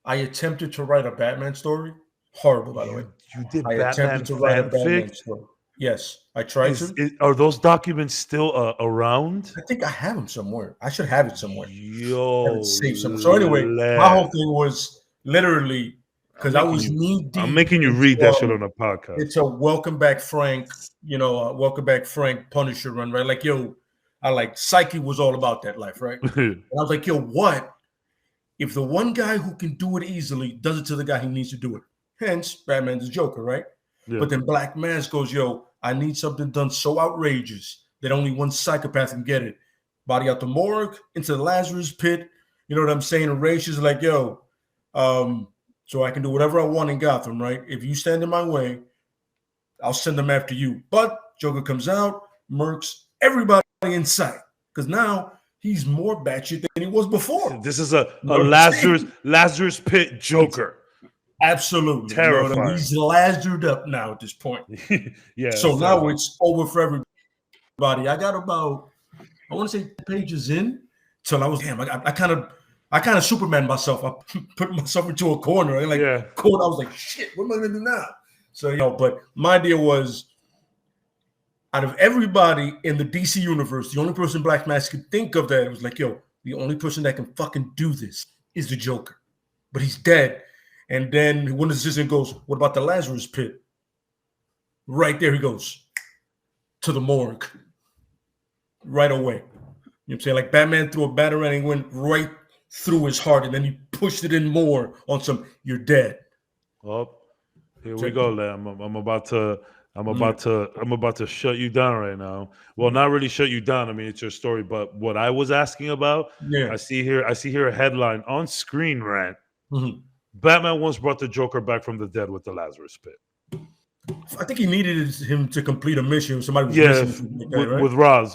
attempted to write a Batman story. Horrible, by the way. You did I Batman attempted to write a Batman fanfic? story. Yes, I tried to. Are those documents still around? I think I have them somewhere. I should have it somewhere. Have Yo, it saved somewhere. So anyway, my whole thing was literally because I was knee deep. I'm making you read that shit on a podcast. It's a Welcome Back Frank, Welcome Back Frank Punisher run, right? Like, yo, I like Psyche was all about that life, right? And I was like, yo, what if the one guy who can do it easily does it to the guy who needs to do it? Hence, Batman's Joker, right? Yeah. But then Black Mask goes, yo, I need something done so outrageous that only one psychopath can get it. Body out the morgue, into the Lazarus pit. You know what I'm saying? And Rage is like, yo, so I can do whatever I want in Gotham, right? If you stand in my way, I'll send them after you. But Joker comes out, murks everybody in sight. Because now he's more batshit than he was before. This is a Lazarus pit Joker. Absolutely. Terrifying. You know, he's lasered up now at this point. Yeah. So now it's over for everybody. I got about, I want to say pages in till I was, I kind of Superman myself. I put myself into a corner. And I was like, shit, what am I going to do now? So, but my idea was, out of everybody in the DC universe, the only person Black Mask could think of that was like, yo, the only person that can fucking do this is the Joker. But he's dead. And then when the assistant goes, what about the Lazarus pit? Right there he goes to the morgue right away. You know what I'm saying? Like Batman threw a batarang and went right through his heart, and then he pushed it in more on some, you're dead. Oh, here we go, Lam. I'm about to shut you down right now. Well, not really shut you down. I mean, it's your story, but what I was asking about, I see here a headline on Screen Rant. Mm-hmm. Batman once brought the Joker back from the dead with the Lazarus pit. I think he needed him to complete a mission. Somebody was missing with Roz.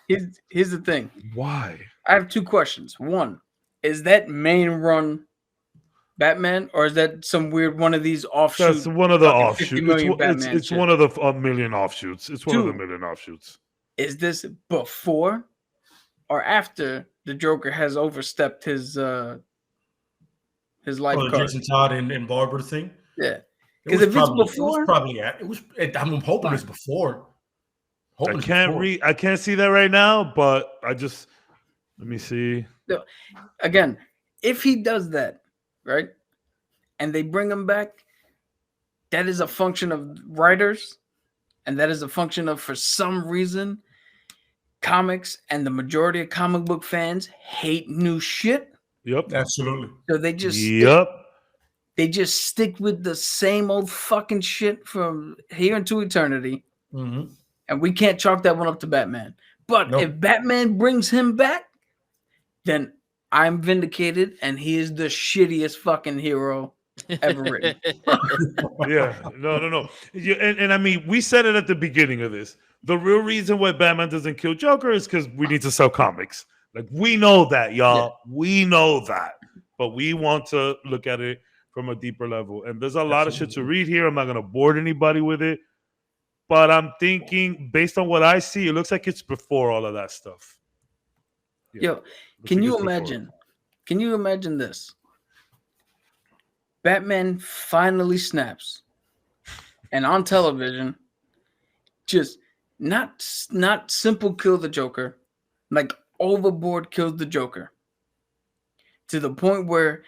Here's the thing. Why? I have two questions. One, is that main run Batman, or is that some weird one of these offshoots? That's one of the offshoots. It's one of the million offshoots. It's one of the million offshoots. Is this before or after the Joker has overstepped his life card? Jason Todd and Barbara thing? Yeah. Because if it's before, I'm hoping it's before. I can't see that right now, but let me see. Again, if he does that, right, and they bring him back, that is a function of writers, and that is a function of, for some reason, comics and the majority of comic book fans hate new shit. Yep, absolutely. So they just stick with the same old fucking shit from here into eternity, and we can't chalk that one up to Batman. But if Batman brings him back, then I'm vindicated, and he is the shittiest fucking hero ever written. No. And I mean, we said it at the beginning of this. The real reason why Batman doesn't kill Joker is because we need to sell comics. Like, we know that, y'all. Yeah. We know that. But we want to look at it from a deeper level. And there's a lot of shit to read here. I'm not going to bore anybody with it. But I'm thinking, based on what I see, it looks like it's before all of that stuff. Yeah. Yo, can you imagine? Can you imagine this? Batman finally snaps. And on television, just not simple kill the Joker, like overboard kills the Joker, to the point where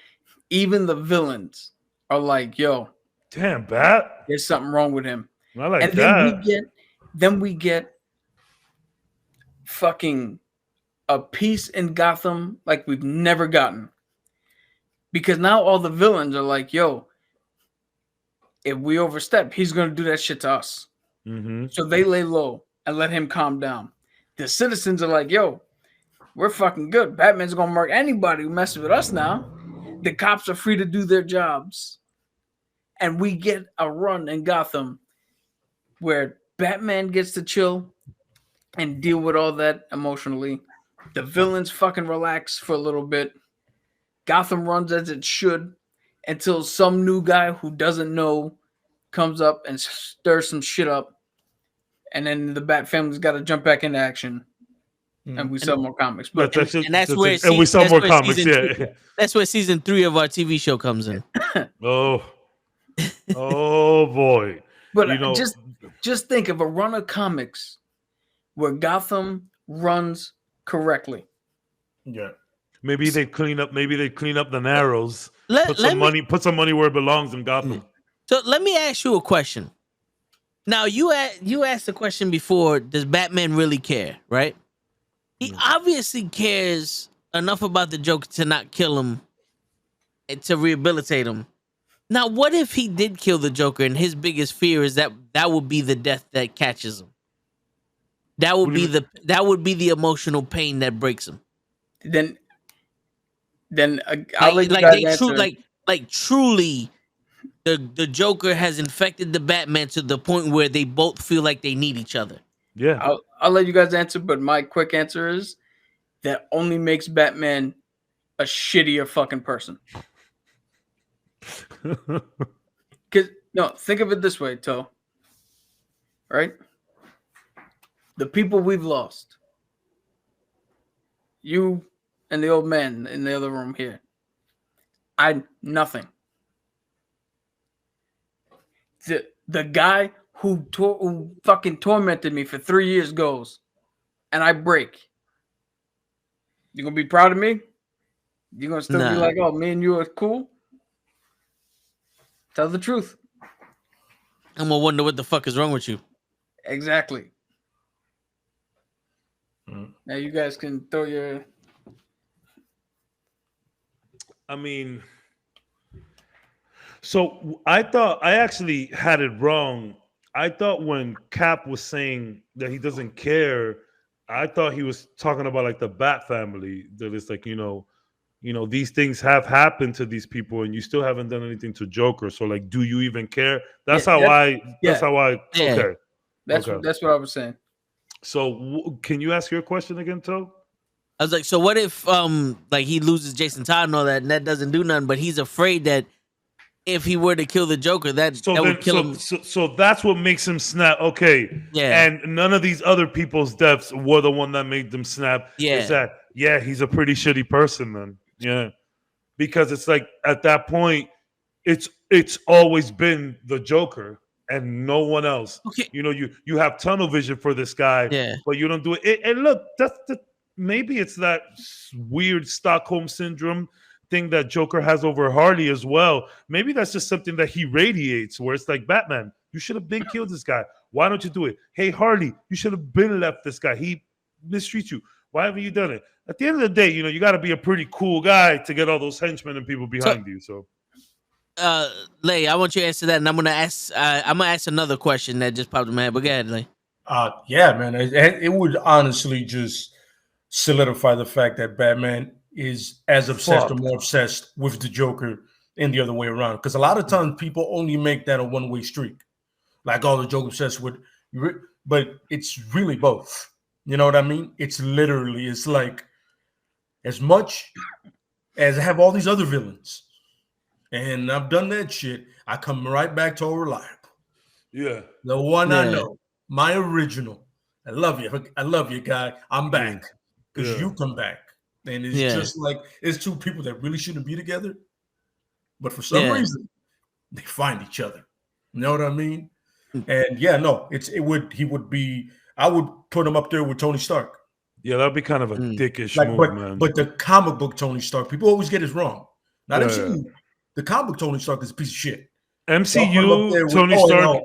even the villains are like, yo, damn, Bat, there's something wrong with him. I like and that. Then we get fucking a peace in Gotham like we've never gotten. Because now all the villains are like, yo, if we overstep, he's going to do that shit to us. Mm-hmm. So they lay low and let him calm down. The citizens are like, yo, we're fucking good. Batman's going to murk anybody who messes with us now. The cops are free to do their jobs. And we get a run in Gotham where Batman gets to chill and deal with all that emotionally. The villains fucking relax for a little bit. Gotham runs as it should until some new guy who doesn't know comes up and stirs some shit up. And then the Bat family's got to jump back into action. And we sell more comimies. But that's where season 3 of our TV show comes in. Oh boy. But you know, just think of a run of comics where Gotham runs correctly. Yeah. maybe they clean up the Narrows, Let me put some money where it belongs in Gotham. so let me ask you a question. Now you asked the question before, does Batman really care, right? He obviously cares enough about the Joker to not kill him and to rehabilitate him. Now, what if he did kill the Joker and his biggest fear is that would be the death that catches him? That would be the emotional pain that breaks him. Then I'll let you guys answer. Truly, the Joker has infected the Batman to the point where they both feel like they need each other. Yeah. I'll let you guys answer, but my quick answer is that only makes Batman a shittier fucking person. Because think of it this way, Toe. Right? The people we've lost. You and the old man in the other room here. Nothing. The guy who fucking tormented me for 3 years goes, and I break. You gonna be proud of me? You gonna still be like, oh, me and you are cool? Tell the truth. I'm gonna wonder what the fuck is wrong with you. Exactly. Now you guys can throw your. I mean, so I actually had it wrong. I thought when Cap was saying that he doesn't care, I thought he was talking about like the Bat family. That it's like, these things have happened to these people and you still haven't done anything to Joker. So like, do you even care? That's how I. Okay. That's what I was saying. So can you ask your question again, Toe? I was like, so what if like he loses Jason Todd and all that, and that doesn't do nothing, but he's afraid that if he were to kill the Joker, that would kill him. So that's what makes him snap. Okay. Yeah. And none of these other people's deaths were the one that made them snap. Yeah. Is that he's a pretty shitty person then. Yeah. Because it's like at that point, it's always been the Joker and no one else. Okay. You have tunnel vision for this guy, but you don't do it. And look, maybe it's that weird Stockholm syndrome thing that Joker has over Harley as well. Maybe that's just something that he radiates, where it's like, Batman, you should have been killed this guy. Why don't you do it? Hey, Harley, you should have been left this guy. He mistreats you. Why haven't you done it? At the end of the day, you got to be a pretty cool guy to get all those henchmen and people behind you. So, Lay, I want you to answer that, and I'm gonna ask another question that just popped in my head. But go ahead, Lay. Yeah, man. It would honestly just solidify the fact that Batman is as obsessed or more obsessed with the Joker and the other way around. Because a lot of times people only make that a one-way streak. Like, the Joker obsessed with, but it's really both. You know what I mean? It's like as much as I have all these other villains, and I've done that shit, I come right back to Reliable. Yeah. The one I know, my original. I love you, guy. I'm back. Because you come back. And it's just like, it's two people that really shouldn't be together. But for some reason, they find each other. You know what I mean? And I would put him up there with Tony Stark. Yeah, that'd be kind of a dickish move, man. But the comic book Tony Stark, people always get it wrong. Not MCU. The comic book Tony Stark is a piece of shit. MCU, Tony Stark.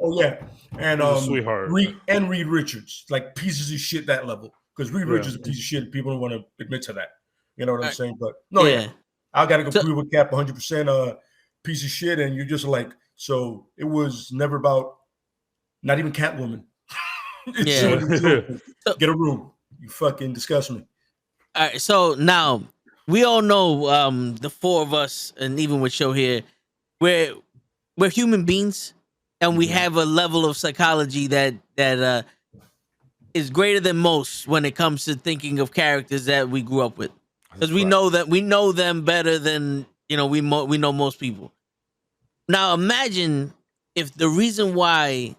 And sweetheart. Reed Richards, like pieces of shit that level. Because Reed Richards is a piece of shit. People don't want to admit to that. You know what I'm saying? But I got to agree with Cap 100%. Piece of shit, and you're just like, so it was never about, not even Catwoman. Get a room. You fucking disgust me. All right, so now we all know the four of us, and even with Show here, we're human beings, and we have a level of psychology that is greater than most when it comes to thinking of characters that we grew up with, because we know them better than we know most people. Now imagine if the reason why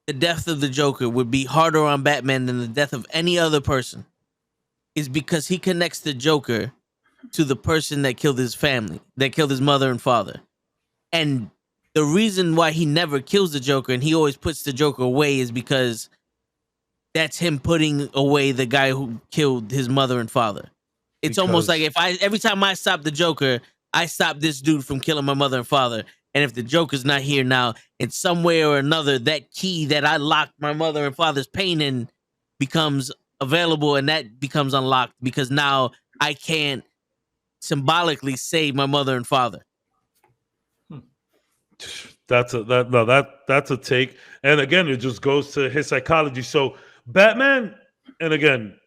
the death of the Joker would be harder on Batman than the death of any other person is because he connects the Joker to the person that killed his family, that killed his mother and father. And the reason why he never kills the Joker and he always puts the Joker away is because that's him putting away the guy who killed his mother and father. It's almost like every time I stop the Joker, I stop this dude from killing my mother and father. And if the Joker's not here now, in some way or another, that key that I locked my mother and father's pain in becomes available, and that becomes unlocked because now I can't symbolically save my mother and father. That's a take. And again, it just goes to his psychology. So Batman, and again,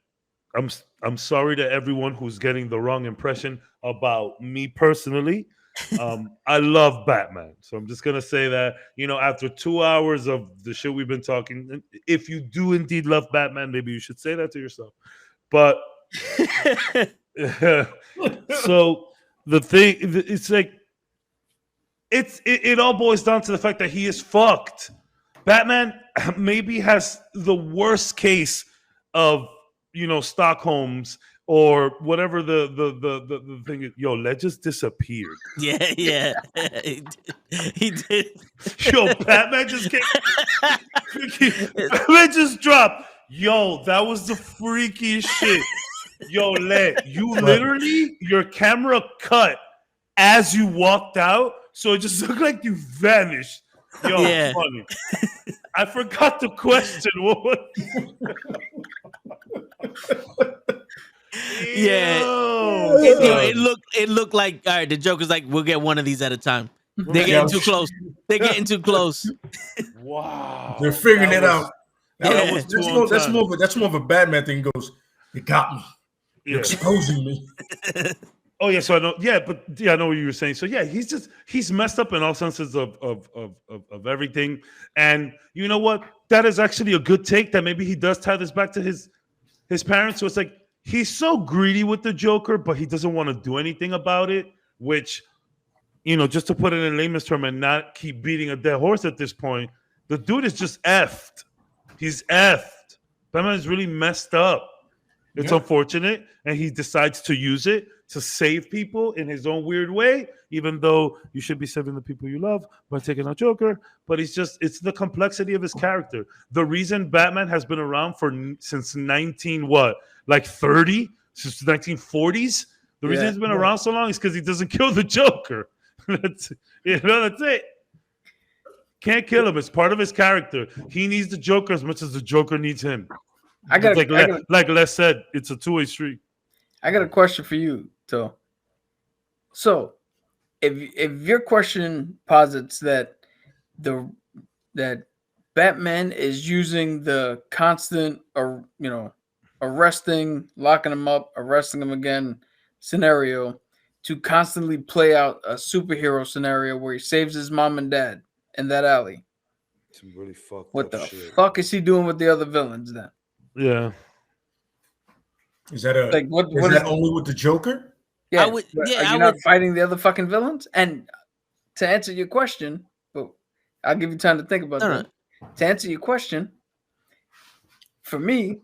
I'm sorry to everyone who's getting the wrong impression about me personally. I love Batman. So I'm just gonna say that, after 2 hours of the shit we've been talking, if you do indeed love Batman, maybe you should say that to yourself. But so the thing, it's like it all boils down to the fact that he is fucked. Batman maybe has the worst case of Stockholm's or whatever the thing is. Yo, Ledge just disappeared. Yeah. He did. Yo, Batman just came. Batman just dropped. Yo, that was the freakiest shit. Yo, Ledge, you literally, your camera cut as you walked out, so it just looked like you vanished. Yo, Yeah. funny. I forgot the question. What? Yeah. Yo, It looked like, all right, the Joker's like, we'll get one of these at a time. They're getting too close. They're getting too close. Wow. They're figuring it out. Yeah. That's more of a Batman thing. He goes, they got me. You're exposing me. Oh yeah, so I know. Yeah, but I know what you were saying. So yeah, he's messed up in all senses of everything. And you know what? That is actually a good take. That maybe he does tie this back to his parents. So it's like he's so greedy with the Joker, but he doesn't want to do anything about it. Which, just to put it in layman's term and not keep beating a dead horse at this point, the dude is just effed. He's effed. Batman is really messed up. It's unfortunate, and he decides to use it to save people in his own weird way, even though you should be saving the people you love by taking out Joker. But it's the complexity of his character. The reason Batman has been around since 30? Since the 1940s? The reason he's been around so long is because he doesn't kill the Joker. That's it. Can't kill him. It's part of his character. He needs the Joker as much as the Joker needs him. Like Les said, it's a two-way street. I got a question for you, Toe. So, if your question posits that that Batman is using the constant, arresting, locking him up, arresting him again scenario to constantly play out a superhero scenario where he saves his mom and dad in that alley. Some really fucked what up the shit. fuck is he doing with the other villains then? Yeah. Is that only with the Joker? Yeah. Are you not fighting the other fucking villains? And to answer your question, but I'll give you time to think about that. To answer your question, for me,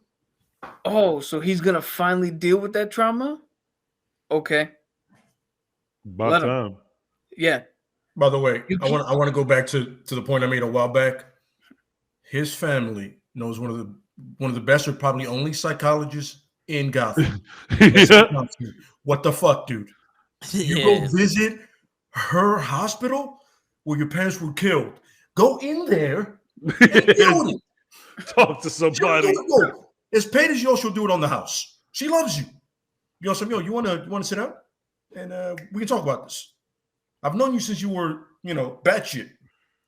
so he's gonna finally deal with that trauma? Okay. About time. Yeah. By the way, I want to go back to the point I made a while back. His family knows one of the best or probably only psychologists in Gotham. What the fuck, dude? You go visit her hospital where your parents were killed. Go in there and deal with it. Talk to somebody. As paid as she'll do it on the house. She loves you. You want to sit down and we can talk about this. I've known you since you were, batshit.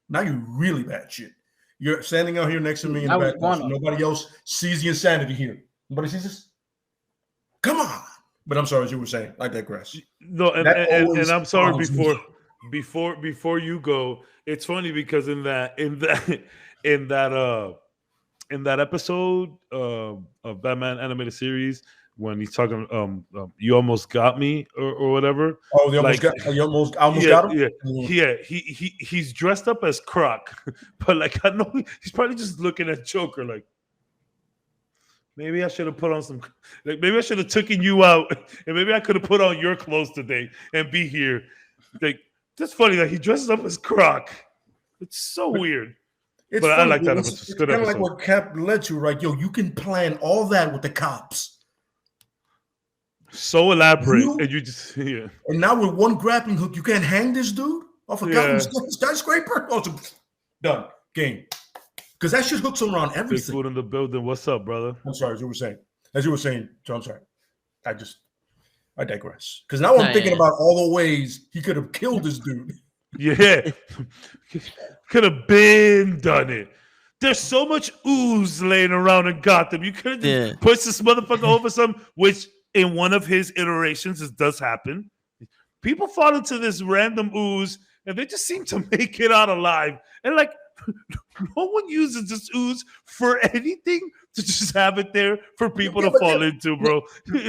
Now you're really batshit. You're standing out here next to me in the back. Nobody else sees the insanity here. Nobody sees this? Come on. But I'm sorry, as you were saying, I digress. No, and I'm sorry before you go. It's funny because in that episode of Batman animated series, when he's talking, you almost got me or whatever. Oh, you almost got him. Yeah. He's dressed up as Croc, but I know he's probably just looking at Joker like, maybe I should have put on some. Maybe I should have taken you out, and maybe I could have put on your clothes today and be here. That's funny that he dresses up as Croc. It's so weird. It's But I funny, like that dude. episode. It's It's good kind of like episode. what Cap led to, right? Yo, you can plan all that with the cops. So elaborate, You- and you just yeah. And now with one grappling hook, you can't hang this dude off a Yeah. skyscraper? Oh, done. Game. Because that shit hooks around Big everything. food in the building. What's up, brother? I'm sorry, as you were saying. So I'm sorry. I digress. Because now I'm thinking about all the ways he could have killed this dude. Yeah, could have been done it. There's so much ooze laying around in Gotham. You could have just pushed this motherfucker over some, which in one of his iterations, this does happen. People fall into this random ooze and they just seem to make it out alive. And like, no one uses this ooze for anything to just have it there for people to fall into, bro.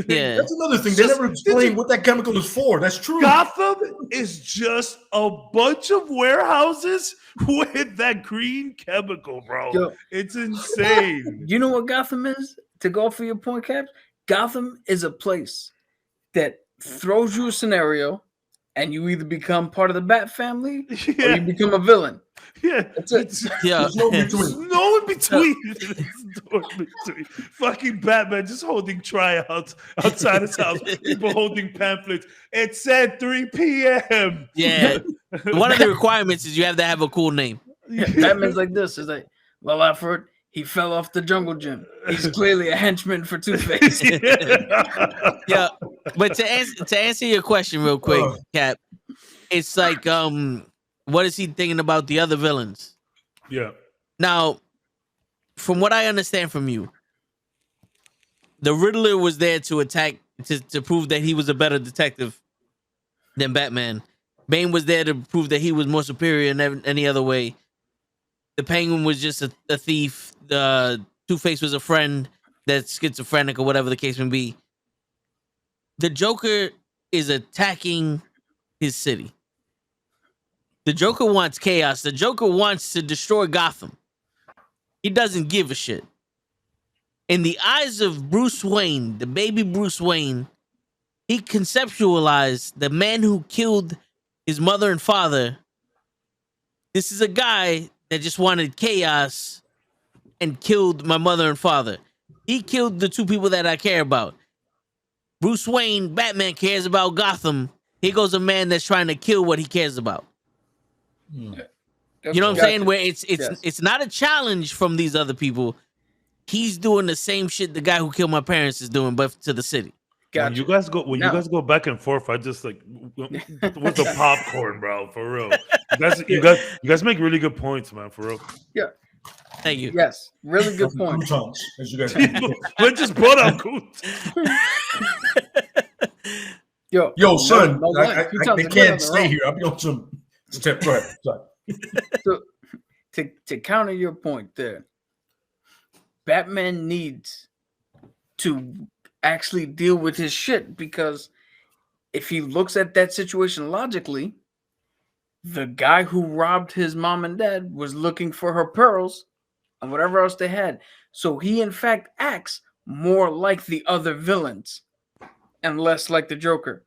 Yeah. That's another thing. They never explain what that chemical is for. That's true. Gotham is just a bunch of warehouses with that green chemical, bro. Yo. It's insane. You know what Gotham is? To go for your point, Caps, Gotham is a place that throws you a scenario and you either become part of the Bat family or you become a villain. Yeah. That's it. Yeah. There's no between. There's no in between. There's no in between. Fucking Batman just holding tryouts outside his house. People holding pamphlets. It said 3 p.m. Yeah. One of the requirements is you have to have a cool name. Batman's like this. It's like, well, Alfred, he fell off the jungle gym. He's clearly a henchman for Two-Face. Yeah. But to answer your question real quick, Cap, it's like what is he thinking about the other villains? Yeah. Now, from what I understand from you, the Riddler was there to attack to prove that he was a better detective than Batman. Bane was there to prove that he was more superior in any other way. The Penguin was just a thief. Two-Face was a friend that's schizophrenic or whatever the case may be. The Joker is attacking his city. The Joker wants chaos. The Joker wants to destroy Gotham. He doesn't give a shit. In the eyes of Bruce Wayne, the baby Bruce Wayne, he conceptualized the man who killed his mother and father. This is a guy that just wanted chaos and killed my mother and father. He killed the two people that I care about. Bruce Wayne, Batman, cares about Gotham. Here goes a man that's trying to kill what he cares about. You know what I'm saying? Where it's not a challenge from these other people. He's doing the same shit the guy who killed my parents is doing, but to the city. When you guys go back and forth, I just like with the popcorn, bro. For real, you guys make really good points, man. For real. Yeah. Thank you. Yes, really good point. Croutons, as you guys We just brought out Coons. Yo, son, lie. I can't stay here. I'll be on some step. Go ahead. Sorry. So, to counter your point there, Batman needs to actually deal with his shit, because if he looks at that situation logically, the guy who robbed his mom and dad was looking for her pearls and whatever else they had. So he in fact acts more like the other villains and less like the Joker.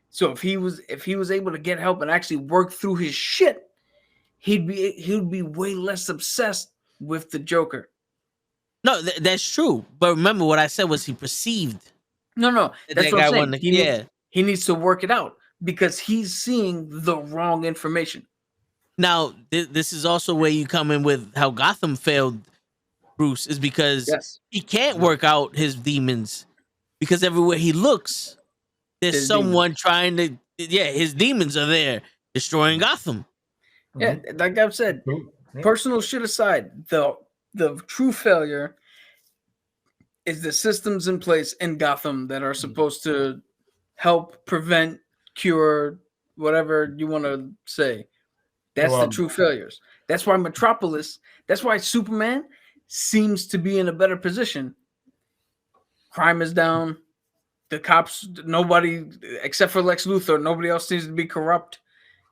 So if he was able to get help and actually work through his shit, he'd be way less obsessed with the Joker. No, that's true. But remember what I said was he perceived. No, that's what I'm saying. He needs to work it out because he's seeing the wrong information. Now, this is also where you come in with how Gotham failed Bruce, is because he can't work out his demons, because everywhere he looks, there's his someone trying to. Yeah, his demons are there destroying Gotham. Yeah, like I've said, personal shit aside, the true failure is the systems in place in Gotham that are supposed to help prevent, cure, whatever you want to say. That's the true failures. That's why that's why Superman seems to be in a better position. Crime is down. The cops, nobody except for Lex Luthor, nobody else seems to be corrupt.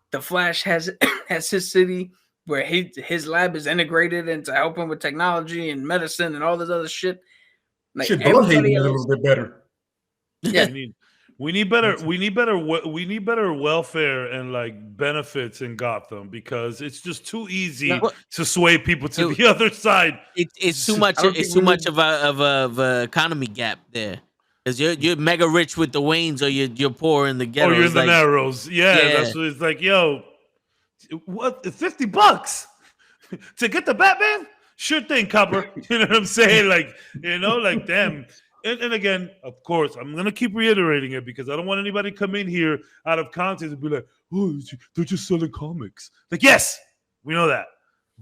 The Flash has his city where his lab is integrated into helping with technology and medicine and all this other shit. Like Bloodhaven a little bit better. Yeah, We need better. We need better. We need better welfare and like benefits in Gotham because it's just too easy to sway people to the other side. It's too much. It's too much of a economy gap there. Because you're mega rich with the Waynes, or you're poor in the ghetto. Or you're in the Narrows. Yeah, that's what it's like. Yo, what? $50 to get the Batman? Sure thing, copper. You know what I'm saying? Like, like damn. And again, of course, I'm gonna keep reiterating it because I don't want anybody to come in here out of context and be like, "Oh, they're just selling comics." Like, yes, we know that,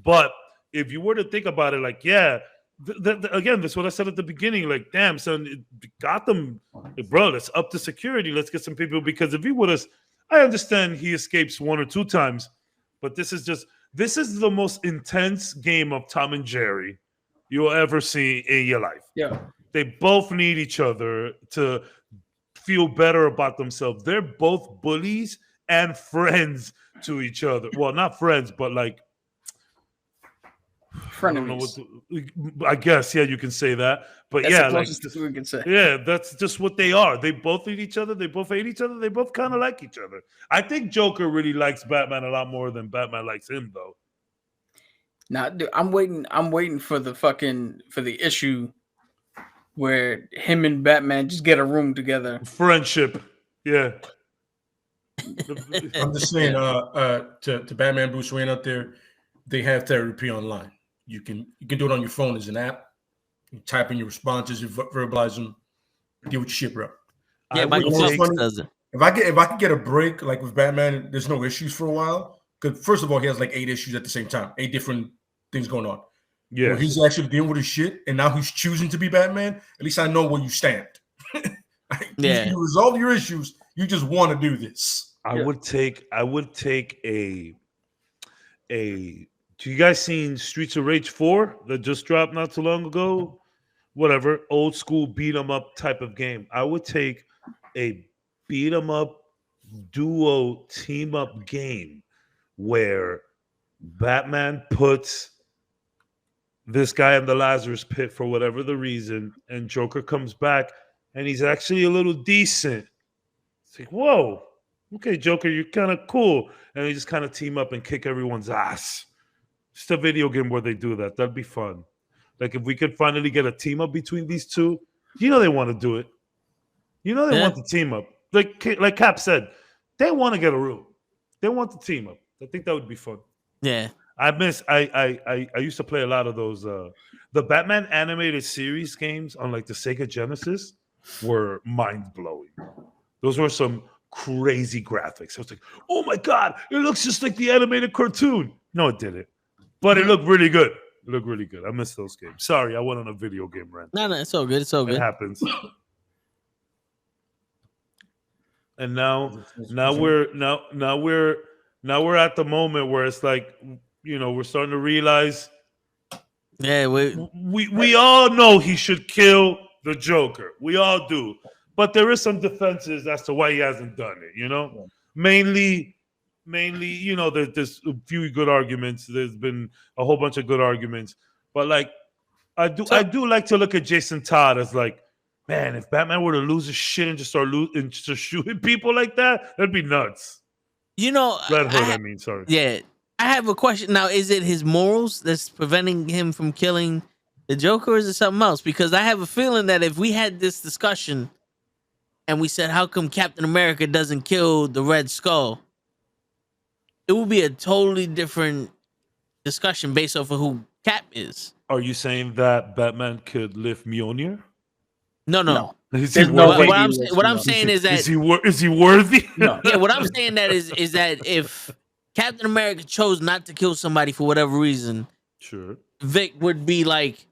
but if you were to think about it, like, yeah, again, that's what I said at the beginning. Like, damn, son, Gotham, bro, let's up the security. Let's get some people because if he would have, I understand he escapes 1 or 2 times, but this is the most intense game of Tom and Jerry you'll ever see in your life. Yeah. They both need each other to feel better about themselves. They're both bullies and friends to each other. Well, not friends, but like frenemies. I guess, yeah, you can say that. But that's yeah, the closest we can say. Yeah, that's just what they are. They both need each other. They both hate each other. They both kind of like each other. I think Joker really likes Batman a lot more than Batman likes him, though. Nah, dude, I'm waiting for the issue where him and Batman just get a room together. Friendship. Yeah. I'm just saying, to Batman, Bruce Wayne out there, they have therapy online. You can do it on your phone as an app. You type in your responses, you verbalize them, deal with your shit, bro. Yeah, Michael Phelps does it. If I could get a break, like with Batman, there's no issues for a while. Because first of all, he has like 8 issues at the same time, 8 different things going on. Yeah, he's actually dealing with his shit, and now he's choosing to be Batman. At least I know where you stand. Yeah, you resolve your issues. You just want to do this. I would take a. Do you guys seen Streets of Rage 4 that just dropped not too long ago? Whatever, old school beat 'em up type of game. I would take a beat 'em up duo team up game where Batman puts this guy in the Lazarus pit for whatever the reason, and Joker comes back, and he's actually a little decent. It's like, whoa, okay, Joker, you're kind of cool. And they just kind of team up and kick everyone's ass. Just a video game where they do that. That'd be fun. Like, if we could finally get a team up between these two, they want to do it. They want the team up. Like Cap said, they want to get a room. They want the team up. I think that would be fun. Yeah. I used to play a lot of those the Batman animated series games on like the Sega Genesis were mind-blowing. Those were some crazy graphics. I was like, oh my god, it looks just like the animated cartoon. No, it didn't. But it looked really good. I miss those games. Sorry, I went on a video game rant. No, it's all good. It's all good. It happens. And now we're at the moment where it's like, we're starting to realize. Yeah, we all know he should kill the Joker. We all do. But there is some defenses as to why he hasn't done it, Mainly, there's a few good arguments. There's been a whole bunch of good arguments. But like I do like to look at Jason Todd as like, man, if Batman were to lose his shit and just start shooting people like that, that'd be nuts. Red Hood, sorry. Yeah. I have a question. Now, is it his morals that's preventing him from killing the Joker, or is it something else? Because I have a feeling that if we had this discussion and we said, how come Captain America doesn't kill the Red Skull, it would be a totally different discussion based off of who Cap is. Are you saying that Batman could lift Mjolnir? No. What I'm saying is that is he worthy? No. Yeah, what I'm saying that is that if Captain America chose not to kill somebody for whatever reason, sure, Vic would be like,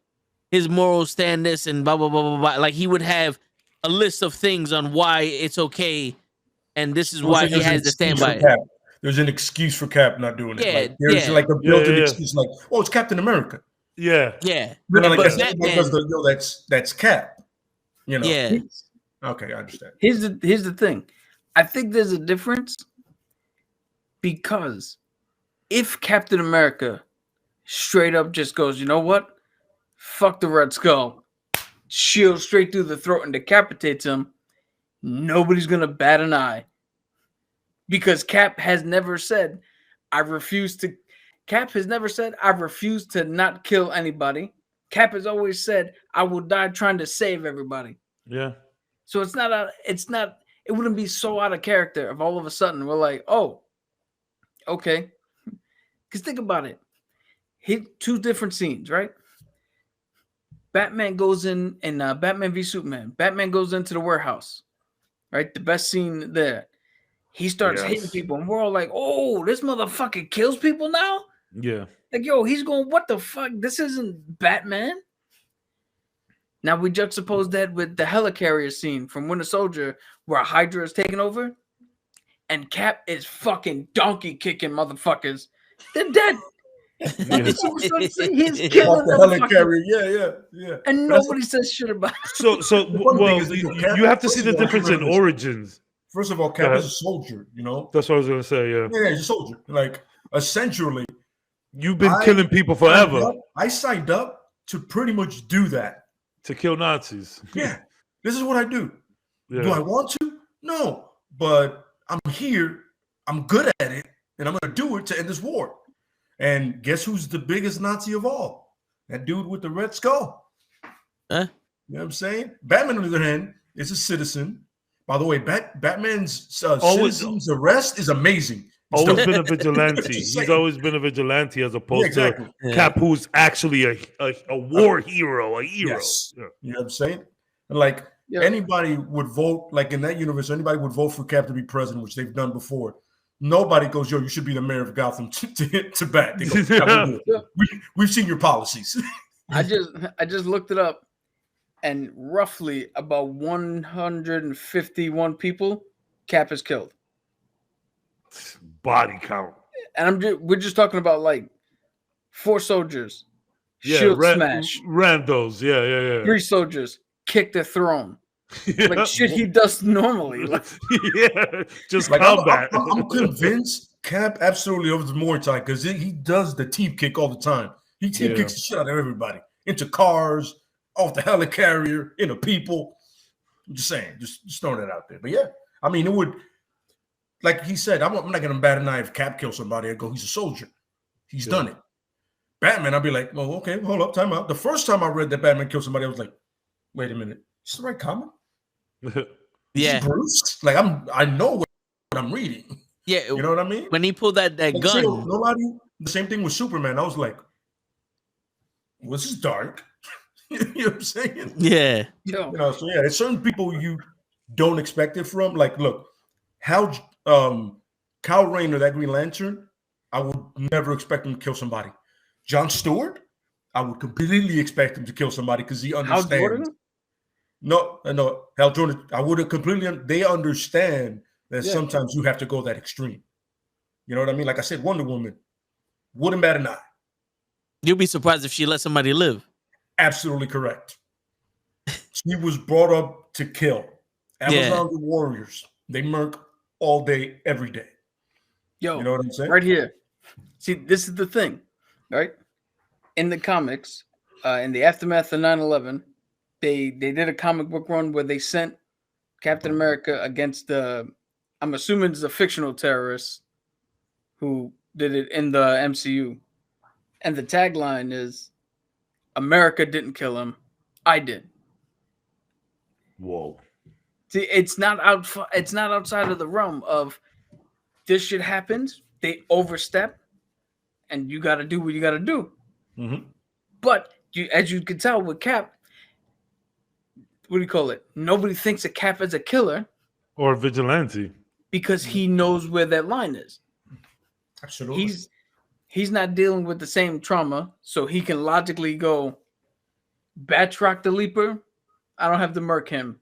his morals stand this and blah blah blah blah blah. Like, he would have a list of things on why it's okay, and this is why he has to stand by it. There's an excuse for Cap not doing it. Yeah, like, there's like a built-in excuse, like, oh, it's Captain America. Yeah. Like, that's Cap. Yeah. Okay, I understand. Here's the thing. I think there's a difference because if Captain America straight up just goes, you know what? Fuck the Red Skull, shield straight through the throat and decapitates him, nobody's gonna bat an eye because Cap has never said, "I refuse to." Cap has never said, "I refuse to not kill anybody." Cap has always said, "I will die trying to save everybody." Yeah. So it's not. It wouldn't be so out of character if all of a sudden we're like, "Oh, okay." Because think about it. Hit 2 different scenes, right? Batman goes in Batman v Superman. Batman goes into the warehouse, right? The best scene there. He starts hitting people, and we're all like, "Oh, this motherfucker kills people now." Yeah. Like, yo, he's going, "What the fuck? This isn't Batman." Now we juxtapose that with the helicarrier scene from Winter Soldier, where Hydra is taking over, and Cap is fucking donkey kicking motherfuckers. They're dead. Yeah. He's Off killing the motherfuckers, yeah. and nobody says shit about it. So funny well, thing is that you have to see the first of all, difference in remember- origins. First of all, Cap is a soldier, you know. That's what I was gonna say. Yeah. Yeah, he's a soldier. Like essentially, You've been I killing people forever I signed up to pretty much do that. to kill Nazis. Yeah, this is what I do. Yeah. Do I want to? No, but I'm here. I'm good at it, and I'm going to do it to end this war. And guess who's the biggest Nazi of all? That dude with the red skull. Huh? You know what I'm saying? Batman, on the other hand, is a citizen. By the way, Batman's Always- citizen's arrest is amazing. Always been a vigilante. Just He's saying. always been a vigilante as opposed exactly. to Cap, who's actually a war hero, a hero. Yes. Yeah. You know what I'm saying? And like anybody would vote, like in that universe, anybody would vote for Cap to be president, which they've done before. Nobody goes, "Yo, you should be the mayor of Gotham to bat." They go, "Yeah, we'll do it. We've seen your policies." I just looked it up, and roughly about 151 people Cap has killed. Body count. And we're just talking about like 4 soldiers, Yeah, shield smash, randos. Yeah. 3 soldiers, kick the throne. Yeah. Like shit he does normally. Like, Yeah, just Like combat. I'm convinced Cap absolutely over the Muay Thai because he does the teep kick all the time. He teep kicks the shit out of everybody into cars, off the helicarrier, into people. I'm just saying, just throwing it out there. But yeah, I mean, it would. Like he said, I'm not going to bat an eye if Cap kills somebody. I go, he's a soldier. He's done it. Batman, I'd be like, well, okay, hold up, time out. The first time I read that Batman killed somebody, I was like, wait a minute, is this the right comic? Yeah. Bruce? Like I know what I'm reading. Yeah. You know what I mean? When he pulled that Like, gun. nobody. The same thing with Superman. I was like, well, this is dark. You know what I'm saying? Yeah. yo, You know, so yeah, there's certain people you don't expect it from. Like, look, how Kyle Rayner, that Green Lantern, I would never expect him to kill somebody. John Stewart, I would completely expect him to kill somebody because he Hal understands. Jordan? No, Hal Jordan, I would have completely. They understand that Yeah. sometimes you have to go that extreme. You know what I mean? Like I said, Wonder Woman wouldn't bat an eye. You'll be surprised if she let somebody live. Absolutely correct. She was brought up to kill. Amazon the warriors. They murk all day, every day. Yo, You know what I'm saying? right here. See, this is the thing, right? In the comics, in the aftermath of 9/11, they did a comic book run where they sent Captain America against I'm assuming it's a fictional terrorist who did it in the MCU. And the tagline is, "America didn't kill him, I did." Whoa. See, it's not outside of the realm of this shit happens, they overstep, and you got to do what you got to do. Mhm. But as you can tell with Cap, what do you call it? Nobody thinks of Cap as a killer Or vigilante. because he knows where that line is. Absolutely. He's not dealing with the same trauma, so he can logically go, Batroc the Leaper, I don't have to murk him.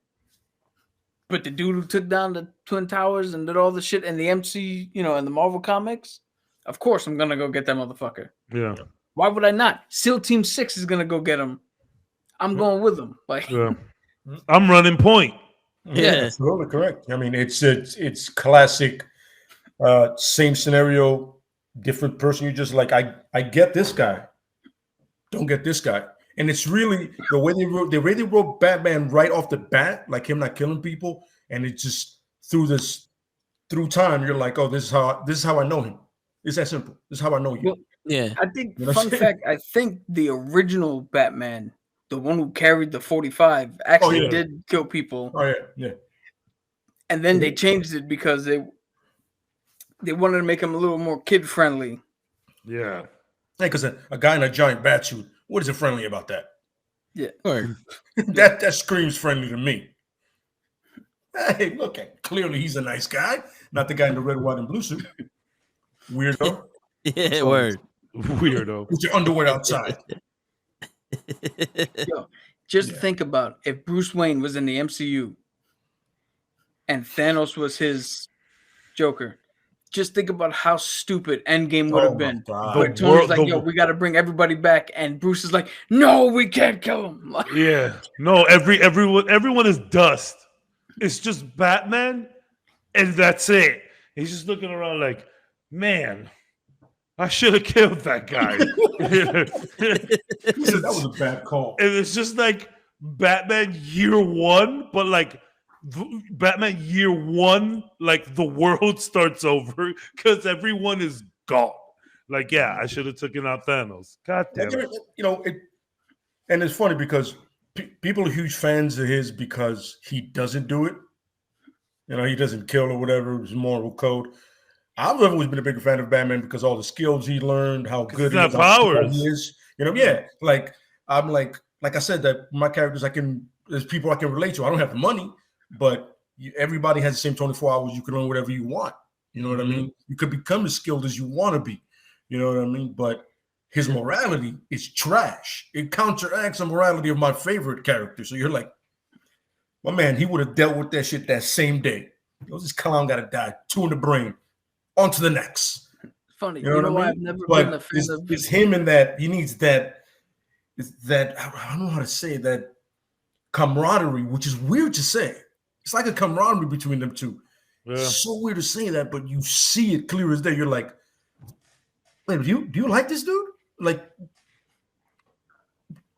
But the dude who took down the Twin Towers and did all the shit in the MC, in the Marvel comics, of course I'm gonna go get that motherfucker. Yeah. Why would I not? SEAL Team 6 is gonna go get him. I'm going with him. Like, Yeah. I'm running point. Yeah. Absolutely correct. I mean, it's classic. Same scenario, different person. You just like, I get this guy, don't get this guy. And it's really the way they wrote Batman right off the bat, like him not killing people. and it just through time, you're like, oh, this is how I know him. It's that simple. This is how I know you. Well, Yeah. I think, You know what fun I'm saying? fact, I think the original Batman, the one who carried the 45, actually yeah. did kill people. Oh yeah. And then they changed it because they wanted to make him a little more kid friendly. Yeah. Hey, because a guy in a giant bat suit, what is it friendly about that? Yeah. Word. that screams friendly to me. Hey, look at clearly he's a nice guy, not the guy in the red, white, and blue suit. Weirdo. Yeah, word. Weirdo. Put your underwear outside. Yo, just think about if Bruce Wayne was in the MCU and Thanos was his Joker. Just think about how stupid Endgame would have been. But Tony's like, yo, we got to bring everybody back. And Bruce is like, no, we can't kill him. Yeah. No, everyone is dust. It's just Batman, and that's it. He's just looking around like, man, I should have killed that guy. He said that was a bad call. And it's just like Batman Year One, but like Batman Year One, like the world starts over because everyone is gone. Like, yeah, I should have taken out Thanos. God damn it. You know, and it's funny because people are huge fans of his because he doesn't do it. You know, he doesn't kill or whatever. His moral code. I've always been a bigger fan of Batman because all the skills he learned, how good he is. You know, yeah. Like I'm like I said, that my characters there's people I can relate to. I don't have the money, but everybody has the same 24 hours. You can learn whatever you want. You know what I mean? You could become as skilled as you want to be. You know what I mean? But his morality is trash. It counteracts the morality of my favorite character. So you're like, my man, he would have dealt with that shit that same day. This clown got to die. 2 in the brain. On to the next. Funny. You know what I mean? I've never but been a fan of it's him in that he needs that I don't know how to say that camaraderie, which is weird to say. It's like a camaraderie between them two. Yeah. It's so weird to say that, but you see it clear as day. You're like, wait, do you like this dude? Like,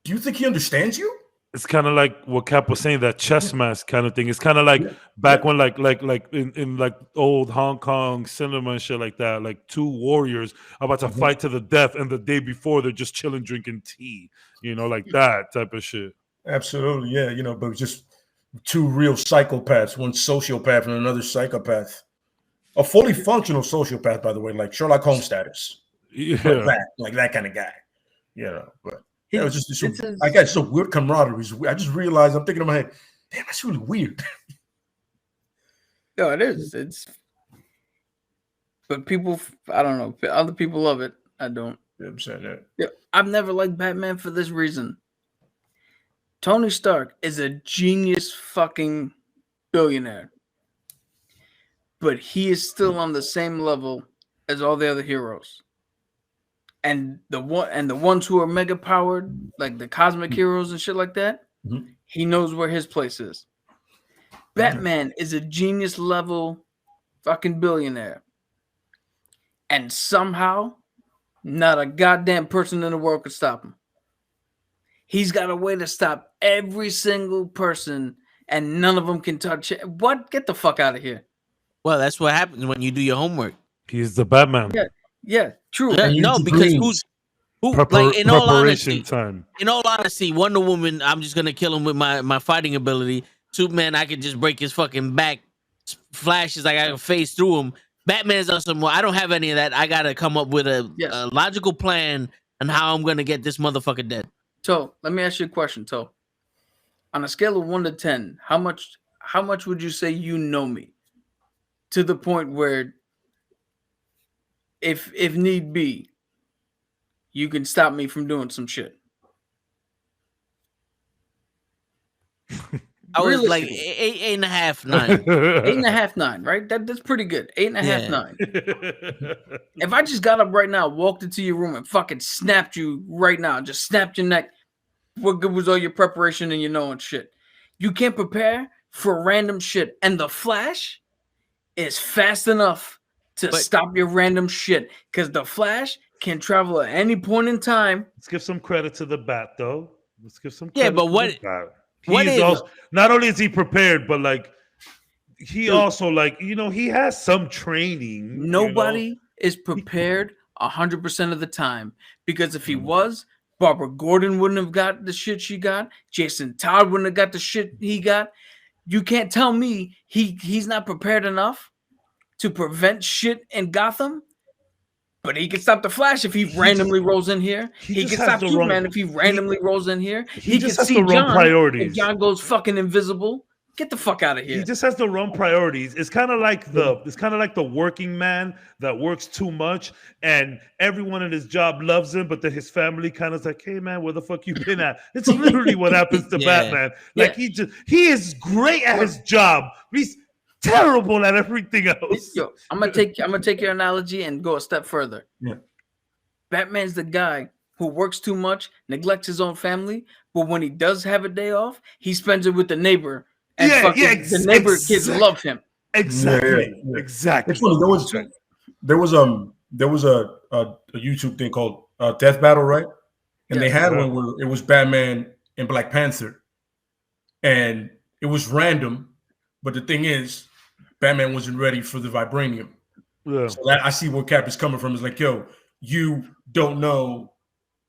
do you think he understands you? It's kind of like what Cap was saying, that chess match kind of thing. It's kind of like back when like in like old Hong Kong cinema and shit like that, like two warriors about to fight to the death, and the day before they're just chilling drinking tea, you know, like that type of shit. Absolutely, yeah, you know, but just two real psychopaths, one sociopath and another psychopath. A fully functional sociopath, by the way, like Sherlock Holmes status. Yeah, like that kind of guy. You know, but it was just I got some weird camaraderie. I just realized, I'm thinking in my head, damn, that's really weird. No, it is. It's, but people, I don't know. Other people love it. I don't. Yeah, I'm saying that. Yeah, I've never liked Batman for this reason. Tony Stark is a genius fucking billionaire, but he is still on the same level as all the other heroes. And the ones who are mega powered, like the cosmic heroes and shit like that, he knows where his place is. Batman is a genius level fucking billionaire. And somehow, not a goddamn person in the world could stop him. He's got a way to stop every single person, and none of them can touch it. What? Get the fuck out of here. Well, that's what happens when you do your homework. he's the Batman. Yeah, true. Yeah, no, because who like in all honesty, time. In all honesty, Wonder Woman, I'm just gonna kill him with my fighting ability. Superman, I could just break his fucking back. Flash is like I can phase through him. Batman's on some more. I don't have any of that. I gotta come up with a logical plan on how I'm gonna get this motherfucker dead. So let me ask you a question. So on a scale of 1 to 10, how much would you say you know me? To the point where if need be, you can stop me from doing some shit. I was like 8.5, 9. 8.5, 9, right? That's pretty good. 8.5, 9. If I just got up right now, walked into your room and fucking snapped you right now, just snapped your neck, what good was all your preparation and your knowing shit? You can't prepare for random shit. And the Flash is fast enough to stop your random shit, because the Flash can travel at any point in time. Let's give some credit to the Bat, though. Let's give some Yeah, credit but to what? the Bat. What He's is also, not only is he prepared, but like he also like he has some training. Nobody is prepared 100% of the time, because if he was, Barbara Gordon wouldn't have got the shit she got. Jason Todd wouldn't have got the shit he got. You can't tell me he's not prepared enough to prevent shit in Gotham. But he can stop the Flash if he randomly rolls in here. He can stop Superman if he randomly rolls in here. He can see John priorities. if John goes fucking invisible. Get the fuck out of here. He just has the wrong priorities. It's kind of like the working man that works too much, and everyone in his job loves him, but then his family kind of like, "Hey man, where the fuck you been at?" It's literally what happens to Batman. Like he is great at his job, but he's terrible at everything else. Yo, I'm gonna take your analogy and go a step further. Yeah. Batman's the guy who works too much, neglects his own family, but when he does have a day off, he spends it with the neighbor. And the neighbor kids love him. Exactly. Exactly. It's funny. There was a YouTube thing called Death Battle, right? And they had one where it was Batman and Black Panther, and it was random. But the thing is, Batman wasn't ready for the vibranium. Yeah. So I see where Cap is coming from. It's like, yo, you don't know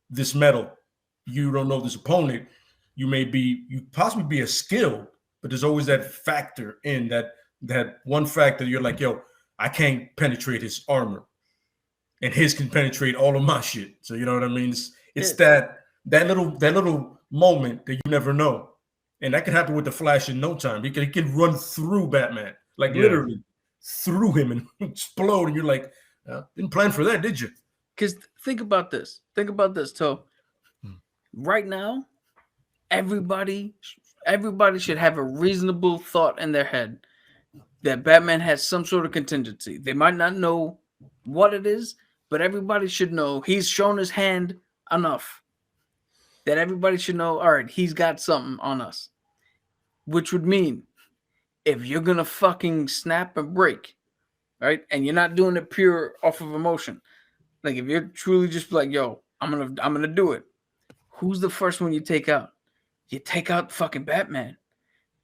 this metal. You don't know this opponent. You possibly be a skill, but there's always that factor in that one factor. You're like, yo, I can't penetrate his armor, and his can penetrate all of my shit. So you know what I mean? It's that little moment that you never know, and that can happen with the Flash in no time. He can run through Batman, like literally through him and explode, and you're like, didn't plan for that, did you? Because think about this, Toe. Right now, everybody should have a reasonable thought in their head that Batman has some sort of contingency. They might not know what it is, but everybody should know he's shown his hand enough that everybody should know, all right, he's got something on us. Which would mean if you're going to fucking snap and break, right, and you're not doing it pure off of emotion, like if you're truly just like, yo, I'm gonna do it, who's the first one you take out? You take out fucking Batman.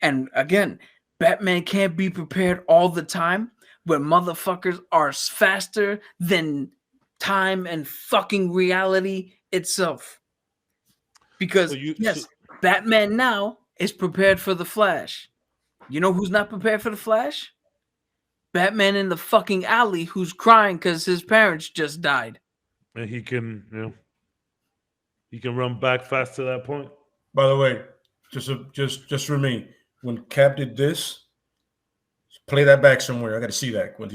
And again, Batman can't be prepared all the time when motherfuckers are faster than time and fucking reality itself. Because Batman now is prepared for the Flash. You know who's not prepared for the Flash? Batman in the fucking alley who's crying because his parents just died. And he can run back fast to that point. By the way, just for me, when Cap did this, play that back somewhere. I got to see that when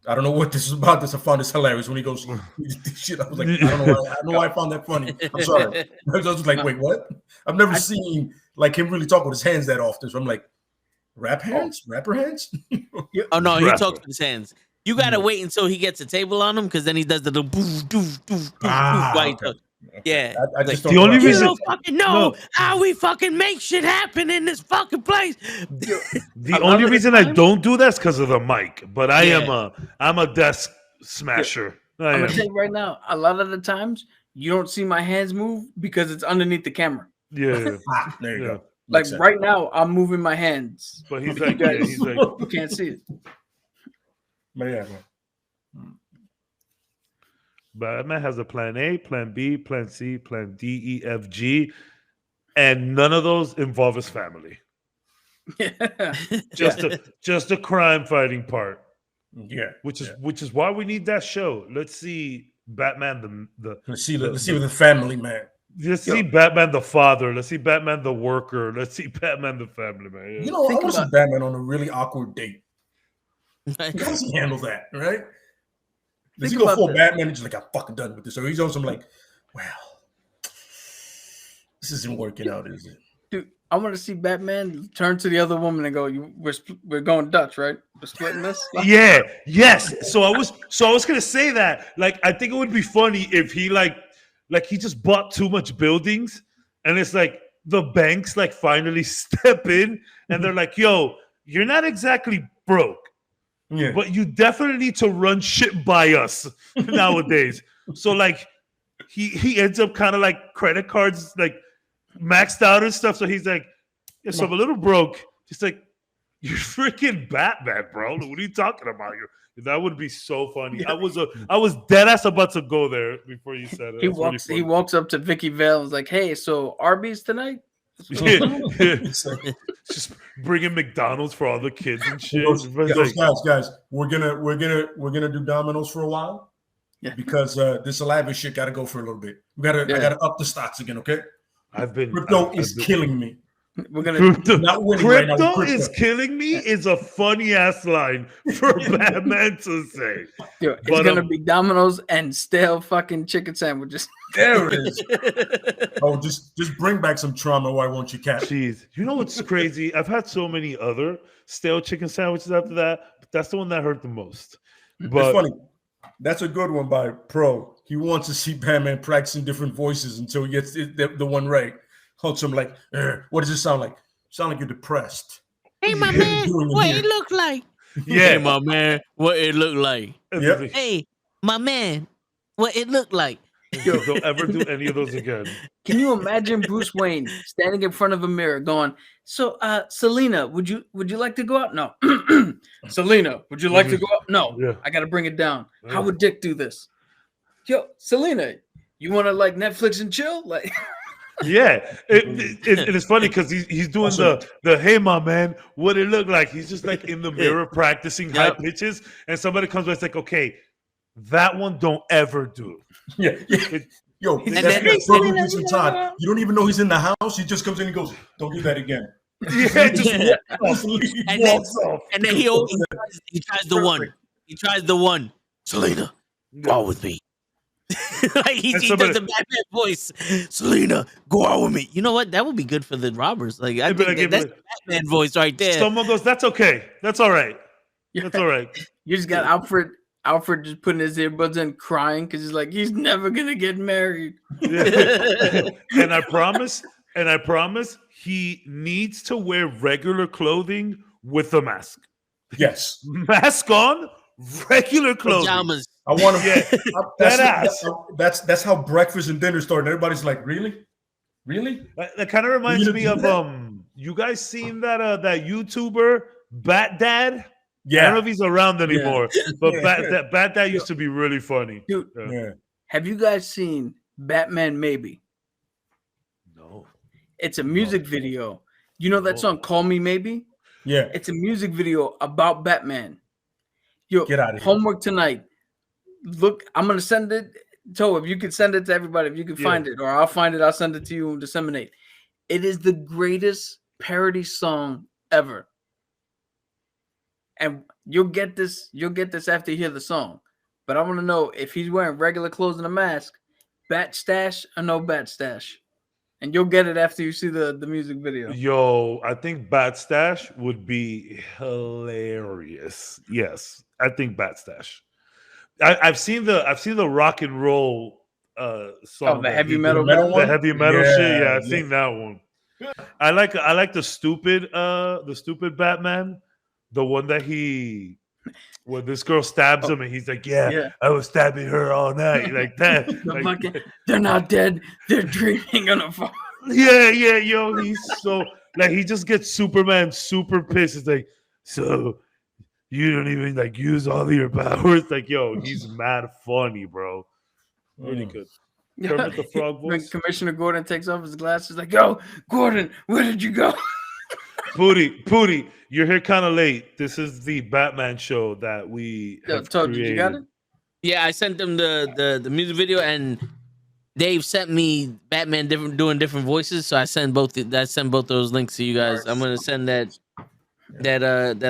I don't know what this is about. I found this hilarious when he goes shit. I was like, I don't know why I found that funny. I'm sorry. I was just like, wait, what? I've never seen like him really talk with his hands that often. So I'm like, rapper hands? Oh no, he talks with his hands. You gotta wait until he gets a table on him, because then he does the boof doof doof doof while he talks. Yeah, I just the only reason you don't fucking know how we fucking make shit happen in this fucking place. The only reason I don't do that is because of the mic. But I'm a desk smasher. I'm gonna tell you right now, a lot of the times you don't see my hands move because it's underneath the camera. Yeah, there you go. Like right now, I'm moving my hands. But he's like, you can't see it. But yeah. Batman has a plan A, plan B, plan C, plan D, E, F, G, and none of those involve his family. Just a crime fighting part. Yeah, which is why we need that show. Let's see Batman let's see with the family man. Let's see Batman the father. Let's see Batman the worker. Let's see Batman the family man. Yeah. You know, I want to see Batman on a really awkward date. How does he handle that, right? Does he go full Batman and just like, I'm fucking done with this? Or he's on some like, well, this isn't working out, is it? Dude, I want to see Batman turn to the other woman and go, we're going Dutch, right? We're splitting this? Yes. So I was gonna say that. Like, I think it would be funny if he like he just bought too much buildings, and it's like the banks like finally step in and they're like, yo, you're not exactly broke. Yeah. But you definitely need to run shit by us nowadays. So like he ends up kind of like credit cards like maxed out and stuff. So he's like, yeah, so I'm a little broke. Just like, You're freaking Batman, bro. What are you talking about? That would be so funny. I was dead ass about to go there before you said it. He walks up to Vicky Vale and is like, "Hey, so Arby's tonight?" Just bringing McDonald's for all the kids and shit. Guys, we're gonna do Domino's for a while, because this lavish shit got to go for a little bit. I gotta up the stocks again, okay? Crypto is killing me. We're gonna crypto is killing me is a funny ass line for Batman to say. Yo, it's gonna be Domino's and stale fucking chicken sandwiches. There it is. Oh, just bring back some trauma. Why won't you, cat? Jeez, you know what's crazy? I've had so many other stale chicken sandwiches after that, but that's the one that hurt the most. But it's funny. That's a good one by Pro. He wants to see Batman practicing different voices until he gets the one right. So I'm like, what does it sound like? Sound like you're depressed. Hey, my man, what it look like? Yeah, hey, my man, what it look like? Yep. Hey, my man, what it look like? Yo, don't ever do any of those again. Can you imagine Bruce Wayne standing in front of a mirror going, "So, Selena, would you like to go out?" No. Selena, would you like to go out? No. Yeah. I got to bring it down. How would Dick do this? Yo, Selena, you want to like Netflix and chill? Like, yeah, it is funny because he's doing the hey, my man, what it look like? He's just like in the mirror practicing high pitches, and somebody comes by and it's like, okay, that one don't ever do. Yeah. Yo, that's producer Todd. You don't even know he's in the house. He just comes in and goes, "Don't do that again." Yeah, just walks off. And then he tries the one. He tries the one. Selena, go out with me. Like he does the Batman voice. Selena, go out with me. You know what? That would be good for the robbers. Like I think that's the Batman voice right there. Someone goes, "That's okay. That's all right. That's all right." You just got Alfred just putting his earbuds in, crying because he's like, he's never gonna get married. Yeah. And I promise, he needs to wear regular clothing with a mask. Yes, mask on, regular clothing. Pajamas. I want to. That's how breakfast and dinner started. Everybody's like, really? That kind of reminds me of you guys seen that YouTuber Bat Dad? Yeah, I don't know if he's around anymore, but Bat Dad used to be really funny. Dude, have you guys seen Batman Maybe? No. It's a music video. You know that song Call Me Maybe? Yeah. It's a music video about Batman. Yo, get out of here. Homework tonight. Look, I'm gonna send it. So if you can send it to everybody, if you can find it, or I'll find it, I'll send it to you and disseminate. It is the greatest parody song ever. And you'll get this after you hear the song. But I want to know if he's wearing regular clothes and a mask, bat stash or no bat stash. And you'll get it after you see the music video. Yo, I think Bat Stash would be hilarious. Yes, I think Bat Stash. I've seen the rock and roll song. Oh, the heavy metal one? The heavy metal shit. Yeah, I've seen that one. I like the stupid Batman. The one that when this girl stabs him and he's like, yeah, I was stabbing her all night like that. They're not dead. They're dreaming on a phone. Yeah, yo, he's so like he just gets Superman super pissed. It's like, so you don't even like use all of your powers. Like, yo, he's mad funny, bro. Really good. Kermit the Frog voice. When Commissioner Gordon takes off his glasses, like, yo, Gordon, where did you go? Pooty, you're here kind of late. This is the Batman show that we have created. You got it? Yeah, I sent them the music video, and Dave sent me Batman doing different voices. So I sent both those links to you guys. I'm gonna send that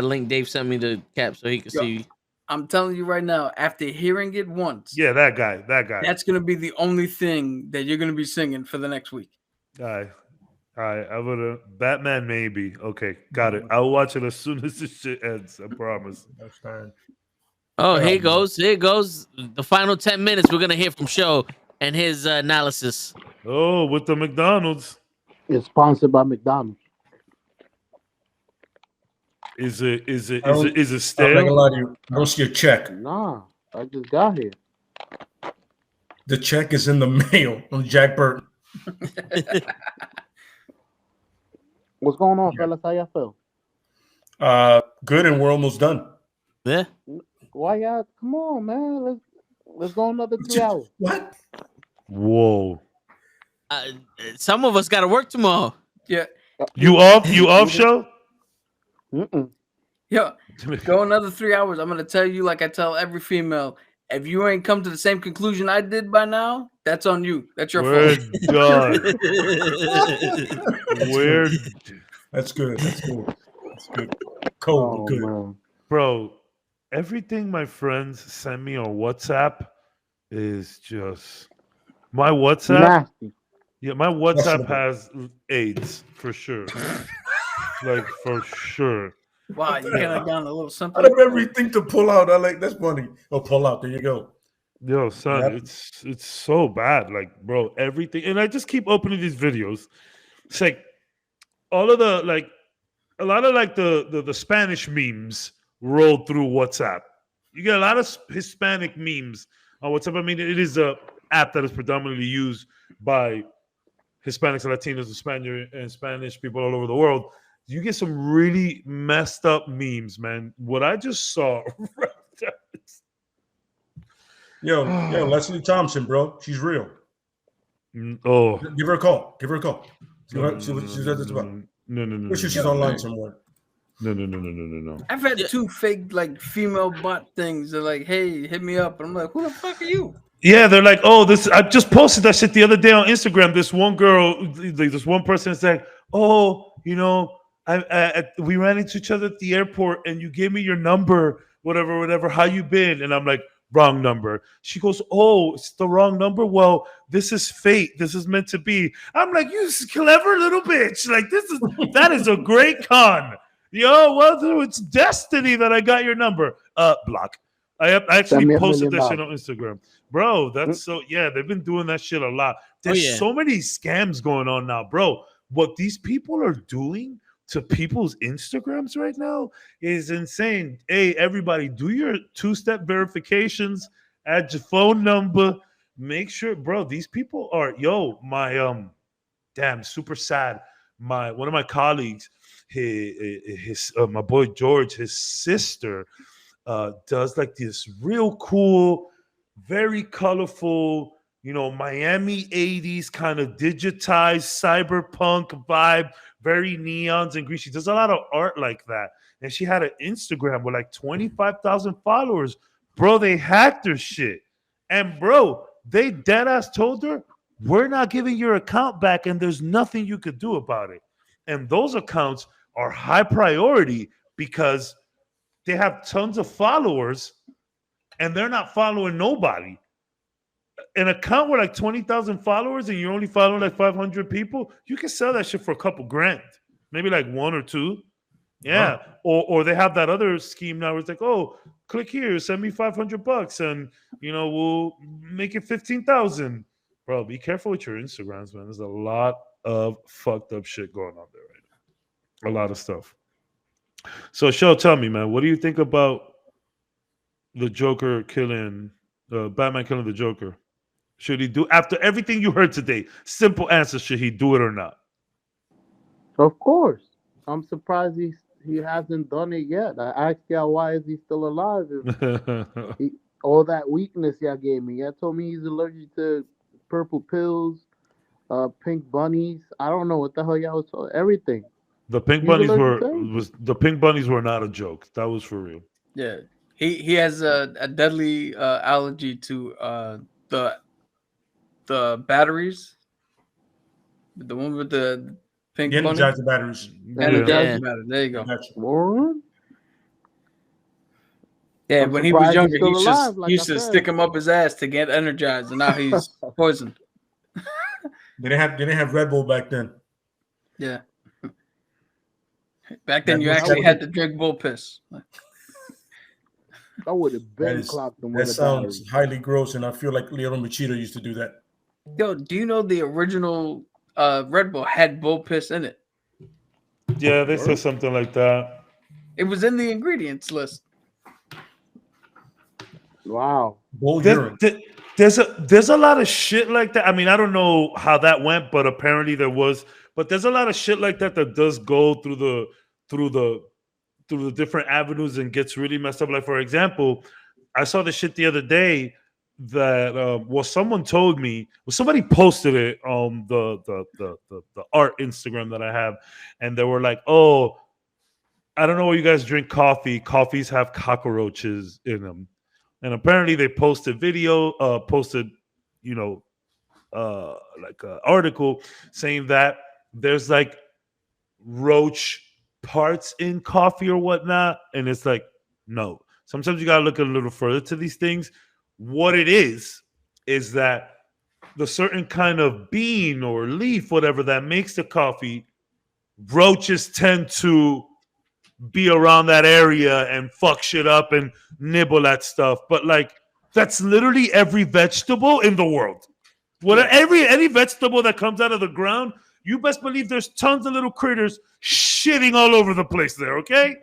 link Dave sent me to Cap so he can see. I'm telling you right now, after hearing it once, that guy, that's gonna be the only thing that you're gonna be singing for the next week. All right, I would have Batman maybe. Okay, got it. I'll watch it as soon as this shit ends. I promise. That's fine. Oh, here goes. The final 10 minutes. We're gonna hear from Show and his analysis. Oh, with the McDonald's. It's sponsored by McDonald's. Is it stale? I'm not gonna lie to you. I don't see a check. Nah, I just got here. The check is in the mail from Jack Burton. What's going on, fellas? How y'all feel? Good, and we're almost done. Yeah. Why y'all? Come on, man. Let's go another 3 hours. What? Whoa. Some of us got to work tomorrow. Yeah. You off show? Mm-mm. Yeah. Go another 3 hours. I'm gonna tell you, like I tell every female, if you ain't come to the same conclusion I did by now, that's on you. That's your We're fault. done. We're That's good. That's good. That's good. Cold, Oh, good. man. bro. Everything my friends send me on WhatsApp is just my WhatsApp. Nasty. Yeah, my WhatsApp has AIDS for sure. Like for sure. Wow, you could have gone a little Out simple. of everything to pull out, I like that's funny. Oh, pull out. There you go. Yo, son, Yep. it's so bad. Like, bro, everything. And I just keep opening these videos. It's like all of the like a lot of like the Spanish memes roll through WhatsApp. You get a lot of Hispanic memes on WhatsApp. I mean, it is a app that is predominantly used by Hispanics and Latinos and Spanish people all over the world. You get some really messed up memes, man. What I just saw. Yo, Leslie Thompson, bro. She's real. Oh, Give her a call. Give her a call. See what she's about. No. She's online somewhere. No. I've had two fake like female bot things. They're like, "Hey, hit me up," and I'm like, "Who the fuck are you?" Yeah, they're like, oh, this. I just posted that shit the other day on Instagram. This one girl, this one person said, oh, you know, we ran into each other at the airport, and you gave me your number, whatever. How you been? And I'm like, wrong number. She goes, oh, it's the wrong number. Well, this is fate. This is meant to be. I'm like, you clever little bitch. Like that is a great con. Yo, well, it's destiny that I got your number. Block. I actually posted that shit on Instagram. Bro, that's so, yeah, they've been doing that shit a lot. There's so many scams going on now, bro. What these people are doing to people's Instagrams right now is insane. Hey, everybody, do your two-step verifications, add your phone number, make sure, bro, these people are, my, damn, super sad. One of my colleagues, my boy George, his sister, does like this real cool, very colorful, Miami 80s kind of digitized cyberpunk vibe, very neons and green. She does a lot of art like that. And she had an Instagram with like 25,000 followers. Bro, they hacked her shit. And bro, they dead ass told her, we're not giving your account back and there's nothing you could do about it. And those accounts are high priority because they have tons of followers and they're not following nobody. An account with like 20,000 followers and you're only following like 500 people, you can sell that shit for a couple grand, maybe like one or two. Yeah. Or they have that other scheme now where it's like, oh, click here, send me $500 and, we'll make it 15,000. Bro, be careful with your Instagrams, man. There's a lot of fucked up shit going on there right now. A lot of stuff. So, Shell, tell me, man, what do you think about the Joker killing, Batman killing the Joker? Should he do, after everything you heard today, simple answer, should he do it or not? Of course. I'm surprised he hasn't done it yet. I asked y'all, why is he still alive? All that weakness y'all gave me. Y'all told me he's allergic to purple pills, pink bunnies. I don't know what the hell y'all was talking. Everything. The pink bunnies were not a joke. That was for real. Yeah, he has a deadly allergy to the batteries. The one with the pink bunny. Energizer batteries. Energizer battery. There you go. What? Yeah, I'm when he was surprised younger, he's he still alive, like used I to said. stick him up his ass to get energized, and now he's poisoned. They didn't have Red Bull back then. Yeah. Back then, you actually had to drink bull piss. I would have been clocked them. That sounds highly gross, and I feel like Leo Machida used to do that. Yo, do you know the original Red Bull had bull piss in it? Yeah, they said something like that. It was in the ingredients list. Wow. There's a lot of shit like that. I mean, I don't know how that went, but apparently there was. But there's a lot of shit like that that does go through through the different avenues and gets really messed up. Like, for example, I saw this shit the other day that someone told me, somebody posted it on the art Instagram that I have, and they were like, "Oh, I don't know why you guys drink coffee. Coffees have cockroaches in them." And apparently they posted you know, like an article saying that there's like roach parts in coffee or whatnot. And it's like, no. Sometimes you got to look a little further to these things. What it is that the certain kind of bean or leaf, whatever, that makes the coffee, roaches tend to be around that area and fuck shit up and nibble at stuff. But like, that's literally every vegetable in the world. Any vegetable that comes out of the ground, you best believe there's tons of little critters shitting all over the place there, okay?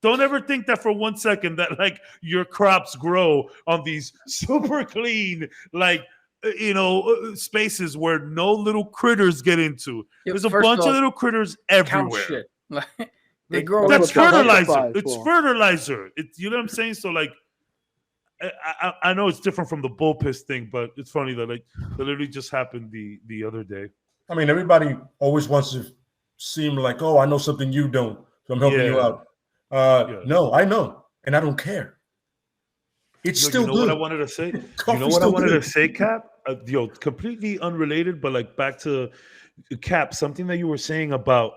Don't ever think that for 1 second that like your crops grow on these super clean, like, spaces where no little critters get into. There's a bunch of little critters everywhere. They grow. That's fertilizer. It's fertilizer. You know what I'm saying? So like, I know it's different from the bull piss thing, but it's funny that like that literally just happened the other day. I mean, everybody always wants to seem like, oh, I know something you don't, so I'm helping you out. No, I know, and I don't care. It's still good. What I wanted to say? You know what I wanted to say, Cap? Completely unrelated, but like back to Cap, something that you were saying about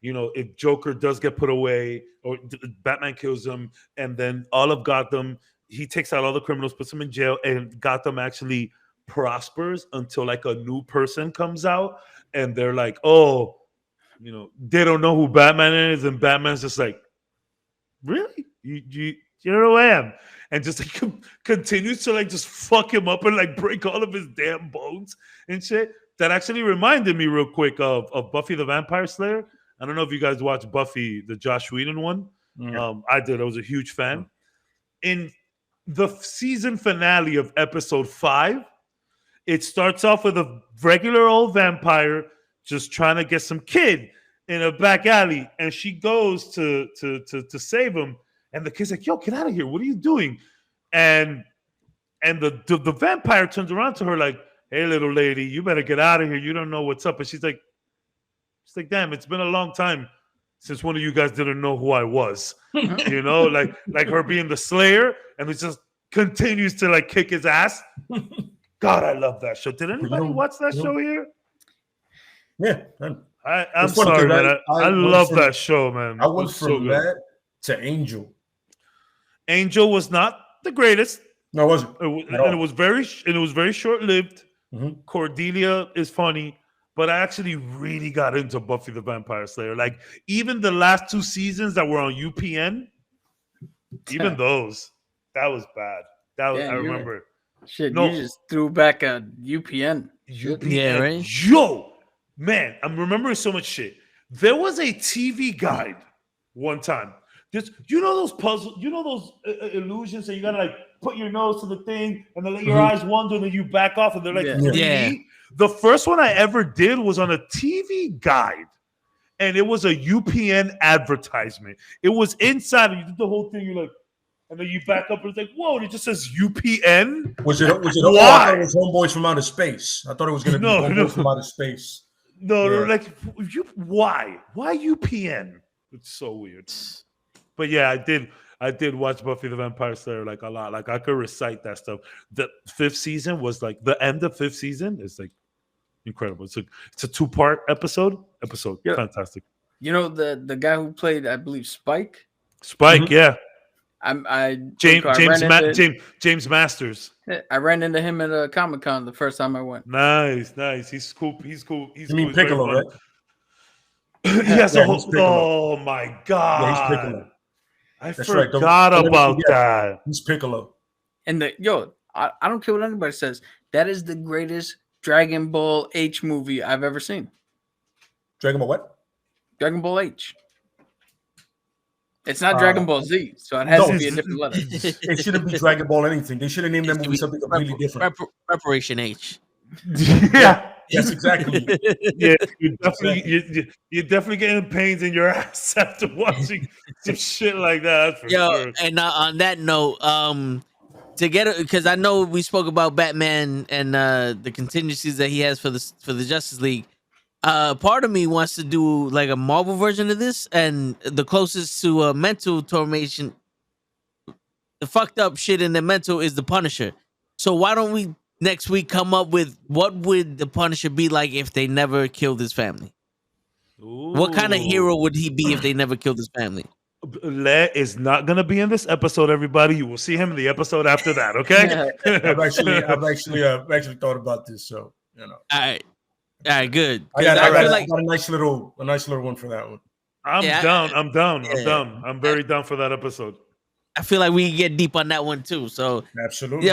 if Joker does get put away or Batman kills him, and then all of Gotham, he takes out all the criminals, puts them in jail, and Gotham actually prospers until like a new person comes out, and they're like, oh, they don't know who Batman is, and Batman's just like, really? You know who I am? And just like continues to like just fuck him up and like break all of his damn bones and shit. That actually reminded me real quick of Buffy the Vampire Slayer. I don't know if you guys watched Buffy, the Joss Whedon one. Yeah. I did. I was a huge fan. In the season finale of episode 5, it starts off with a regular old vampire just trying to get some kid in a back alley, and she goes to save him, and the kid's like, "Yo, get out of here! What are you doing?" And the vampire turns around to her like, "Hey, little lady, you better get out of here. You don't know what's up." And she's like, "Damn, it's been a long time since one of you guys didn't know who I was." like her being the Slayer, and it just continues to like kick his ass. God, I love that show. Did anybody watch that show here? Yeah, I'm sorry, man. I love that show, man. I went from that to Angel. Angel was not the greatest. No, it wasn't. It was very short-lived. Mm-hmm. Cordelia is funny. But I actually really got into Buffy the Vampire Slayer. Like, even the last 2 seasons that were on UPN, even those, that was bad. I remember. Shit, you just threw back a UPN. Yeah, right? Yo, man, I'm remembering so much shit. There was a TV guide one time. Those puzzles, those illusions that you gotta like put your nose to the thing and then let your eyes wander and then you back off and they're like 3D. Yeah. The first one I ever did was on a TV guide, and it was a UPN advertisement. It was inside, and you did the whole thing. You're like, and then you back up, and it's like, whoa! It just says UPN. Was it? Why? I thought it was Homeboys from Outer Space. I thought it was going to be Homeboys from Outer Space. No, like why? Why UPN? It's so weird. But yeah, I did watch Buffy the Vampire Slayer like a lot. Like I could recite that stuff. The 5th season was like the end of 5th season is like incredible. It's a 2-part episode. Yep. Fantastic. The guy who played, I believe, Spike. Mm-hmm. Yeah. James Masters. I ran into him at a Comic-Con the first time I went. Nice. He's cool. You mean Piccolo, right? Yes. Oh my God. Yeah, he's Piccolo. I forgot about that. He's Piccolo. And I don't care what anybody says. That is the greatest Dragon Ball H movie I've ever seen. Dragon Ball what? Dragon Ball H. It's not Dragon Ball Z, so it has to be a different letter. It shouldn't be Dragon Ball anything. They should have named that movie something completely different. Preparation H. Yeah. That's exactly it. Yeah, you're definitely getting pains in your ass after watching some shit like that. That's for Yo, sure. and on that note, to get it, because I know we spoke about Batman and the contingencies that he has for the Justice League. Part of me wants to do like a Marvel version of this, and the closest to a mental tormentation, the fucked up shit in the mental is the Punisher. So why don't we next week come up with what would the Punisher be like if they never killed his family? What kind of hero would he be if they never killed his family? Le is not gonna be in this episode, everybody. You will see him in the episode after that. Okay. I've actually thought about this, so you know. All right, good. I got like a nice little one for that one. I'm down. Yeah. I'm very down for that episode. I feel like we can get deep on that one too. So Absolutely.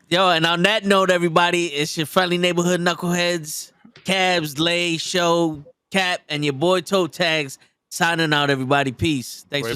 yo, and on that note, everybody, it's your friendly neighborhood knuckleheads, Cabs, Lay, Show, Cap, and your boy Toe Tags signing out. Everybody, peace. Thanks for